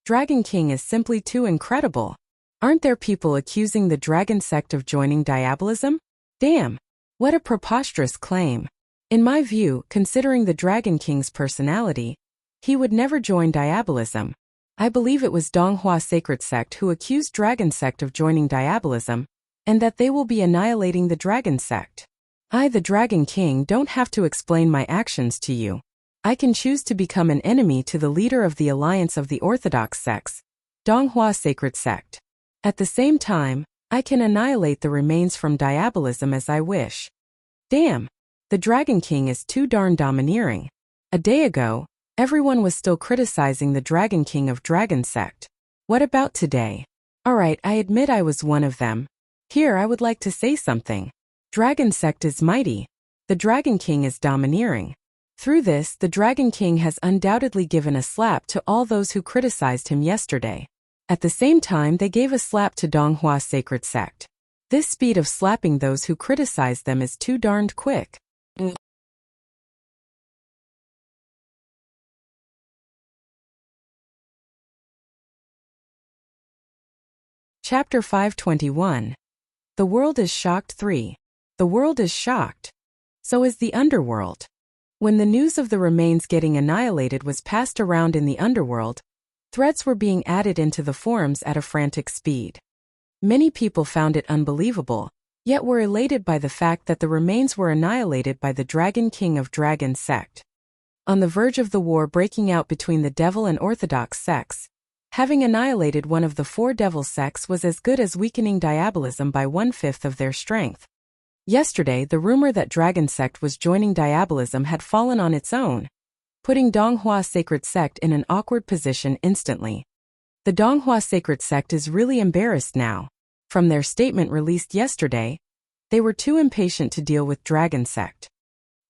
Dragon King is simply too incredible. Aren't there people accusing the dragon sect of joining diabolism? Damn! What a preposterous claim. In my view, considering the Dragon King's personality, he would never join diabolism. I believe it was Donghua Sacred Sect who accused Dragon Sect of joining diabolism, and that they will be annihilating the Dragon Sect. I, the Dragon King, don't have to explain my actions to you. I can choose to become an enemy to the leader of the Alliance of the Orthodox Sects, Donghua Sacred Sect. At the same time, I can annihilate the remains from diabolism as I wish. Damn! The Dragon King is too darn domineering. A day ago, everyone was still criticizing the Dragon King of Dragon Sect. What about today? Alright, I admit I was one of them. Here I would like to say something. Dragon Sect is mighty. The Dragon King is domineering. Through this, the Dragon King has undoubtedly given a slap to all those who criticized him yesterday. At the same time, they gave a slap to Donghua Sacred Sect. This speed of slapping those who criticize them is too darned quick. Chapter 521. The World is Shocked 3. The world is shocked. So is the underworld. When the news of the remains getting annihilated was passed around in the underworld, threats were being added into the forums at a frantic speed. Many people found it unbelievable, yet were elated by the fact that the remains were annihilated by the Dragon King of Dragon Sect. On the verge of the war breaking out between the Devil and Orthodox sects, having annihilated one of the 4 Devil sects was as good as weakening diabolism by 1/5 of their strength. Yesterday, the rumor that Dragon Sect was joining diabolism had fallen on its own, putting Donghua Sacred Sect in an awkward position instantly. The Donghua Sacred Sect is really embarrassed now. From their statement released yesterday, they were too impatient to deal with Dragon Sect.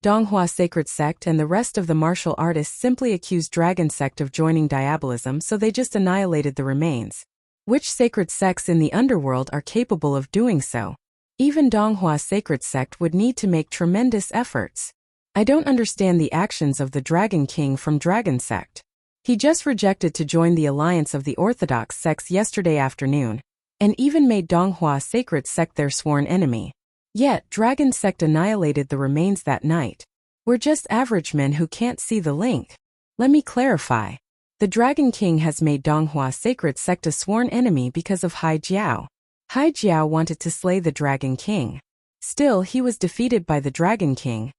Donghua Sacred Sect and the rest of the martial artists simply accused Dragon Sect of joining diabolism, so they just annihilated the remains. Which sacred sects in the underworld are capable of doing so? Even Donghua Sacred Sect would need to make tremendous efforts. I don't understand the actions of the Dragon King from Dragon Sect. He just rejected to join the Alliance of the Orthodox Sects yesterday afternoon, and even made Donghua Sacred Sect their sworn enemy. Yet, Dragon Sect annihilated the remains that night. We're just average men who can't see the link. Let me clarify. The Dragon King has made Donghua Sacred Sect a sworn enemy because of Hai Jiao. Hai Jiao wanted to slay the Dragon King. Still, he was defeated by the Dragon King,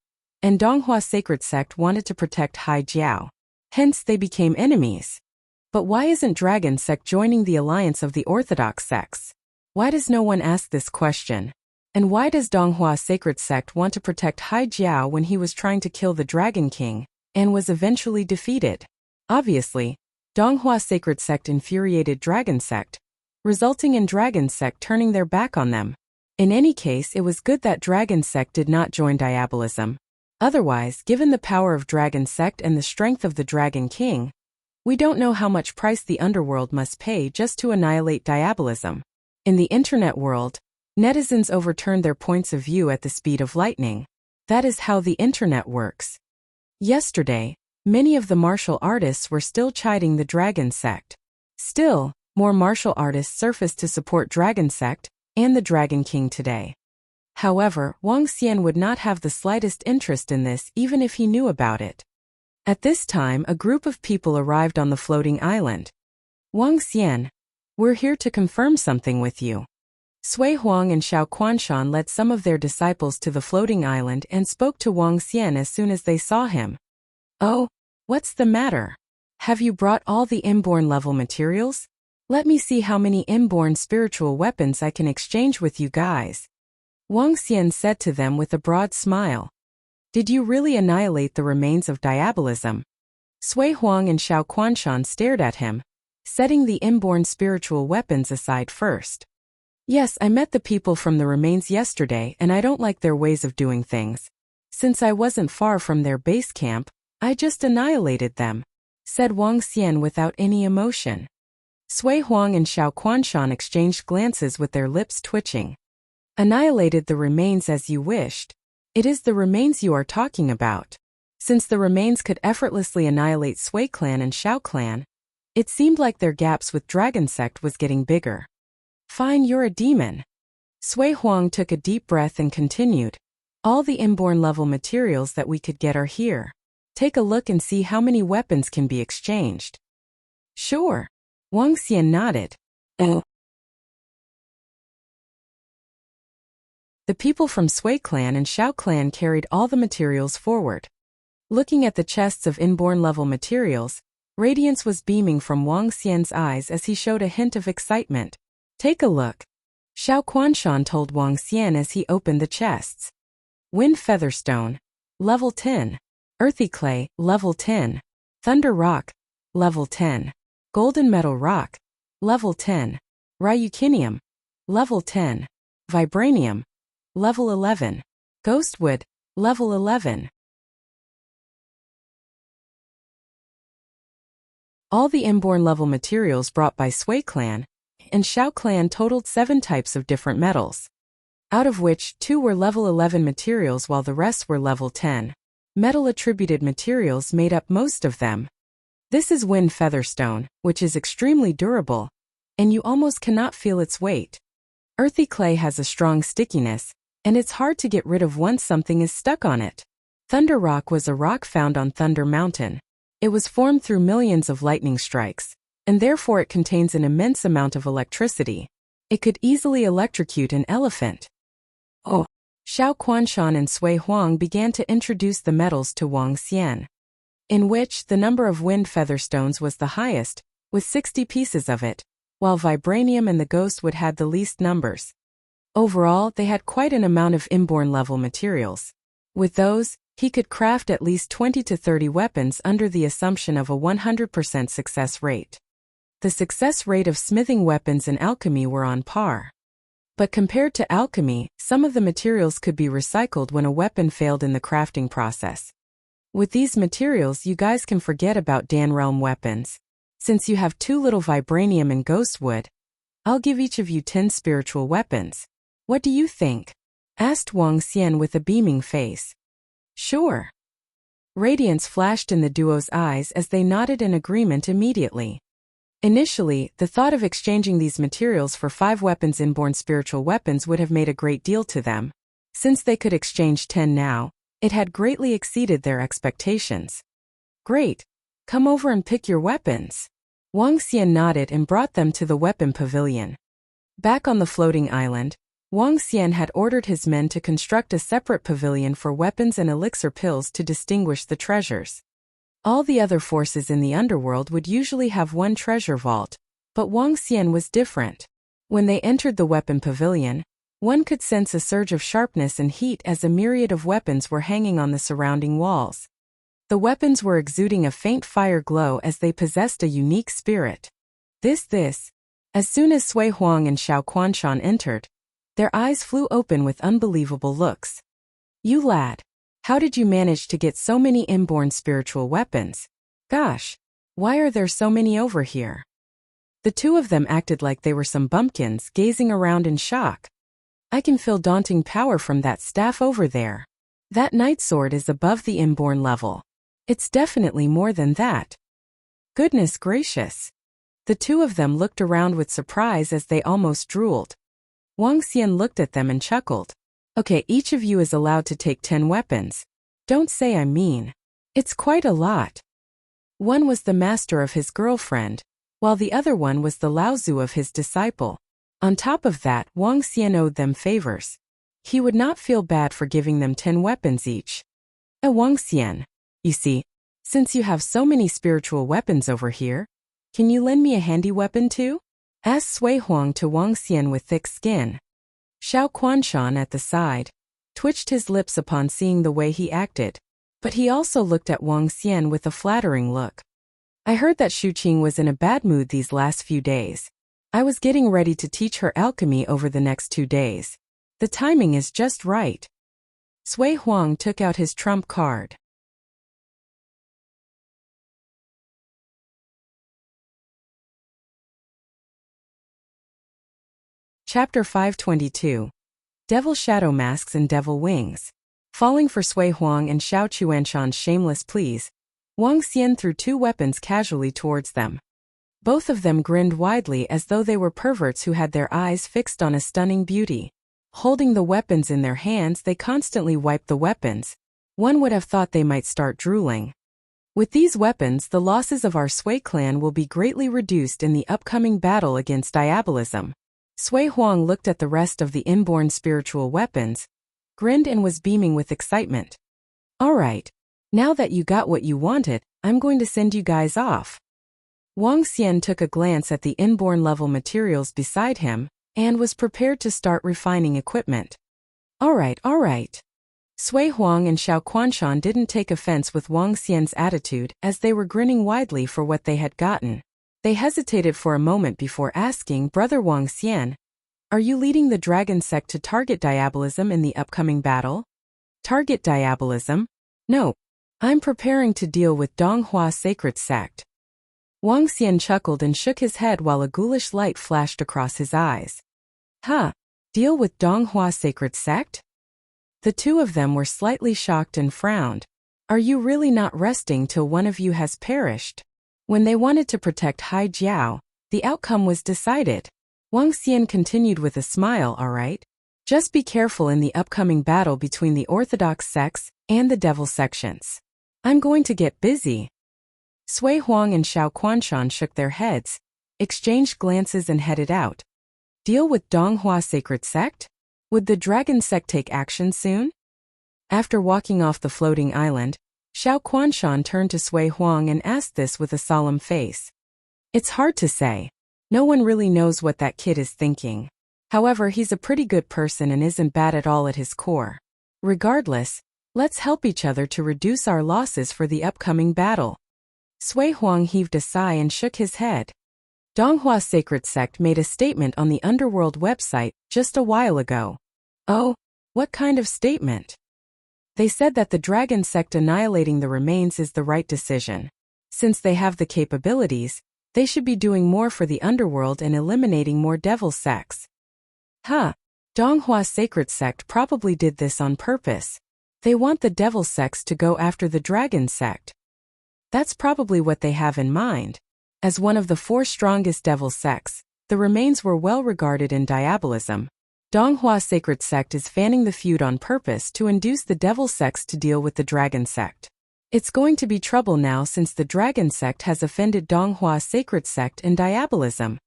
and Donghua Sacred Sect wanted to protect Hai Jiao. Hence, they became enemies. But why isn't Dragon Sect joining the Alliance of the Orthodox Sects? Why does no one ask this question? And why does Donghua Sacred Sect want to protect Hai Jiao when he was trying to kill the Dragon King, and was eventually defeated? Obviously, Donghua Sacred Sect infuriated Dragon Sect, resulting in Dragon Sect turning their back on them. In any case, it was good that Dragon Sect did not join diabolism. Otherwise, given the power of Dragon Sect and the strength of the Dragon King, we don't know how much price the underworld must pay just to annihilate diabolism. In the internet world, netizens overturned their points of view at the speed of lightning. That is how the internet works. Yesterday, many of the martial artists were still chiding the Dragon Sect. Still, more martial artists surfaced to support Dragon Sect and the Dragon King today. However, Wang Xian would not have the slightest interest in this even if he knew about it. At this time, a group of people arrived on the floating island. Wang Xian, we're here to confirm something with you. Sui Huang and Xiao Quanshan led some of their disciples to the floating island and spoke to Wang Xian as soon as they saw him. Oh, what's the matter? Have you brought all the inborn level materials? Let me see how many inborn spiritual weapons I can exchange with you guys. Wang Xian said to them with a broad smile. Did you really annihilate the remains of diabolism? Sui Huang and Xiao Quanshan stared at him, setting the inborn spiritual weapons aside first. Yes, I met the people from the remains yesterday and I don't like their ways of doing things. Since I wasn't far from their base camp, I just annihilated them, said Wang Xian without any emotion. Sui Huang and Xiao Quanshan exchanged glances with their lips twitching. Annihilated the remains as you wished. It is the remains you are talking about. Since the remains could effortlessly annihilate Sui Clan and Xiao Clan, it seemed like their gaps with Dragon Sect was getting bigger. Fine, you're a demon. Sui Huang took a deep breath and continued. All the inborn level materials that we could get are here. Take a look and see how many weapons can be exchanged. Sure. Wang Xian nodded. The people from Sui clan and Xiao clan carried all the materials forward. Looking at the chests of inborn level materials, radiance was beaming from Wang Xian's eyes as he showed a hint of excitement. Take a look. Xiao Quanshan told Wang Xian as he opened the chests. Wind Featherstone, level 10. Earthy Clay, level 10. Thunder Rock, level 10. Golden Metal Rock, level 10. Ryukinium, level 10. Vibranium, level 11. Ghostwood, level 11. All the inborn level materials brought by Sui clan and Xiao clan totaled 7 types of different metals, out of which 2 were level 11 materials while the rest were level 10. Metal-attributed materials made up most of them. This is Wind Featherstone, which is extremely durable, and you almost cannot feel its weight. Earthy Clay has a strong stickiness, and it's hard to get rid of once something is stuck on it. Thunder Rock was a rock found on Thunder Mountain. It was formed through millions of lightning strikes, and therefore it contains an immense amount of electricity. It could easily electrocute an elephant. Oh! Xiao Quanshan and Sui Huang began to introduce the metals to Wang Xian, in which the number of wind featherstones was the highest, with 60 pieces of it, while vibranium and the ghostwood had the least numbers. Overall, they had quite an amount of inborn level materials. With those, he could craft at least 20 to 30 weapons under the assumption of a 100% success rate. The success rate of smithing weapons and alchemy were on par. But compared to alchemy, some of the materials could be recycled when a weapon failed in the crafting process. With these materials, you guys can forget about Dan Realm weapons. Since you have too little vibranium and ghostwood, I'll give each of you 10 spiritual weapons. What do you think? Asked Wang Xian with a beaming face. Sure. Radiance flashed in the duo's eyes as they nodded in agreement immediately. Initially, the thought of exchanging these materials for 5 weapons inborn spiritual weapons would have made a great deal to them. Since they could exchange 10 now, it had greatly exceeded their expectations. Great. Come over and pick your weapons. Wang Xian nodded and brought them to the weapon pavilion. Back on the floating island, Wang Xian had ordered his men to construct a separate pavilion for weapons and elixir pills to distinguish the treasures. All the other forces in the underworld would usually have one treasure vault, but Wang Xian was different. When they entered the weapon pavilion, one could sense a surge of sharpness and heat as a myriad of weapons were hanging on the surrounding walls. The weapons were exuding a faint fire glow as they possessed a unique spirit. This. As soon as Sui Huang and Xiao Quanshan entered, their eyes flew open with unbelievable looks. You lad. How did you manage to get so many inborn spiritual weapons? Gosh, why are there so many over here? The two of them acted like they were some bumpkins gazing around in shock. I can feel daunting power from that staff over there. That night sword is above the inborn level. It's definitely more than that. Goodness gracious. The two of them looked around with surprise as they almost drooled. Wang Xian looked at them and chuckled. Okay, each of you is allowed to take 10 weapons. Don't say I mean. It's quite a lot. One was the master of his girlfriend, while the other one was the Laozu of his disciple. On top of that, Wang Xian owed them favors. He would not feel bad for giving them 10 weapons each. Wang Xian, you see, since you have so many spiritual weapons over here, can you lend me a handy weapon too? Asked Sui Huang to Wang Xian with thick skin. Xiao Quanshan at the side twitched his lips upon seeing the way he acted, but he also looked at Wang Xian with a flattering look. I heard that Shu Qing was in a bad mood these last few days. I was getting ready to teach her alchemy over the next 2 days. The timing is just right. Sui Huang took out his trump card. Chapter 522. Devil Shadow Masks and Devil Wings. Falling for Sui Huang and Xiao Quanshan's shameless pleas, Wang Xian threw 2 weapons casually towards them. Both of them grinned widely as though they were perverts who had their eyes fixed on a stunning beauty. Holding the weapons in their hands, they constantly wiped the weapons. One would have thought they might start drooling. With these weapons, the losses of our Sui clan will be greatly reduced in the upcoming battle against diabolism. Sui Huang looked at the rest of the inborn spiritual weapons, grinned and was beaming with excitement. Alright, now that you got what you wanted, I'm going to send you guys off. Wang Xian took a glance at the inborn level materials beside him, and was prepared to start refining equipment. Alright. Sui Huang and Xiao Quanshan didn't take offense with Wang Xian's attitude as they were grinning widely for what they had gotten. They hesitated for a moment before asking, Brother Wang Xian, are you leading the dragon sect to target diabolism in the upcoming battle? Target diabolism? No. I'm preparing to deal with Donghua sacred sect. Wang Xian chuckled and shook his head while a ghoulish light flashed across his eyes. Deal with Donghua sacred sect? The two of them were slightly shocked and frowned. Are you really not resting till one of you has perished? When they wanted to protect Hai Jiao, the outcome was decided. Wang Xian continued with a smile, alright. Just be careful in the upcoming battle between the orthodox sects and the devil sections. I'm going to get busy. Sui Huang and Xiao Quanshan shook their heads, exchanged glances and headed out. Deal with Donghua sacred sect? Would the dragon sect take action soon? After walking off the floating island, Xiao Quanshan turned to Sui Huang and asked this with a solemn face. It's hard to say. No one really knows what that kid is thinking. However, he's a pretty good person and isn't bad at all at his core. Regardless, let's help each other to reduce our losses for the upcoming battle. Sui Huang heaved a sigh and shook his head. Donghua Sacred Sect made a statement on the Underworld website just a while ago. Oh, what kind of statement? They said that the Dragon Sect annihilating the remains is the right decision. Since they have the capabilities, they should be doing more for the Underworld and eliminating more devil sects. Donghua Sacred Sect probably did this on purpose. They want the devil sects to go after the Dragon Sect. That's probably what they have in mind. As one of the 4 strongest devil sects, the remains were well regarded in diabolism. Donghua Sacred Sect is fanning the feud on purpose to induce the devil sects to deal with the Dragon Sect. It's going to be trouble now since the Dragon Sect has offended Donghua Sacred Sect in diabolism.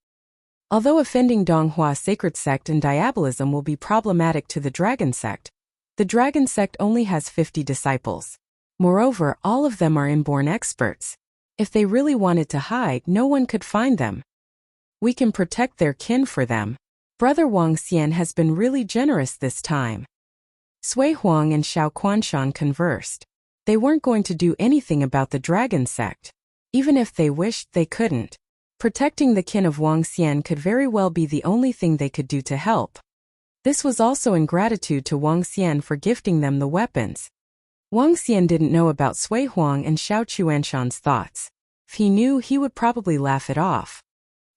Although offending Donghua Sacred Sect in diabolism will be problematic to the Dragon Sect, the Dragon Sect only has 50 disciples. Moreover, all of them are inborn experts. If they really wanted to hide, no one could find them. We can protect their kin for them. Brother Wang Xian has been really generous this time. Sui Huang and Xiao Quanshan conversed. They weren't going to do anything about the Dragon Sect. Even if they wished, they couldn't. Protecting the kin of Wang Xian could very well be the only thing they could do to help. This was also in gratitude to Wang Xian for gifting them the weapons. Wang Xian didn't know about Sui Huang and Xiao Quanshan's thoughts. If he knew, he would probably laugh it off.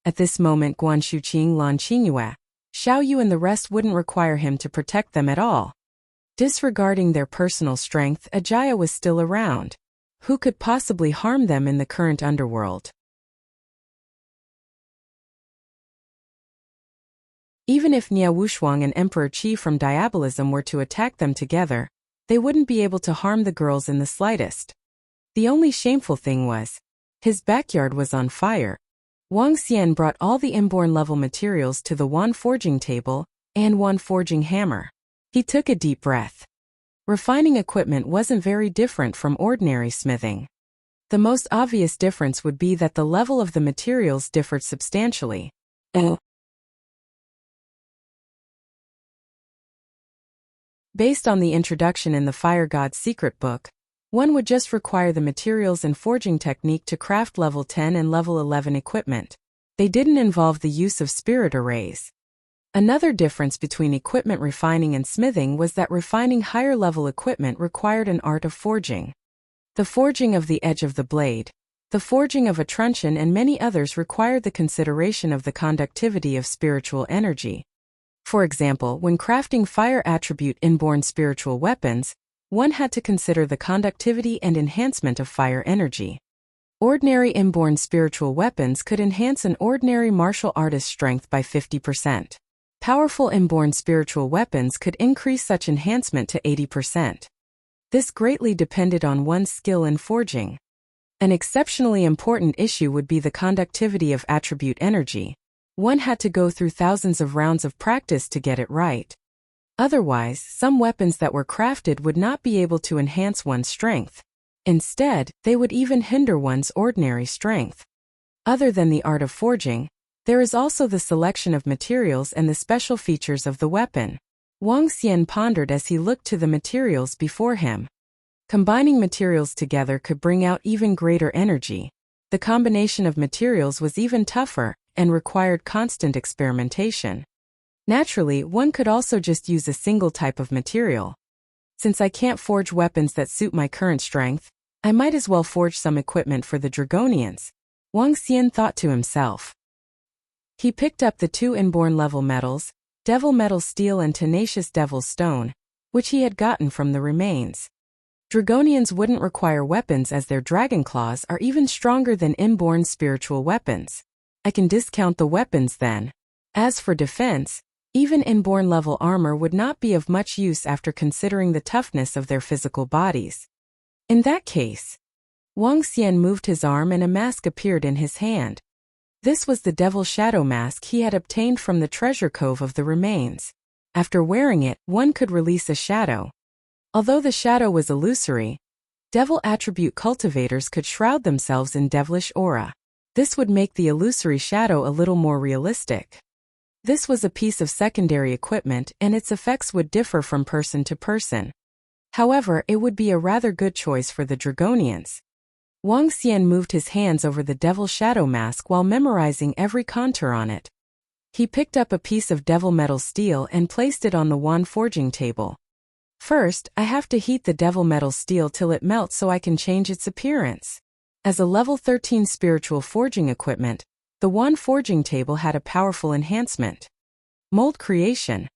At this moment, Guan Shuqing, Lan Qingyue, Xiao Yu and the rest wouldn't require him to protect them at all. Disregarding their personal strength, Ajaya was still around. Who could possibly harm them in the current underworld? Even if Nia Wushuang and Emperor Qi from Diabolism were to attack them together, they wouldn't be able to harm the girls in the slightest. The only shameful thing was, his backyard was on fire. Wang Xian brought all the inborn level materials to the wand forging table and wand forging hammer. He took a deep breath. Refining equipment wasn't very different from ordinary smithing. The most obvious difference would be that the level of the materials differed substantially. Based on the introduction in the Fire God's Secret Book, one would just require the materials and forging technique to craft level 10 and level 11 equipment. They didn't involve the use of spirit arrays. Another difference between equipment refining and smithing was that refining higher level equipment required an art of forging. The forging of the edge of the blade, the forging of a truncheon and many others required the consideration of the conductivity of spiritual energy. For example, when crafting fire attribute inborn spiritual weapons, one had to consider the conductivity and enhancement of fire energy. Ordinary inborn spiritual weapons could enhance an ordinary martial artist's strength by 50%. Powerful inborn spiritual weapons could increase such enhancement to 80%. This greatly depended on one's skill in forging. An exceptionally important issue would be the conductivity of attribute energy. One had to go through thousands of rounds of practice to get it right. Otherwise, some weapons that were crafted would not be able to enhance one's strength. Instead, they would even hinder one's ordinary strength. Other than the art of forging, there is also the selection of materials and the special features of the weapon. Wang Xian pondered as he looked to the materials before him. Combining materials together could bring out even greater energy. The combination of materials was even tougher and required constant experimentation. Naturally, one could also just use a single type of material. Since I can't forge weapons that suit my current strength, I might as well forge some equipment for the Dragonians, Wang Xian thought to himself. He picked up the 2 inborn level metals, Devil Metal Steel and Tenacious Devil Stone, which he had gotten from the remains. Dragonians wouldn't require weapons as their dragon claws are even stronger than inborn spiritual weapons. I can discount the weapons then. As for defense, even inborn level armor would not be of much use after considering the toughness of their physical bodies. In that case, Wang Xian moved his arm and a mask appeared in his hand. This was the Devil Shadow Mask he had obtained from the treasure cove of the remains. After wearing it, one could release a shadow. Although the shadow was illusory, devil attribute cultivators could shroud themselves in devilish aura. This would make the illusory shadow a little more realistic. This was a piece of secondary equipment and its effects would differ from person to person. However, it would be a rather good choice for the Dragonians. Wang Xian moved his hands over the Devil Shadow Mask while memorizing every contour on it. He picked up a piece of Devil Metal Steel and placed it on the wand forging table. First, I have to heat the Devil Metal Steel till it melts so I can change its appearance. As a level 13 spiritual forging equipment, the wand forging table had a powerful enhancement. Mold creation.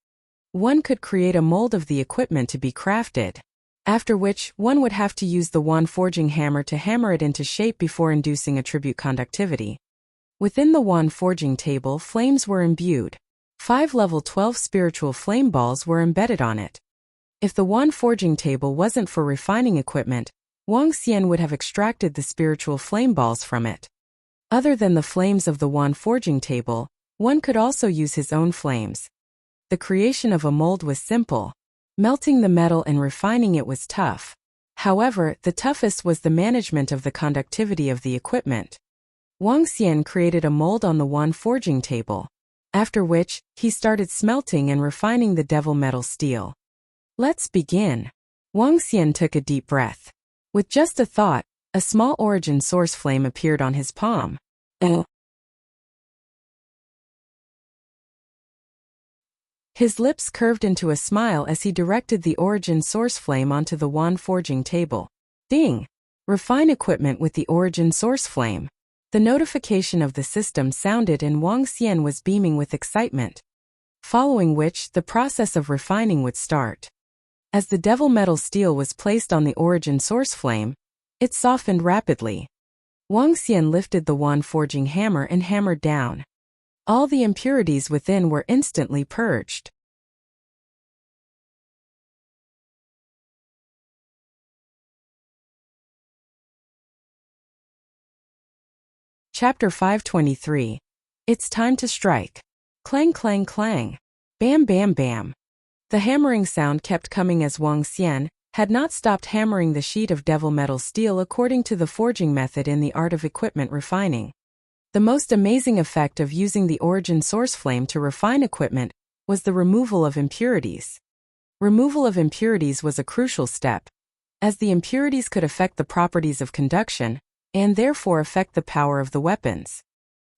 One could create a mold of the equipment to be crafted. After which, one would have to use the wand forging hammer to hammer it into shape before inducing attribute conductivity. Within the wand forging table, flames were imbued. 5 level 12 spiritual flame balls were embedded on it. If the wand forging table wasn't for refining equipment, Wang Xian would have extracted the spiritual flame balls from it. Other than the flames of the wand forging table, one could also use his own flames. The creation of a mold was simple. Melting the metal and refining it was tough. However, the toughest was the management of the conductivity of the equipment. Wang Xian created a mold on the wand forging table, after which, he started smelting and refining the devil metal steel. Let's begin. Wang Xian took a deep breath. With just a thought, a small origin source flame appeared on his palm. His lips curved into a smile as he directed the origin source flame onto the wand forging table. Ding! Refine equipment with the origin source flame. The notification of the system sounded and Wang Xian was beaming with excitement. Following which, the process of refining would start. As the devil metal steel was placed on the origin source flame, it softened rapidly. Wang Xian lifted the wand forging hammer and hammered down. All the impurities within were instantly purged. Chapter 523. It's time to strike. Clang clang clang. Bam bam bam. The hammering sound kept coming as Wang Xian had not stopped hammering the sheet of devil metal steel according to the forging method in the art of equipment refining. The most amazing effect of using the origin source flame to refine equipment was the removal of impurities. Removal of impurities was a crucial step, as the impurities could affect the properties of conduction, and therefore affect the power of the weapons.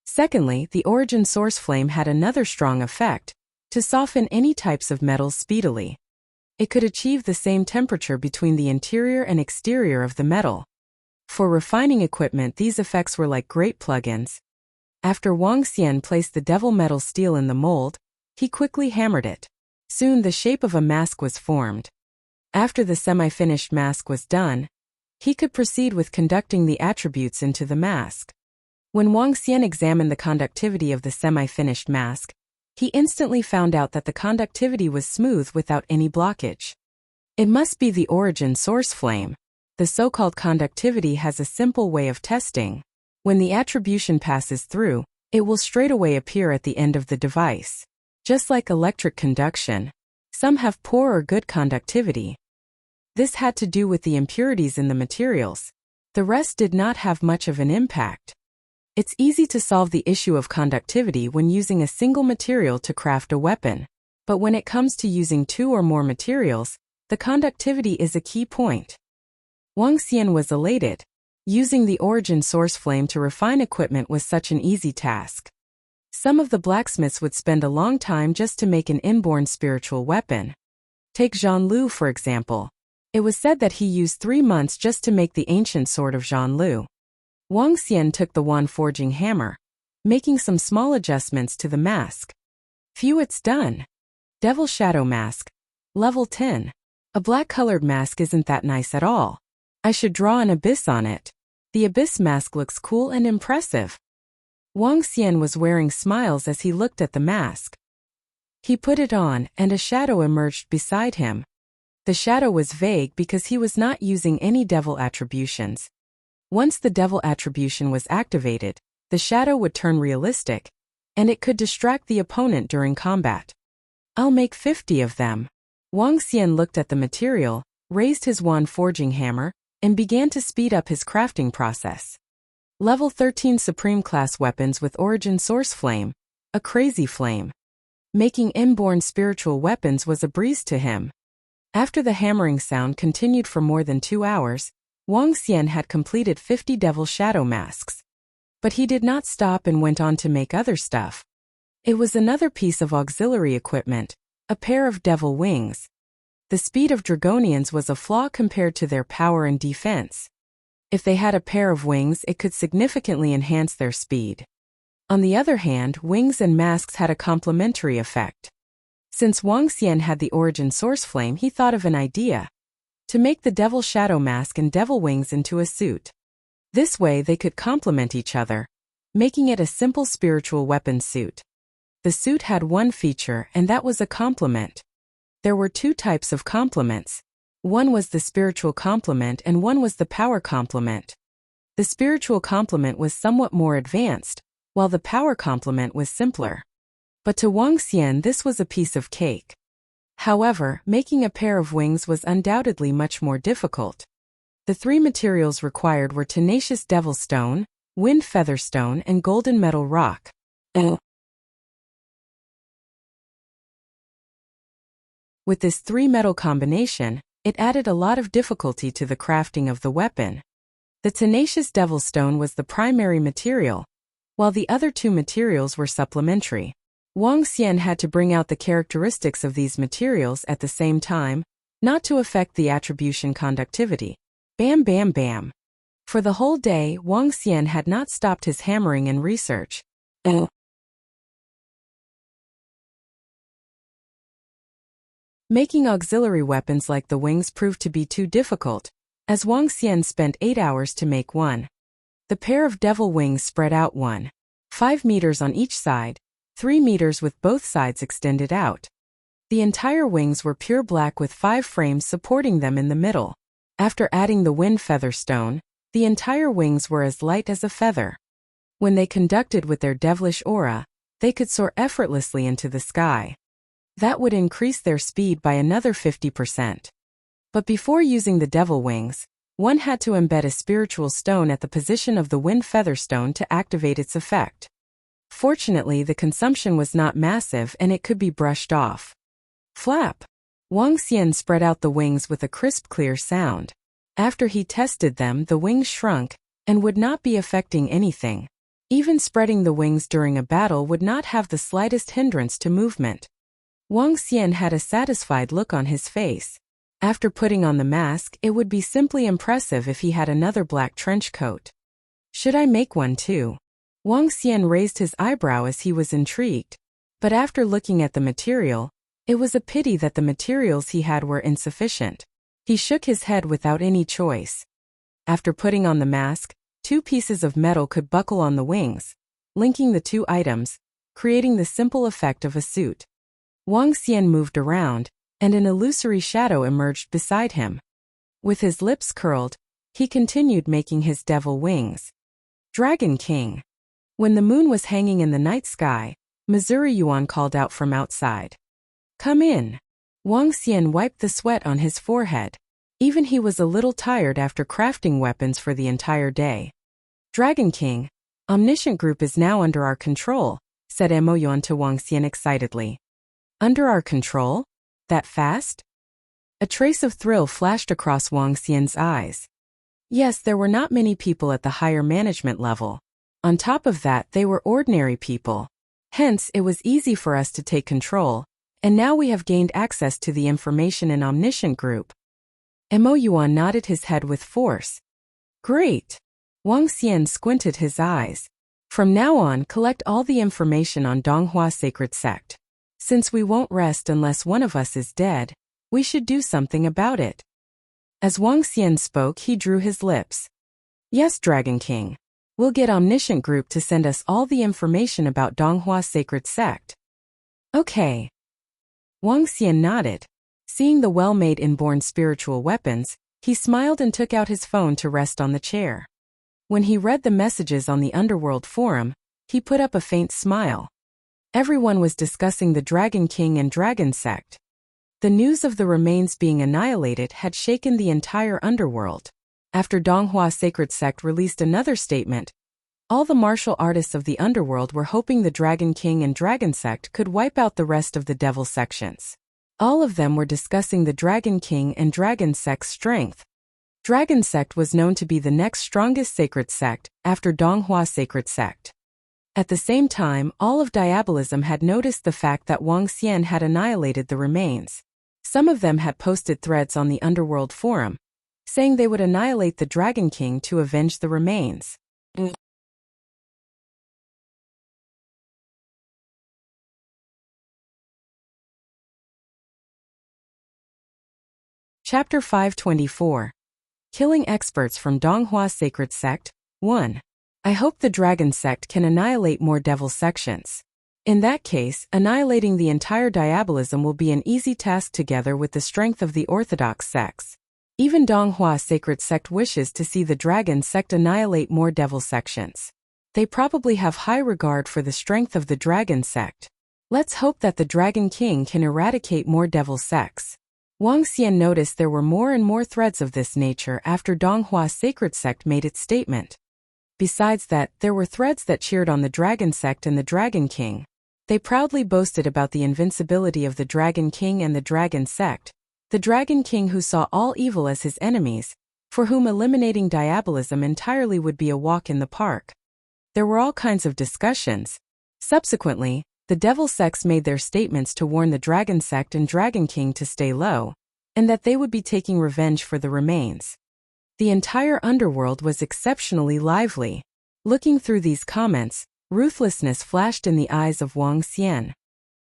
Secondly, the origin source flame had another strong effect, to soften any types of metals speedily. It could achieve the same temperature between the interior and exterior of the metal. For refining equipment, these effects were like great plugins. After Wang Xian placed the devil metal steel in the mold, he quickly hammered it. Soon the shape of a mask was formed. After the semi-finished mask was done, he could proceed with conducting the attributes into the mask. When Wang Xian examined the conductivity of the semi-finished mask, he instantly found out that the conductivity was smooth without any blockage. It must be the origin source flame. The so-called conductivity has a simple way of testing. When the attribution passes through, it will straightaway appear at the end of the device. Just like electric conduction, some have poor or good conductivity. This had to do with the impurities in the materials. The rest did not have much of an impact. It's easy to solve the issue of conductivity when using a single material to craft a weapon. But when it comes to using two or more materials, the conductivity is a key point. Wang Xian was elated. Using the origin source flame to refine equipment was such an easy task. Some of the blacksmiths would spend a long time just to make an inborn spiritual weapon. Take Zhang Lu, for example. It was said that he used 3 months just to make the ancient sword of Zhang Lu. Wang Xian took the wand forging hammer, making some small adjustments to the mask. Phew, it's done. Devil Shadow Mask. Level 10. A black-colored mask isn't that nice at all. I should draw an abyss on it. The abyss mask looks cool and impressive. Wang Xian was wearing smiles as he looked at the mask. He put it on, and a shadow emerged beside him. The shadow was vague because he was not using any devil attributions. Once the devil attribution was activated, the shadow would turn realistic, and it could distract the opponent during combat. I'll make 50 of them. Wang Xian looked at the material, raised his wand forging hammer, and began to speed up his crafting process. Level 13 Supreme Class Weapons with Origin Source Flame. A crazy flame. Making inborn spiritual weapons was a breeze to him. After the hammering sound continued for more than 2 hours, Wang Xian had completed 50 devil shadow masks. But he did not stop and went on to make other stuff. It was another piece of auxiliary equipment, a pair of devil wings. The speed of Dragonians was a flaw compared to their power and defense. If they had a pair of wings, it could significantly enhance their speed. On the other hand, wings and masks had a complementary effect. Since Wang Xian had the origin source flame, he thought of an idea. To make the devil shadow mask and devil wings into a suit. This way they could complement each other, making it a simple spiritual weapon suit. The suit had one feature, and that was a complement. There were 2 types of complements. One was the spiritual complement and one was the power complement. The spiritual complement was somewhat more advanced, while the power complement was simpler. But to Wang Xian this was a piece of cake. However, making a pair of wings was undoubtedly much more difficult. The 3 materials required were tenacious devil stone, wind feather stone, and golden metal rock. With this 3-metal combination, it added a lot of difficulty to the crafting of the weapon. The tenacious devil stone was the primary material, while the other 2 materials were supplementary. Wang Xian had to bring out the characteristics of these materials at the same time, not to affect the attribution conductivity. Bam bam bam. For the whole day, Wang Xian had not stopped his hammering and research. Making auxiliary weapons like the wings proved to be too difficult, as Wang Xian spent 8 hours to make one. The pair of devil wings spread out 1.5 meters on each side, 3 meters with both sides extended out. The entire wings were pure black with 5 frames supporting them in the middle. After adding the wind feather stone, the entire wings were as light as a feather. When they conducted with their devilish aura, they could soar effortlessly into the sky. That would increase their speed by another 50%. But before using the devil wings, one had to embed a spiritual stone at the position of the wind feather stone to activate its effect. Fortunately, the consumption was not massive and it could be brushed off. Flap! Wang Xian spread out the wings with a crisp, clear sound. After he tested them, the wings shrunk and would not be affecting anything. Even spreading the wings during a battle would not have the slightest hindrance to movement. Wang Xian had a satisfied look on his face. After putting on the mask, it would be simply impressive if he had another black trench coat. Should I make one too? Wang Xian raised his eyebrow as he was intrigued. But after looking at the material, it was a pity that the materials he had were insufficient. He shook his head without any choice. After putting on the mask, 2 pieces of metal could buckle on the wings, linking the 2 items, creating the simple effect of a suit. Wang Xian moved around, and an illusory shadow emerged beside him. With his lips curled, he continued making his devil wings. Dragon King. When the moon was hanging in the night sky, Missouri Yuan called out from outside. Come in. Wang Xian wiped the sweat on his forehead. Even he was a little tired after crafting weapons for the entire day. Dragon King, Omniscient Group is now under our control, said Mo Yuan to Wang Xian excitedly. Under our control? That fast? A trace of thrill flashed across Wang Xian's eyes. Yes, there were not many people at the higher management level. On top of that, they were ordinary people. Hence, it was easy for us to take control, and now we have gained access to the information in Omniscient Group. Mo Yuan nodded his head with force. Great. Wang Xian squinted his eyes. From now on, collect all the information on Donghua Sacred Sect. Since we won't rest unless one of us is dead, we should do something about it. As Wang Xian spoke, he drew his lips. Yes, Dragon King. We'll get Omniscient Group to send us all the information about Donghua Sacred Sect. Okay. Wang Xian nodded. Seeing the well-made inborn spiritual weapons, he smiled and took out his phone to rest on the chair. When he read the messages on the Underworld Forum, he put up a faint smile. Everyone was discussing the Dragon King and Dragon Sect. The news of the remains being annihilated had shaken the entire underworld. After Donghua Sacred Sect released another statement, all the martial artists of the underworld were hoping the Dragon King and Dragon Sect could wipe out the rest of the devil sections. All of them were discussing the Dragon King and Dragon Sect's strength. Dragon Sect was known to be the next strongest sacred sect, after Donghua Sacred Sect. At the same time, all of Diabolism had noticed the fact that Wang Xian had annihilated the remains. Some of them had posted threads on the Underworld Forum, saying they would annihilate the Dragon King to avenge the remains. Chapter 524. Killing Experts from Donghua Sacred Sect, 1. I hope the Dragon Sect can annihilate more devil sections. In that case, annihilating the entire Diabolism will be an easy task together with the strength of the Orthodox sects. Even Donghua Sacred Sect wishes to see the Dragon Sect annihilate more devil sections. They probably have high regard for the strength of the Dragon Sect. Let's hope that the Dragon King can eradicate more devil sects. Wang Xian noticed there were more and more threads of this nature after Donghua Sacred Sect made its statement. Besides that, there were threads that cheered on the Dragon Sect and the Dragon King. They proudly boasted about the invincibility of the Dragon King and the Dragon Sect, the Dragon King who saw all evil as his enemies, for whom eliminating Diabolism entirely would be a walk in the park. There were all kinds of discussions. Subsequently, the devil sects made their statements to warn the Dragon Sect and Dragon King to stay low, and that they would be taking revenge for the remains. The entire underworld was exceptionally lively. Looking through these comments, ruthlessness flashed in the eyes of Wang Xian.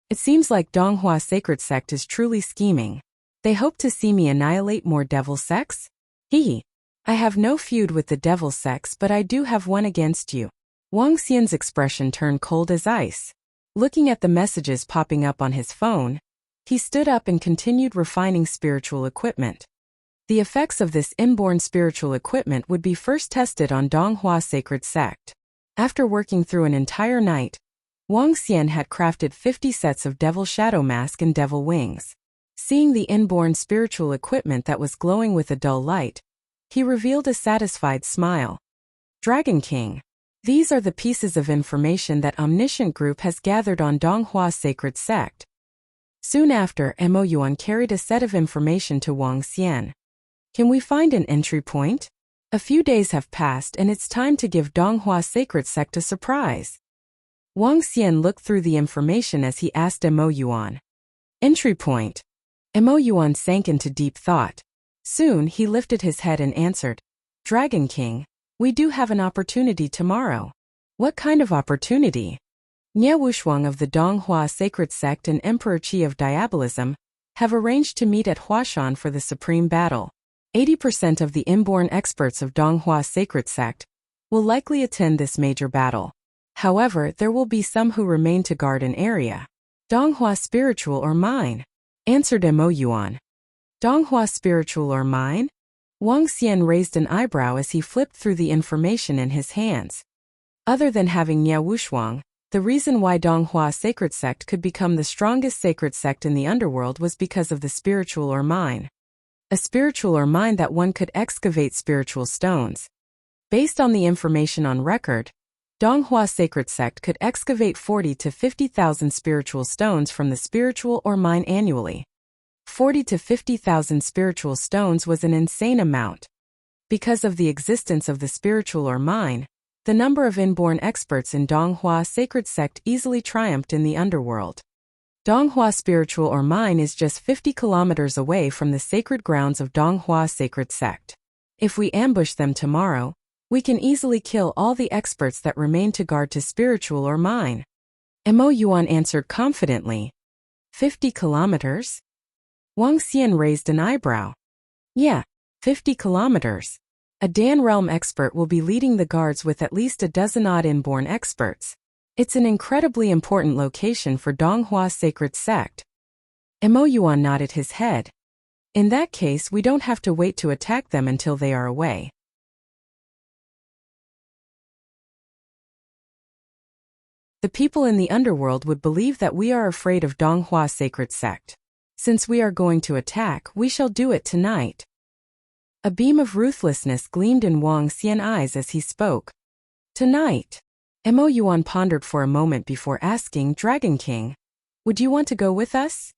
It seems like Donghua Sacred Sect is truly scheming. They hope to see me annihilate more devil sects? I have no feud with the devil sects, but I do have one against you. Wang Xian's expression turned cold as ice. Looking at the messages popping up on his phone, he stood up and continued refining spiritual equipment. The effects of this inborn spiritual equipment would be first tested on Donghua Sacred Sect. After working through an entire night, Wang Xian had crafted 50 sets of Devil Shadow Mask and Devil Wings. Seeing the inborn spiritual equipment that was glowing with a dull light, he revealed a satisfied smile. Dragon King. These are the pieces of information that Omniscient Group has gathered on Donghua Sacred Sect. Soon after, Mo Yuan carried a set of information to Wang Xian. Can we find an entry point? A few days have passed and it's time to give Donghua Sacred Sect a surprise. Wang Xian looked through the information as he asked Mo Yuan. Entry point. Mo Yuan sank into deep thought. Soon he lifted his head and answered, Dragon King, we do have an opportunity tomorrow. What kind of opportunity? Nie Wushuang of the Donghua Sacred Sect and Emperor Qi of Diabolism have arranged to meet at Huashan for the supreme battle. 80% of the inborn experts of Donghua Sacred Sect will likely attend this major battle. However, there will be some who remain to guard an area. Donghua spiritual or mine? Answered Mo Yuan. Donghua spiritual or mine? Wang Xian raised an eyebrow as he flipped through the information in his hands. Other than having Nie Wushuang, the reason why Donghua Sacred Sect could become the strongest sacred sect in the underworld was because of the spiritual or mine. A spiritual or mine that one could excavate spiritual stones. Based on the information on record, Donghua Sacred Sect could excavate 40 to 50,000 spiritual stones from the spiritual or mine annually. 40 to 50,000 spiritual stones was an insane amount. Because of the existence of the spiritual or mine, the number of inborn experts in Donghua Sacred Sect easily triumphed in the underworld. Donghua spiritual or mine is just 50 kilometers away from the sacred grounds of Donghua Sacred Sect. If we ambush them tomorrow, we can easily kill all the experts that remain to guard to spiritual or mine. Mo Yuan answered confidently. 50 kilometers? Wang Xian raised an eyebrow. Yeah, 50 kilometers. A Dan Realm expert will be leading the guards with at least a dozen odd inborn experts. It's an incredibly important location for Donghua Sacred Sect. Mo Yuan nodded his head. In that case, we don't have to wait to attack them until they are away. The people in the underworld would believe that we are afraid of Donghua Sacred Sect. Since we are going to attack, we shall do it tonight. A beam of ruthlessness gleamed in Wang Xian's eyes as he spoke. Tonight. Mo Yuan pondered for a moment before asking, Dragon King, would you want to go with us?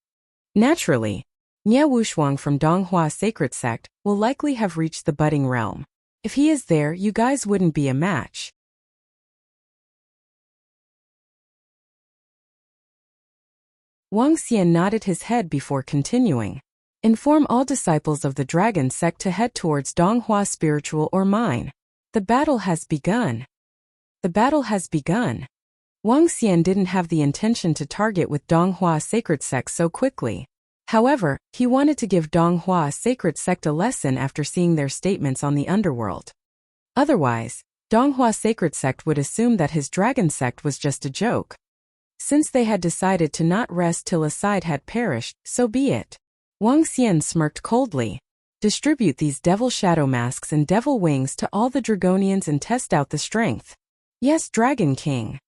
Naturally. Nie Wushuang from Donghua Sacred Sect will likely have reached the budding realm. If he is there, you guys wouldn't be a match. Wang Xian nodded his head before continuing. Inform all disciples of the Dragon Sect to head towards Donghua Spiritual or mine. The battle has begun. The battle has begun. Wang Xian didn't have the intention to target with Donghua Sacred Sect so quickly. However, he wanted to give Donghua Sacred Sect a lesson after seeing their statements on the underworld. Otherwise, Donghua Sacred Sect would assume that his Dragon Sect was just a joke. Since they had decided to not rest till a side had perished, so be it. Wang Xian smirked coldly. Distribute these devil shadow masks and devil wings to all the Dragonians and test out the strength. Yes, Dragon King.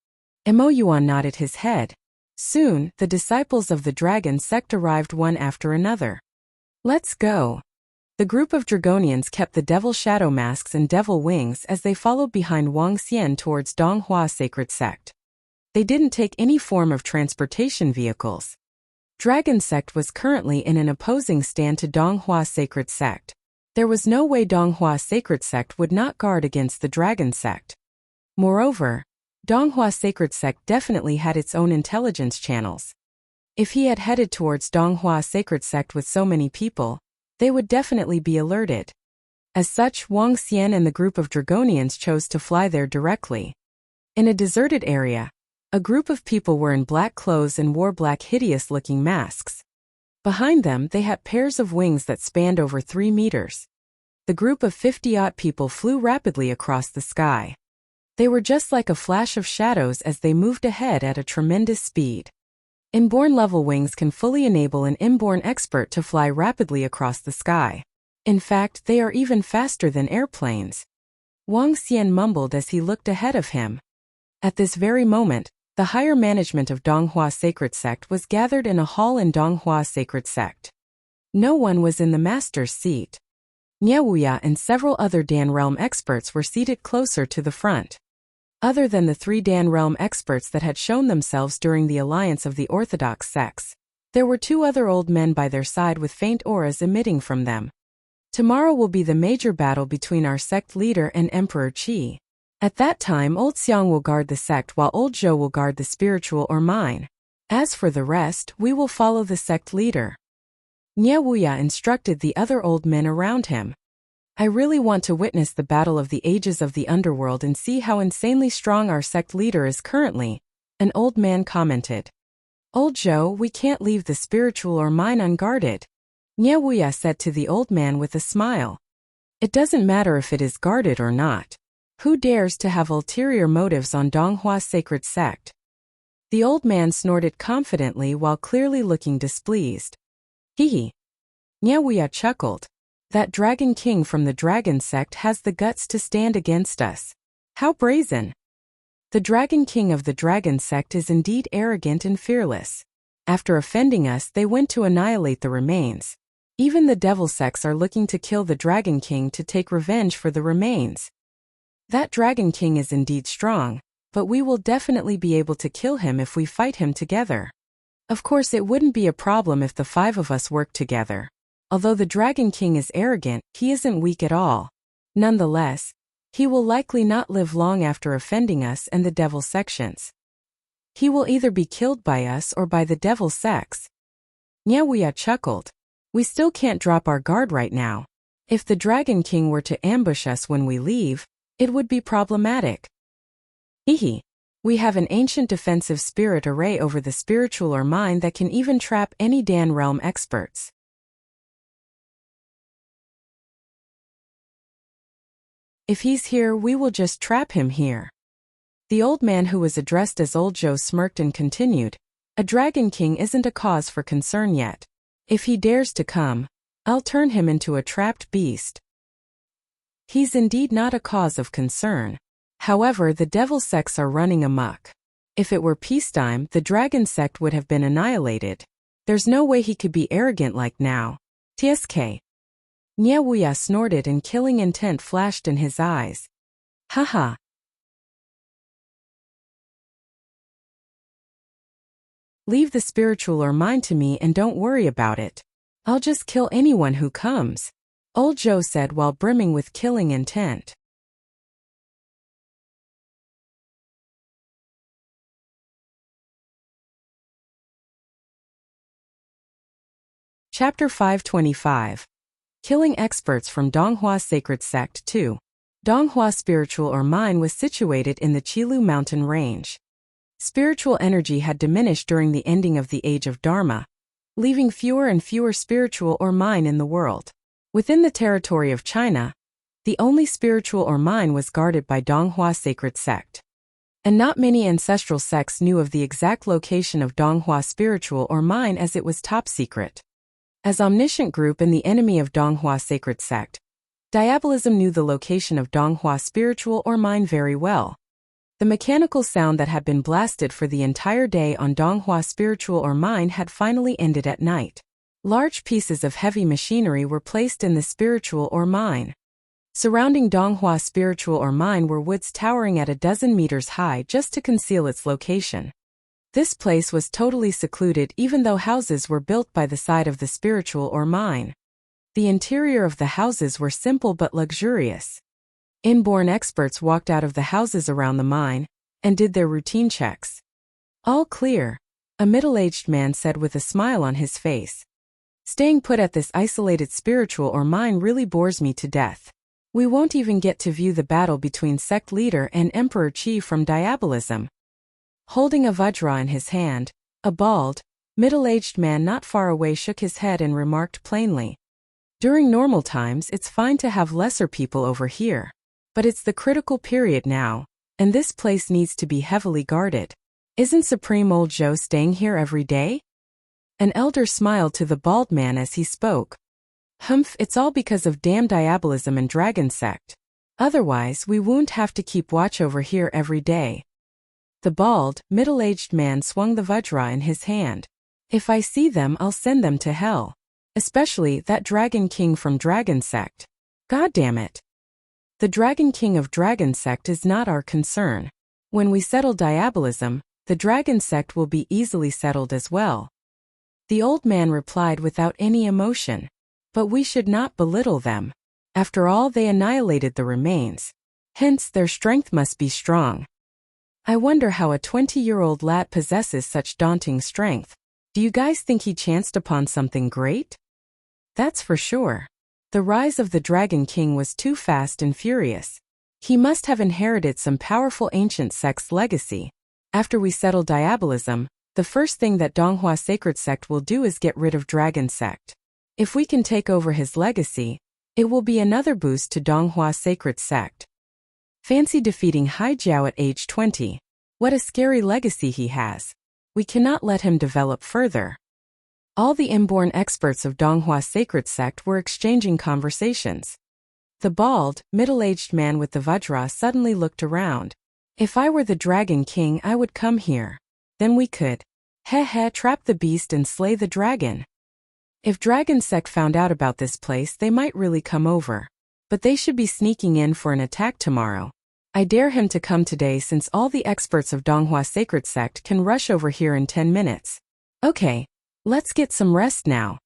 Mo Yuan nodded his head. Soon, the disciples of the Dragon Sect arrived one after another. Let's go. The group of Dragonians kept the devil shadow masks and devil wings as they followed behind Wang Xian towards Donghua Sacred Sect. They didn't take any form of transportation vehicles. Dragon Sect was currently in an opposing stand to Donghua Sacred Sect. There was no way Donghua Sacred Sect would not guard against the Dragon Sect. Moreover, Donghua Sacred Sect definitely had its own intelligence channels. If he had headed towards Donghua Sacred Sect with so many people, they would definitely be alerted. As such, Wang Xian and the group of Dragonians chose to fly there directly. In a deserted area, a group of people were in black clothes and wore black hideous-looking masks. Behind them, they had pairs of wings that spanned over 3 meters. The group of 50-odd people flew rapidly across the sky. They were just like a flash of shadows as they moved ahead at a tremendous speed. Inborn level wings can fully enable an inborn expert to fly rapidly across the sky. In fact, they are even faster than airplanes. Wang Xian mumbled as he looked ahead of him. At this very moment, the higher management of Donghua Sacred Sect was gathered in a hall in Donghua Sacred Sect. No one was in the master's seat. Nie Wuxia and several other Dan Realm experts were seated closer to the front. Other than the 3 Dan Realm experts that had shown themselves during the alliance of the Orthodox sects, there were 2 other old men by their side with faint auras emitting from them. Tomorrow will be the major battle between our sect leader and Emperor Qi. At that time, Old Xiang will guard the sect while Old Zhou will guard the spiritual or mine. As for the rest, we will follow the sect leader. Nie Wuxia instructed the other old men around him. I really want to witness the battle of the ages of the underworld and see how insanely strong our sect leader is currently, an old man commented. Old Zhou, we can't leave the spiritual or mine unguarded. Nie Wuya said to the old man with a smile. It doesn't matter if it is guarded or not. Who dares to have ulterior motives on Donghua's sacred sect? The old man snorted confidently while clearly looking displeased. Hee. Nie Wuya chuckled. That Dragon King from the Dragon sect has the guts to stand against us. How brazen! The Dragon King of the Dragon sect is indeed arrogant and fearless. After offending us, they went to annihilate the remains. Even the devil sects are looking to kill the Dragon King to take revenge for the remains. That Dragon King is indeed strong, but we will definitely be able to kill him if we fight him together. Of course, it wouldn't be a problem if the 5 of us worked together. Although the Dragon King is arrogant, he isn't weak at all. Nonetheless, he will likely not live long after offending us and the devil sections. He will either be killed by us or by the devil sects. Nie Wuya chuckled. We still can't drop our guard right now. If the Dragon King were to ambush us when we leave, it would be problematic. Hehe. We have an ancient defensive spirit array over the spiritual or mind that can even trap any Dan realm experts. If he's here, we will just trap him here. The old man who was addressed as Old Joe smirked and continued, a Dragon King isn't a cause for concern yet. If he dares to come, I'll turn him into a trapped beast. He's indeed not a cause of concern. However, the devil sects are running amok. If it were peacetime, the Dragon sect would have been annihilated. There's no way he could be arrogant like now. TSK. Nie Wuya snorted and killing intent flashed in his eyes. Haha. Leave the spiritual or mind to me and don't worry about it. I'll just kill anyone who comes, Old Joe said while brimming with killing intent. Chapter 525. Killing Experts from Donghua Sacred Sect 2. Donghua spiritual or mind was situated in the Qilu mountain range. Spiritual energy had diminished during the ending of the Age of Dharma, leaving fewer and fewer spiritual or mind in the world. Within the territory of China, the only spiritual or mind was guarded by Donghua Sacred Sect. And not many ancestral sects knew of the exact location of Donghua spiritual or mind as it was top secret. As omniscient group and the enemy of Donghua Sacred Sect, Diabolism knew the location of Donghua spiritual or mind very well. The mechanical sound that had been blasted for the entire day on Donghua spiritual or mind had finally ended at night. Large pieces of heavy machinery were placed in the spiritual or mine. Surrounding Donghua spiritual or mine were woods towering at 12 meters high just to conceal its location. This place was totally secluded even though houses were built by the side of the spiritual or mine. The interior of the houses were simple but luxurious. Inborn experts walked out of the houses around the mine and did their routine checks. All clear, a middle-aged man said with a smile on his face. Staying put at this isolated spiritual or mine really bores me to death. We won't even get to view the battle between sect leader and Emperor Qi from Diabolism. Holding a vajra in his hand, a bald, middle-aged man not far away shook his head and remarked plainly. During normal times it's fine to have lesser people over here. But it's the critical period now, and this place needs to be heavily guarded. Isn't Supreme Old Joe staying here every day? An elder smiled to the bald man as he spoke. Humph, it's all because of damn Diabolism and Dragon Sect. Otherwise, we won't have to keep watch over here every day. The bald, middle-aged man swung the vajra in his hand. If I see them, I'll send them to hell. Especially that Dragon King from Dragon Sect. God damn it. The Dragon King of Dragon Sect is not our concern. When we settle Diabolism, the Dragon Sect will be easily settled as well. The old man replied without any emotion. But we should not belittle them. After all, they annihilated the remains. Hence, their strength must be strong. I wonder how a 20-year-old lad possesses such daunting strength. Do you guys think he chanced upon something great? That's for sure. The rise of the Dragon King was too fast and furious. He must have inherited some powerful ancient sect's legacy. After we settle Diabolism, the first thing that Donghua Sacred Sect will do is get rid of Dragon Sect. If we can take over his legacy, it will be another boost to Donghua Sacred Sect. Fancy defeating Haijiao at age 20. What a scary legacy he has. We cannot let him develop further. All the inborn experts of Donghua Sacred Sect were exchanging conversations. The bald, middle-aged man with the vajra suddenly looked around. If I were the Dragon King, I would come here. Then we could, trap the beast and slay the dragon. If Dragon Sect found out about this place, they might really come over. But they should be sneaking in for an attack tomorrow. I dare him to come today since all the experts of Donghua Sacred Sect can rush over here in 10 minutes. Okay, let's get some rest now.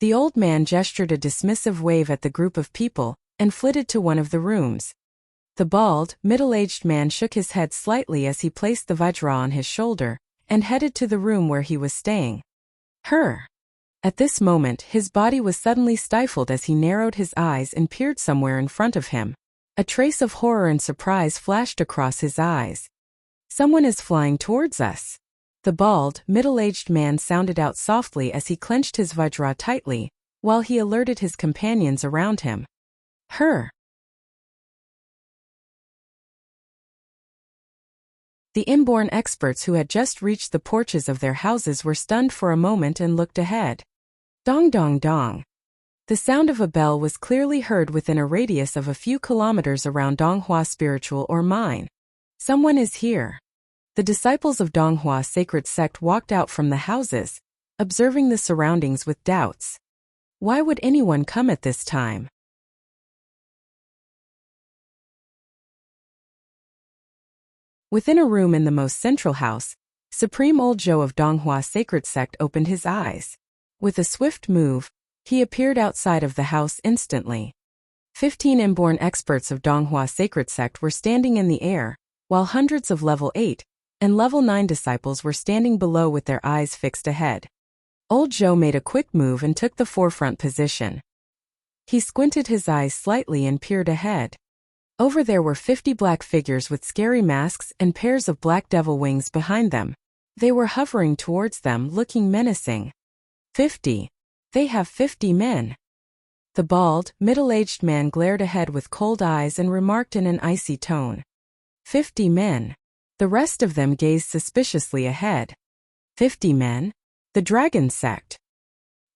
The old man gestured a dismissive wave at the group of people and flitted to one of the rooms. The bald, middle-aged man shook his head slightly as he placed the vajra on his shoulder and headed to the room where he was staying. At this moment, his body was suddenly stifled as he narrowed his eyes and peered somewhere in front of him. A trace of horror and surprise flashed across his eyes. Someone is flying towards us. The bald, middle-aged man sounded out softly as he clenched his vajra tightly, while he alerted his companions around him. The inborn experts who had just reached the porches of their houses were stunned for a moment and looked ahead. Dong dong dong. The sound of a bell was clearly heard within a radius of a few kilometers around Donghua Spiritual or Mine. Someone is here. The disciples of Donghua Sacred Sect walked out from the houses, observing the surroundings with doubts. Why would anyone come at this time? Within a room in the most central house, Supreme Old Zhou of Donghua Sacred Sect opened his eyes. With a swift move, he appeared outside of the house instantly. 15 inborn experts of Donghua Sacred Sect were standing in the air, while hundreds of level 8 and level 9 disciples were standing below with their eyes fixed ahead. Old Zhou made a quick move and took the forefront position. He squinted his eyes slightly and peered ahead. Over there were 50 black figures with scary masks and pairs of black devil wings behind them. They were hovering towards them, looking menacing. 50. They have 50 men. The bald, middle-aged man glared ahead with cold eyes and remarked in an icy tone. 50 men. The rest of them gazed suspiciously ahead. 50 men? The Dragon Sect.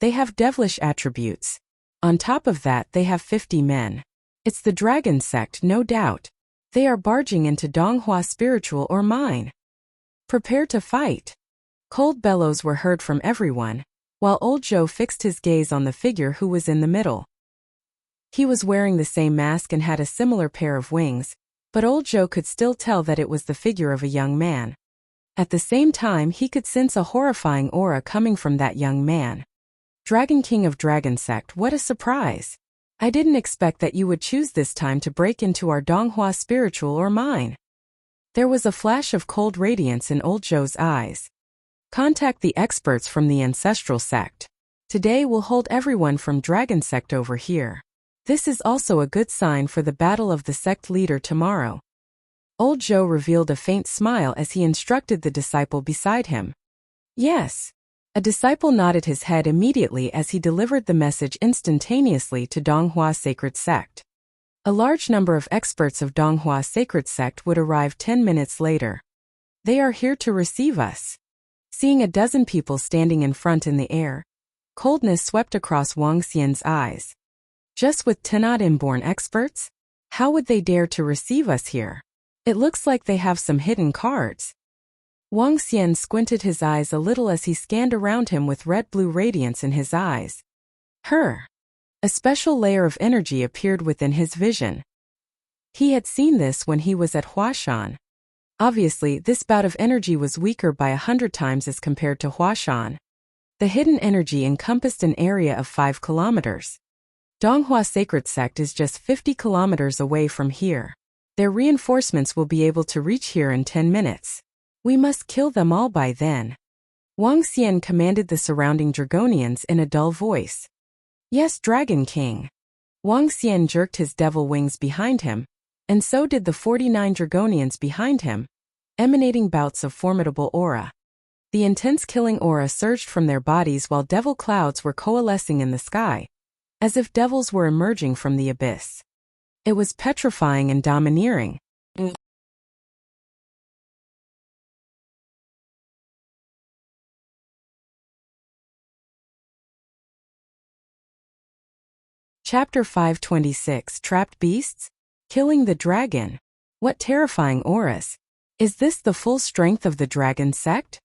They have devilish attributes. On top of that, they have 50 men. It's the Dragon Sect, no doubt. They are barging into Donghua Spiritual or Mine. Prepare to fight. Cold bellows were heard from everyone, while Old Zhou fixed his gaze on the figure who was in the middle. He was wearing the same mask and had a similar pair of wings, but Old Zhou could still tell that it was the figure of a young man. At the same time, he could sense a horrifying aura coming from that young man. Dragon King of Dragon Sect, what a surprise! I didn't expect that you would choose this time to break into our Donghua Spiritual or Mine. There was a flash of cold radiance in Old Zhou's eyes. Contact the experts from the Ancestral Sect. Today we'll hold everyone from Dragon Sect over here. This is also a good sign for the battle of the sect leader tomorrow. Old Zhou revealed a faint smile as he instructed the disciple beside him. Yes. A disciple nodded his head immediately as he delivered the message instantaneously to Donghua Sacred Sect. A large number of experts of Donghua Sacred Sect would arrive 10 minutes later. They are here to receive us. Seeing a dozen people standing in front in the air, coldness swept across Wang Xian's eyes. Just with 10 odd inborn experts? How would they dare to receive us here? It looks like they have some hidden cards. Wang Xian squinted his eyes a little as he scanned around him with red-blue radiance in his eyes. A special layer of energy appeared within his vision. He had seen this when he was at Huashan. Obviously, this bout of energy was weaker by 100 times as compared to Huashan. The hidden energy encompassed an area of 5 kilometers. Donghua Sacred Sect is just 50 kilometers away from here. Their reinforcements will be able to reach here in 10 minutes. We must kill them all by then. Wang Xian commanded the surrounding Dragonians in a dull voice. Yes, Dragon King. Wang Xian jerked his devil wings behind him, and so did the 49 Dragonians behind him, emanating bouts of formidable aura. The intense killing aura surged from their bodies while devil clouds were coalescing in the sky, as if devils were emerging from the abyss. It was petrifying and domineering. Chapter 526 Trapped Beasts? Killing the Dragon. What terrifying auras! Is this the full strength of the dragon sect?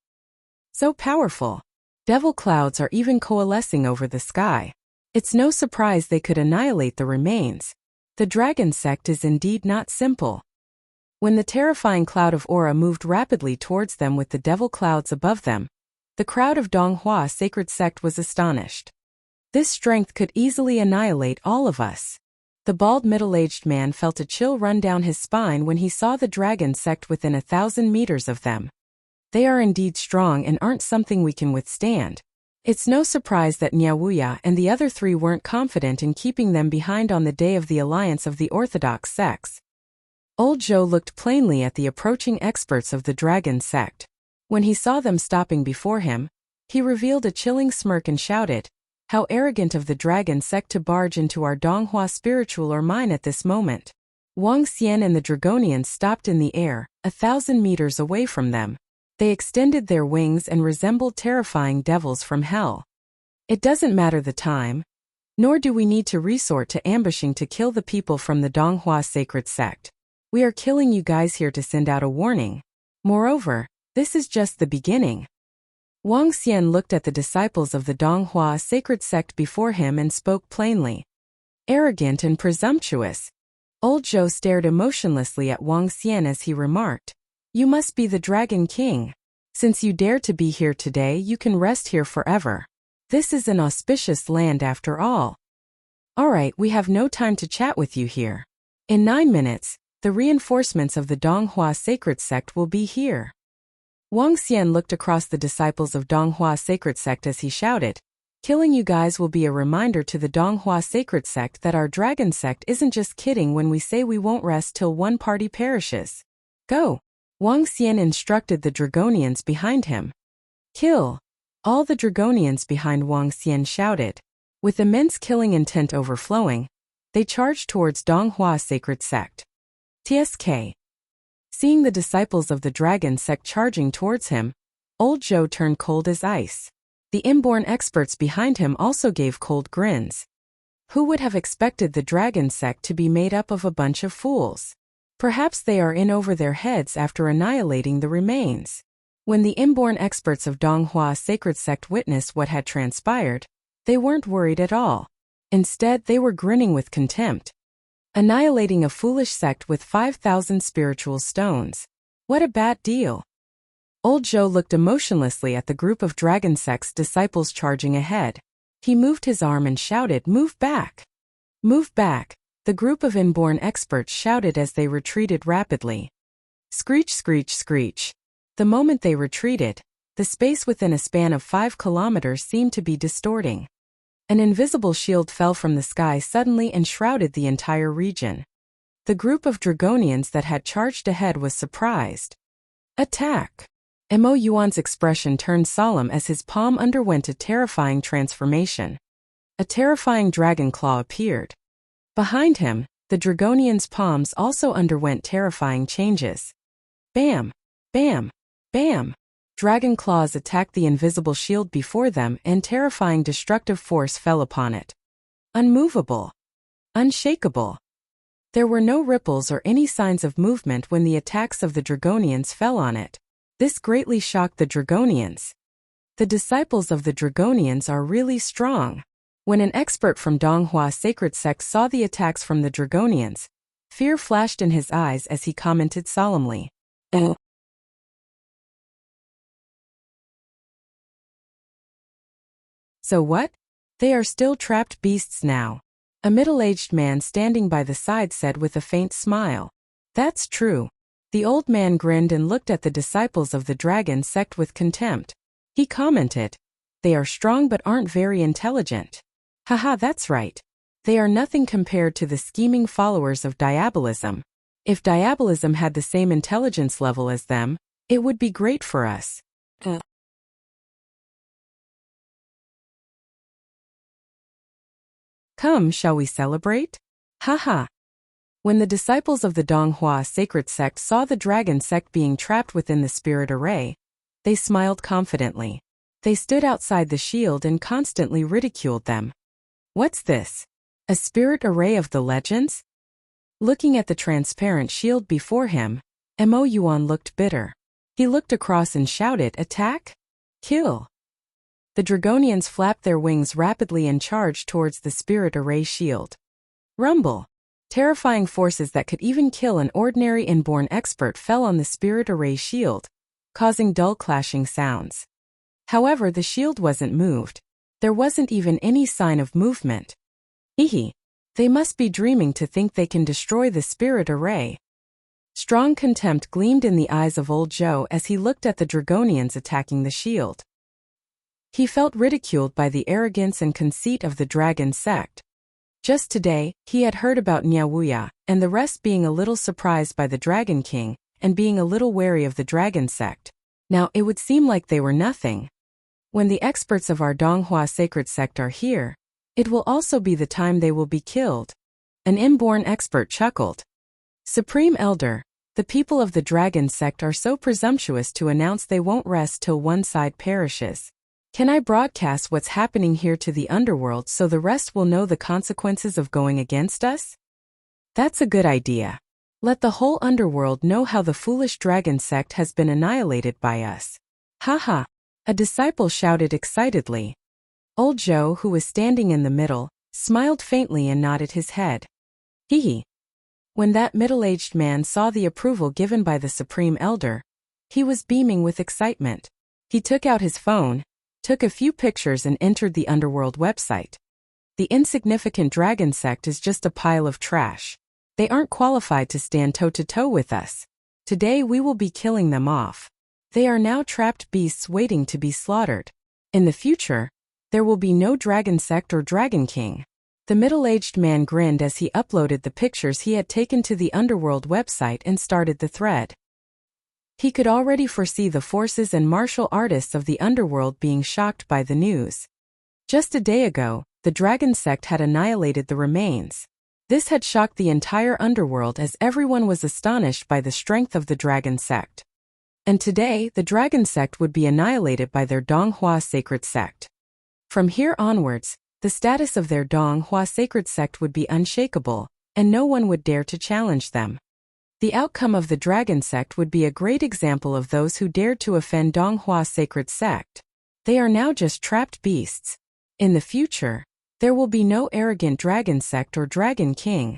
So powerful. Devil clouds are even coalescing over the sky. It's no surprise they could annihilate the remains. The dragon sect is indeed not simple. When the terrifying cloud of aura moved rapidly towards them with the devil clouds above them, the crowd of Donghua sacred sect was astonished. This strength could easily annihilate all of us. The bald middle-aged man felt a chill run down his spine when he saw the dragon sect within 1,000 meters of them. They are indeed strong and aren't something we can withstand. It's no surprise that Wuxia and the other three weren't confident in keeping them behind on the day of the alliance of the orthodox sects. Old Zhou looked plainly at the approaching experts of the dragon sect. When he saw them stopping before him, he revealed a chilling smirk and shouted, "How arrogant of the dragon sect to barge into our Donghua spiritual or mine at this moment." Wang Xian and the Dragonians stopped in the air, 1,000 meters away from them. They extended their wings and resembled terrifying devils from hell. It doesn't matter the time, nor do we need to resort to ambushing to kill the people from the Donghua sacred sect. We are killing you guys here to send out a warning. Moreover, this is just the beginning. Wang Xian looked at the disciples of the Donghua sacred sect before him and spoke plainly. Arrogant and presumptuous. Old Zhou stared emotionlessly at Wang Xian as he remarked, "You must be the Dragon King. Since you dare to be here today, you can rest here forever. This is an auspicious land after all. Alright, we have no time to chat with you here. In 9 minutes, the reinforcements of the Donghua sacred sect will be here." Wang Xian looked across the disciples of Donghua sacred sect as he shouted, "Killing you guys will be a reminder to the Donghua sacred sect that our dragon sect isn't just kidding when we say we won't rest till one party perishes. Go." Wang Xian instructed the Dragonians behind him. "Kill." All the Dragonians behind Wang Xian shouted. With immense killing intent overflowing, they charged towards Donghua sacred sect. TSK. Seeing the disciples of the dragon sect charging towards him, Old Zhou turned cold as ice. The inborn experts behind him also gave cold grins. Who would have expected the dragon sect to be made up of a bunch of fools? Perhaps they are in over their heads after annihilating the remains. When the inborn experts of Donghua sacred sect witnessed what had transpired, they weren't worried at all. Instead, they were grinning with contempt. Annihilating a foolish sect with 5,000 spiritual stones. What a bad deal. Old Zhou looked emotionlessly at the group of dragon sect's disciples charging ahead. He moved his arm and shouted, "Move back! Move back!" The group of inborn experts shouted as they retreated rapidly. Screech, screech, screech. The moment they retreated, the space within a span of 5 kilometers seemed to be distorting. An invisible shield fell from the sky suddenly and shrouded the entire region. The group of Dragonians that had charged ahead was surprised. Attack! Mo Yuan's expression turned solemn as his palm underwent a terrifying transformation. A terrifying dragon claw appeared. Behind him, the Dragonians' palms also underwent terrifying changes. Bam! Bam! Bam! Dragon claws attacked the invisible shield before them and terrifying destructive force fell upon it. Unmovable. Unshakable. There were no ripples or any signs of movement when the attacks of the Dragonians fell on it. This greatly shocked the Dragonians. The disciples of the Dragonians are really strong. When an expert from Donghua sacred sect saw the attacks from the Dragonians, fear flashed in his eyes as he commented solemnly, "Oh. So what? They are still trapped beasts now." A middle-aged man standing by the side said with a faint smile. "That's true." The old man grinned and looked at the disciples of the dragon sect with contempt. He commented, "They are strong but aren't very intelligent." Haha, that's right. They are nothing compared to the scheming followers of diabolism. If diabolism had the same intelligence level as them, it would be great for us. Come, shall we celebrate? Haha. When the disciples of the Donghua sacred sect saw the dragon sect being trapped within the spirit array, they smiled confidently. They stood outside the shield and constantly ridiculed them. What's this? A spirit array of the legends? Looking at the transparent shield before him, Mo Yuan looked bitter. He looked across and shouted, "Attack! Kill!" The Dragonians flapped their wings rapidly and charged towards the spirit array shield. Rumble! Terrifying forces that could even kill an ordinary inborn expert fell on the spirit array shield, causing dull clashing sounds. However, the shield wasn't moved. There wasn't even any sign of movement. Hehe. They must be dreaming to think they can destroy the spirit array. Strong contempt gleamed in the eyes of old Zhou as he looked at the Dragonians attacking the shield. He felt ridiculed by the arrogance and conceit of the dragon sect. Just today, he had heard about Wuxia, and the rest being a little surprised by the Dragon King, and being a little wary of the dragon sect. Now it would seem like they were nothing. When the experts of our Donghua sacred sect are here, it will also be the time they will be killed. An inborn expert chuckled. Supreme Elder, the people of the dragon sect are so presumptuous to announce they won't rest till one side perishes. Can I broadcast what's happening here to the underworld so the rest will know the consequences of going against us? That's a good idea. Let the whole underworld know how the foolish dragon sect has been annihilated by us. Haha. A disciple shouted excitedly. Old Zhou, who was standing in the middle, smiled faintly and nodded his head. Hehe. When that middle-aged man saw the approval given by the Supreme Elder, he was beaming with excitement. He took out his phone, took a few pictures and entered the underworld website. The insignificant dragon sect is just a pile of trash. They aren't qualified to stand toe-to-toe with us. Today we will be killing them off. They are now trapped beasts waiting to be slaughtered. In the future, there will be no dragon sect or dragon king. The middle-aged man grinned as he uploaded the pictures he had taken to the underworld website and started the thread. He could already foresee the forces and martial artists of the underworld being shocked by the news. Just a day ago, the dragon sect had annihilated the remains. This had shocked the entire underworld as everyone was astonished by the strength of the dragon sect. And today, the dragon sect would be annihilated by their Donghua sacred sect. From here onwards, the status of their Donghua sacred sect would be unshakable, and no one would dare to challenge them. The outcome of the dragon sect would be a great example of those who dared to offend Donghua sacred sect. They are now just trapped beasts. In the future, there will be no arrogant dragon sect or dragon king.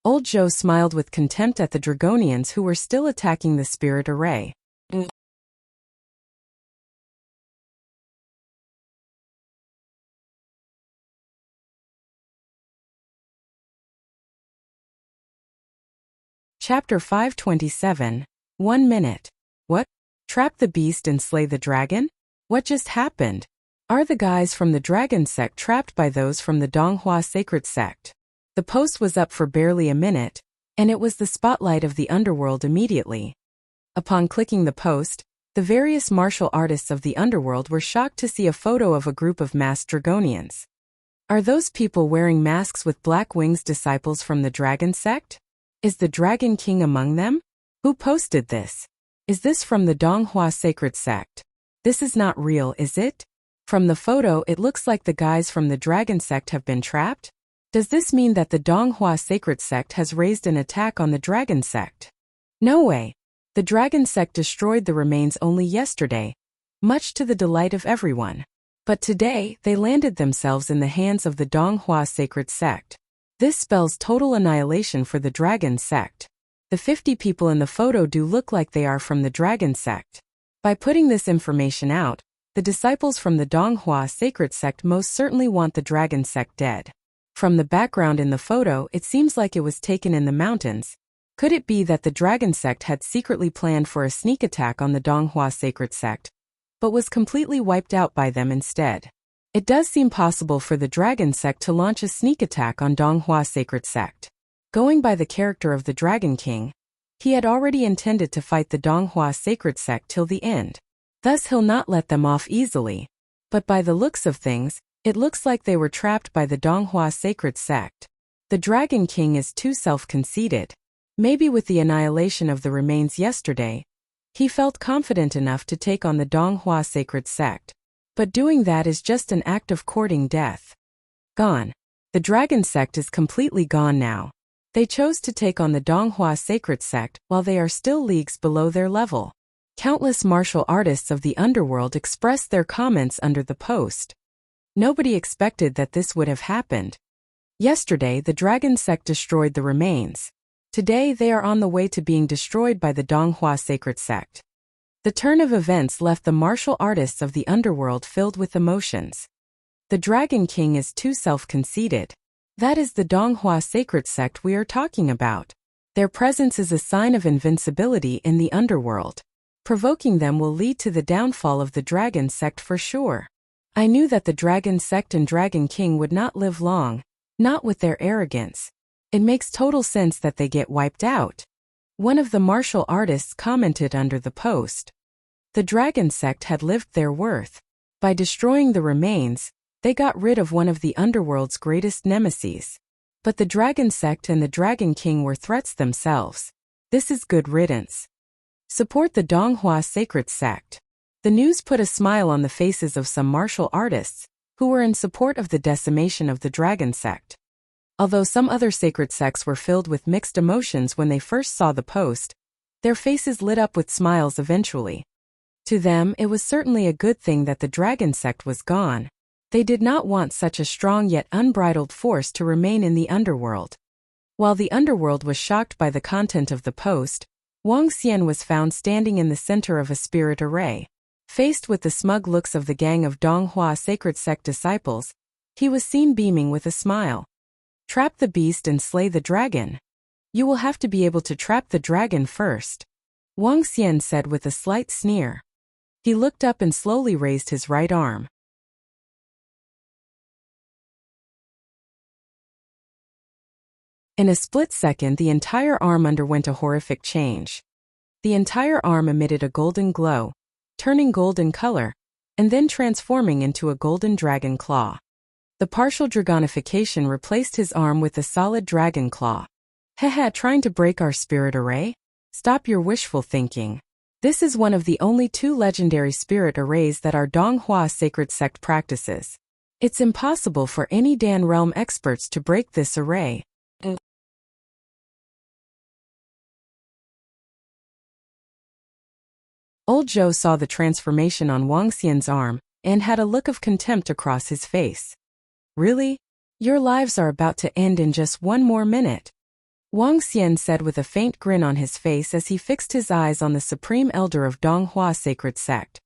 Old Zhou smiled with contempt at the Dragonians who were still attacking the spirit array. Chapter 527. 1 minute. What? Trap the beast and slay the dragon? What just happened? Are the guys from the dragon sect trapped by those from the Donghua sacred sect? The post was up for barely a minute, and it was the spotlight of the underworld immediately. Upon clicking the post, the various martial artists of the underworld were shocked to see a photo of a group of masked Dragonians. Are those people wearing masks with black wings disciples from the dragon sect? Is the Dragon King among them? Who posted this? Is this from the Donghua sacred sect? This is not real, is it? From the photo it looks like the guys from the dragon sect have been trapped? Does this mean that the Donghua sacred sect has raised an attack on the dragon sect? No way. The dragon sect destroyed the remains only yesterday, much to the delight of everyone. But today, they landed themselves in the hands of the Donghua sacred sect. This spells total annihilation for the dragon sect. The 50 people in the photo do look like they are from the dragon sect. By putting this information out, the disciples from the Donghua sacred sect most certainly want the dragon sect dead. From the background in the photo, it seems like it was taken in the mountains. Could it be that the dragon sect had secretly planned for a sneak attack on the Donghua sacred sect, but was completely wiped out by them instead? It does seem possible for the dragon sect to launch a sneak attack on Donghua sacred sect. Going by the character of the Dragon King, he had already intended to fight the Donghua sacred sect till the end. Thus he'll not let them off easily. But by the looks of things, It looks like they were trapped by the Donghua sacred sect. The Dragon King is too self-conceited. Maybe with the annihilation of the remains yesterday, he felt confident enough to take on the Donghua sacred sect. But doing that is just an act of courting death. Gone. The dragon sect is completely gone now. They chose to take on the Donghua sacred sect while they are still leagues below their level. Countless martial artists of the underworld expressed their comments under the post. Nobody expected that this would have happened. Yesterday, the dragon sect destroyed the remains. Today, they are on the way to being destroyed by the Donghua sacred sect. The turn of events left the martial artists of the underworld filled with emotions. The Dragon King is too self-conceited. That is the Donghua sacred sect we are talking about. Their presence is a sign of invincibility in the underworld. Provoking them will lead to the downfall of the dragon sect for sure. I knew that the dragon sect and Dragon King would not live long, not with their arrogance. It makes total sense that they get wiped out. One of the martial artists commented under the post. The dragon sect had lived their worth. By destroying the remains, they got rid of one of the underworld's greatest nemeses. But the dragon sect and the Dragon King were threats themselves. This is good riddance. Support the Donghua sacred sect. The news put a smile on the faces of some martial artists, who were in support of the decimation of the dragon sect. Although some other sacred sects were filled with mixed emotions when they first saw the post, their faces lit up with smiles eventually. To them, it was certainly a good thing that the dragon sect was gone. They did not want such a strong yet unbridled force to remain in the underworld. While the underworld was shocked by the content of the post, Wuxia was found standing in the center of a spirit array. Faced with the smug looks of the gang of Donghua sacred sect disciples, he was seen beaming with a smile. Trap the beast and slay the dragon. You will have to be able to trap the dragon first, Wuxia said with a slight sneer. He looked up and slowly raised his right arm. In a split second, the entire arm underwent a horrific change. The entire arm emitted a golden glow, turning gold in color, and then transforming into a golden dragon claw. The partial dragonification replaced his arm with a solid dragon claw. Haha, trying to break our spirit array? Stop your wishful thinking. This is one of the only 2 legendary spirit arrays that our Donghua sacred sect practices. It's impossible for any Dan realm experts to break this array. Old Zhou saw the transformation on Wuxia's arm and had a look of contempt across his face. Really? Your lives are about to end in just 1 more minute, Wuxia said with a faint grin on his face as he fixed his eyes on the supreme elder of Donghua sacred sect.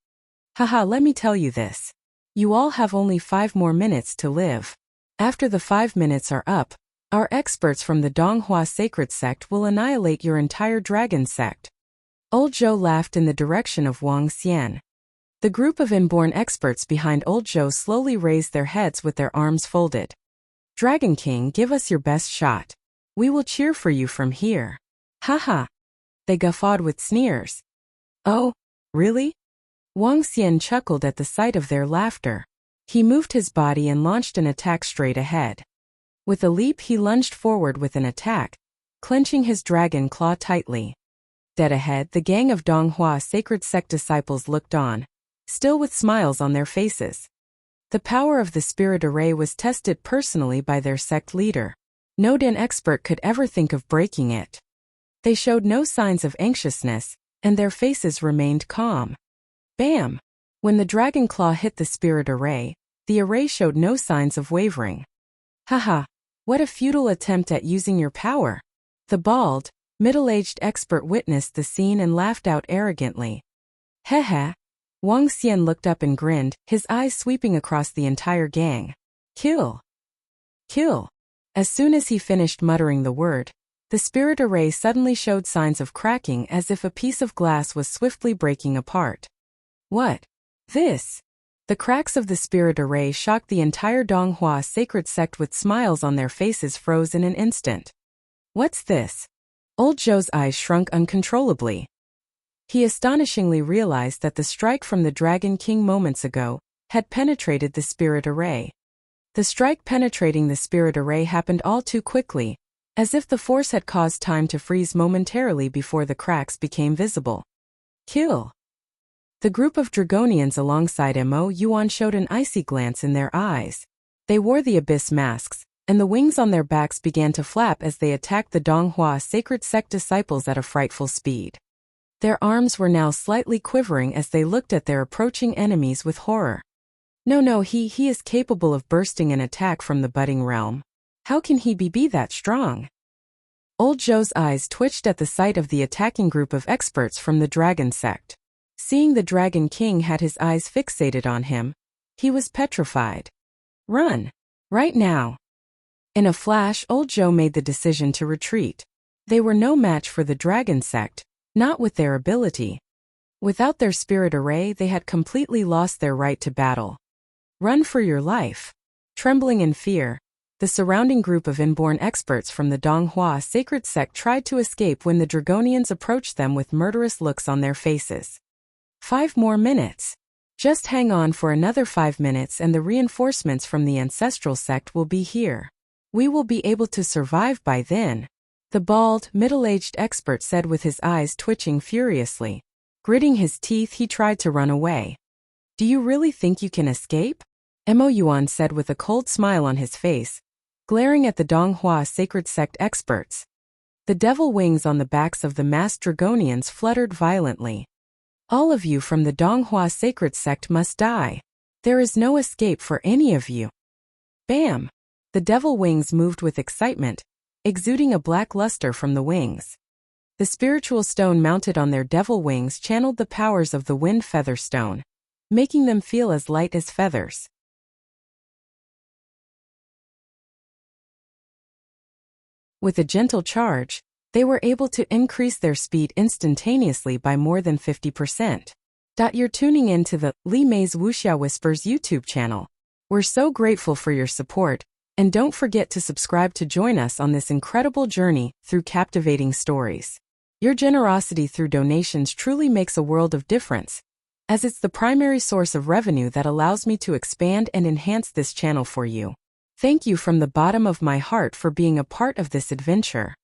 Haha, let me tell you this. You all have only 5 more minutes to live. After the 5 minutes are up, our experts from the Donghua sacred sect will annihilate your entire dragon sect. Old Zhou laughed in the direction of Wuxia. The group of inborn experts behind Old Zhou slowly raised their heads with their arms folded. Dragon King, give us your best shot. We will cheer for you from here. Haha. They guffawed with sneers. Oh, really? Wuxia chuckled at the sight of their laughter. He moved his body and launched an attack straight ahead. With a leap, he lunged forward with an attack, clenching his dragon claw tightly. Dead ahead, the gang of Donghua sacred sect disciples looked on, still with smiles on their faces. The power of the spirit array was tested personally by their sect leader. No Dan expert could ever think of breaking it. They showed no signs of anxiousness, and their faces remained calm. Bam! When the dragon claw hit the spirit array, the array showed no signs of wavering. Haha, what a futile attempt at using your power. The bald, middle-aged expert witnessed the scene and laughed out arrogantly. Heh. Wuxia looked up and grinned, his eyes sweeping across the entire gang. Kill! Kill! As soon as he finished muttering the word, the spirit array suddenly showed signs of cracking as if a piece of glass was swiftly breaking apart. What? This? The cracks of the spirit array shocked the entire Donghua sacred sect with smiles on their faces froze in an instant. What's this? Old Zhou's eyes shrunk uncontrollably. He astonishingly realized that the strike from the Dragon King moments ago had penetrated the spirit array. The strike penetrating the spirit array happened all too quickly, as if the force had caused time to freeze momentarily before the cracks became visible. Kill! The group of Dragonians alongside Mo Yuan showed an icy glance in their eyes. They wore the abyss masks, and the wings on their backs began to flap as they attacked the Donghua sacred sect disciples at a frightful speed. Their arms were now slightly quivering as they looked at their approaching enemies with horror. No, he is capable of bursting an attack from the budding realm. How can he be that strong? Old Zhou's eyes twitched at the sight of the attacking group of experts from the Dragon sect. Seeing the Dragon King had his eyes fixated on him, he was petrified. Run! Right now! In a flash, Old Zhou made the decision to retreat. They were no match for the Dragon sect, not with their ability. Without their spirit array, they had completely lost their right to battle. Run for your life! Trembling in fear, the surrounding group of inborn experts from the Donghua sacred sect tried to escape when the Dragonians approached them with murderous looks on their faces. 5 more minutes. Just hang on for another 5 minutes and the reinforcements from the ancestral sect will be here. We will be able to survive by then, the bald, middle-aged expert said with his eyes twitching furiously. Gritting his teeth, he tried to run away. Do you really think you can escape? Mo Yuan said with a cold smile on his face, glaring at the Donghua sacred sect experts. The devil wings on the backs of the masked Dragonians fluttered violently. All of you from the Donghua sacred sect must die. There is no escape for any of you. Bam! The devil wings moved with excitement, exuding a black luster from the wings. The spiritual stone mounted on their devil wings channeled the powers of the wind feather stone, making them feel as light as feathers. With a gentle charge, they were able to increase their speed instantaneously by more than 50%. You're tuning in to the Li Mei's Wuxia Whispers YouTube channel. We're so grateful for your support, and don't forget to subscribe to join us on this incredible journey through captivating stories. Your generosity through donations truly makes a world of difference, as it's the primary source of revenue that allows me to expand and enhance this channel for you. Thank you from the bottom of my heart for being a part of this adventure.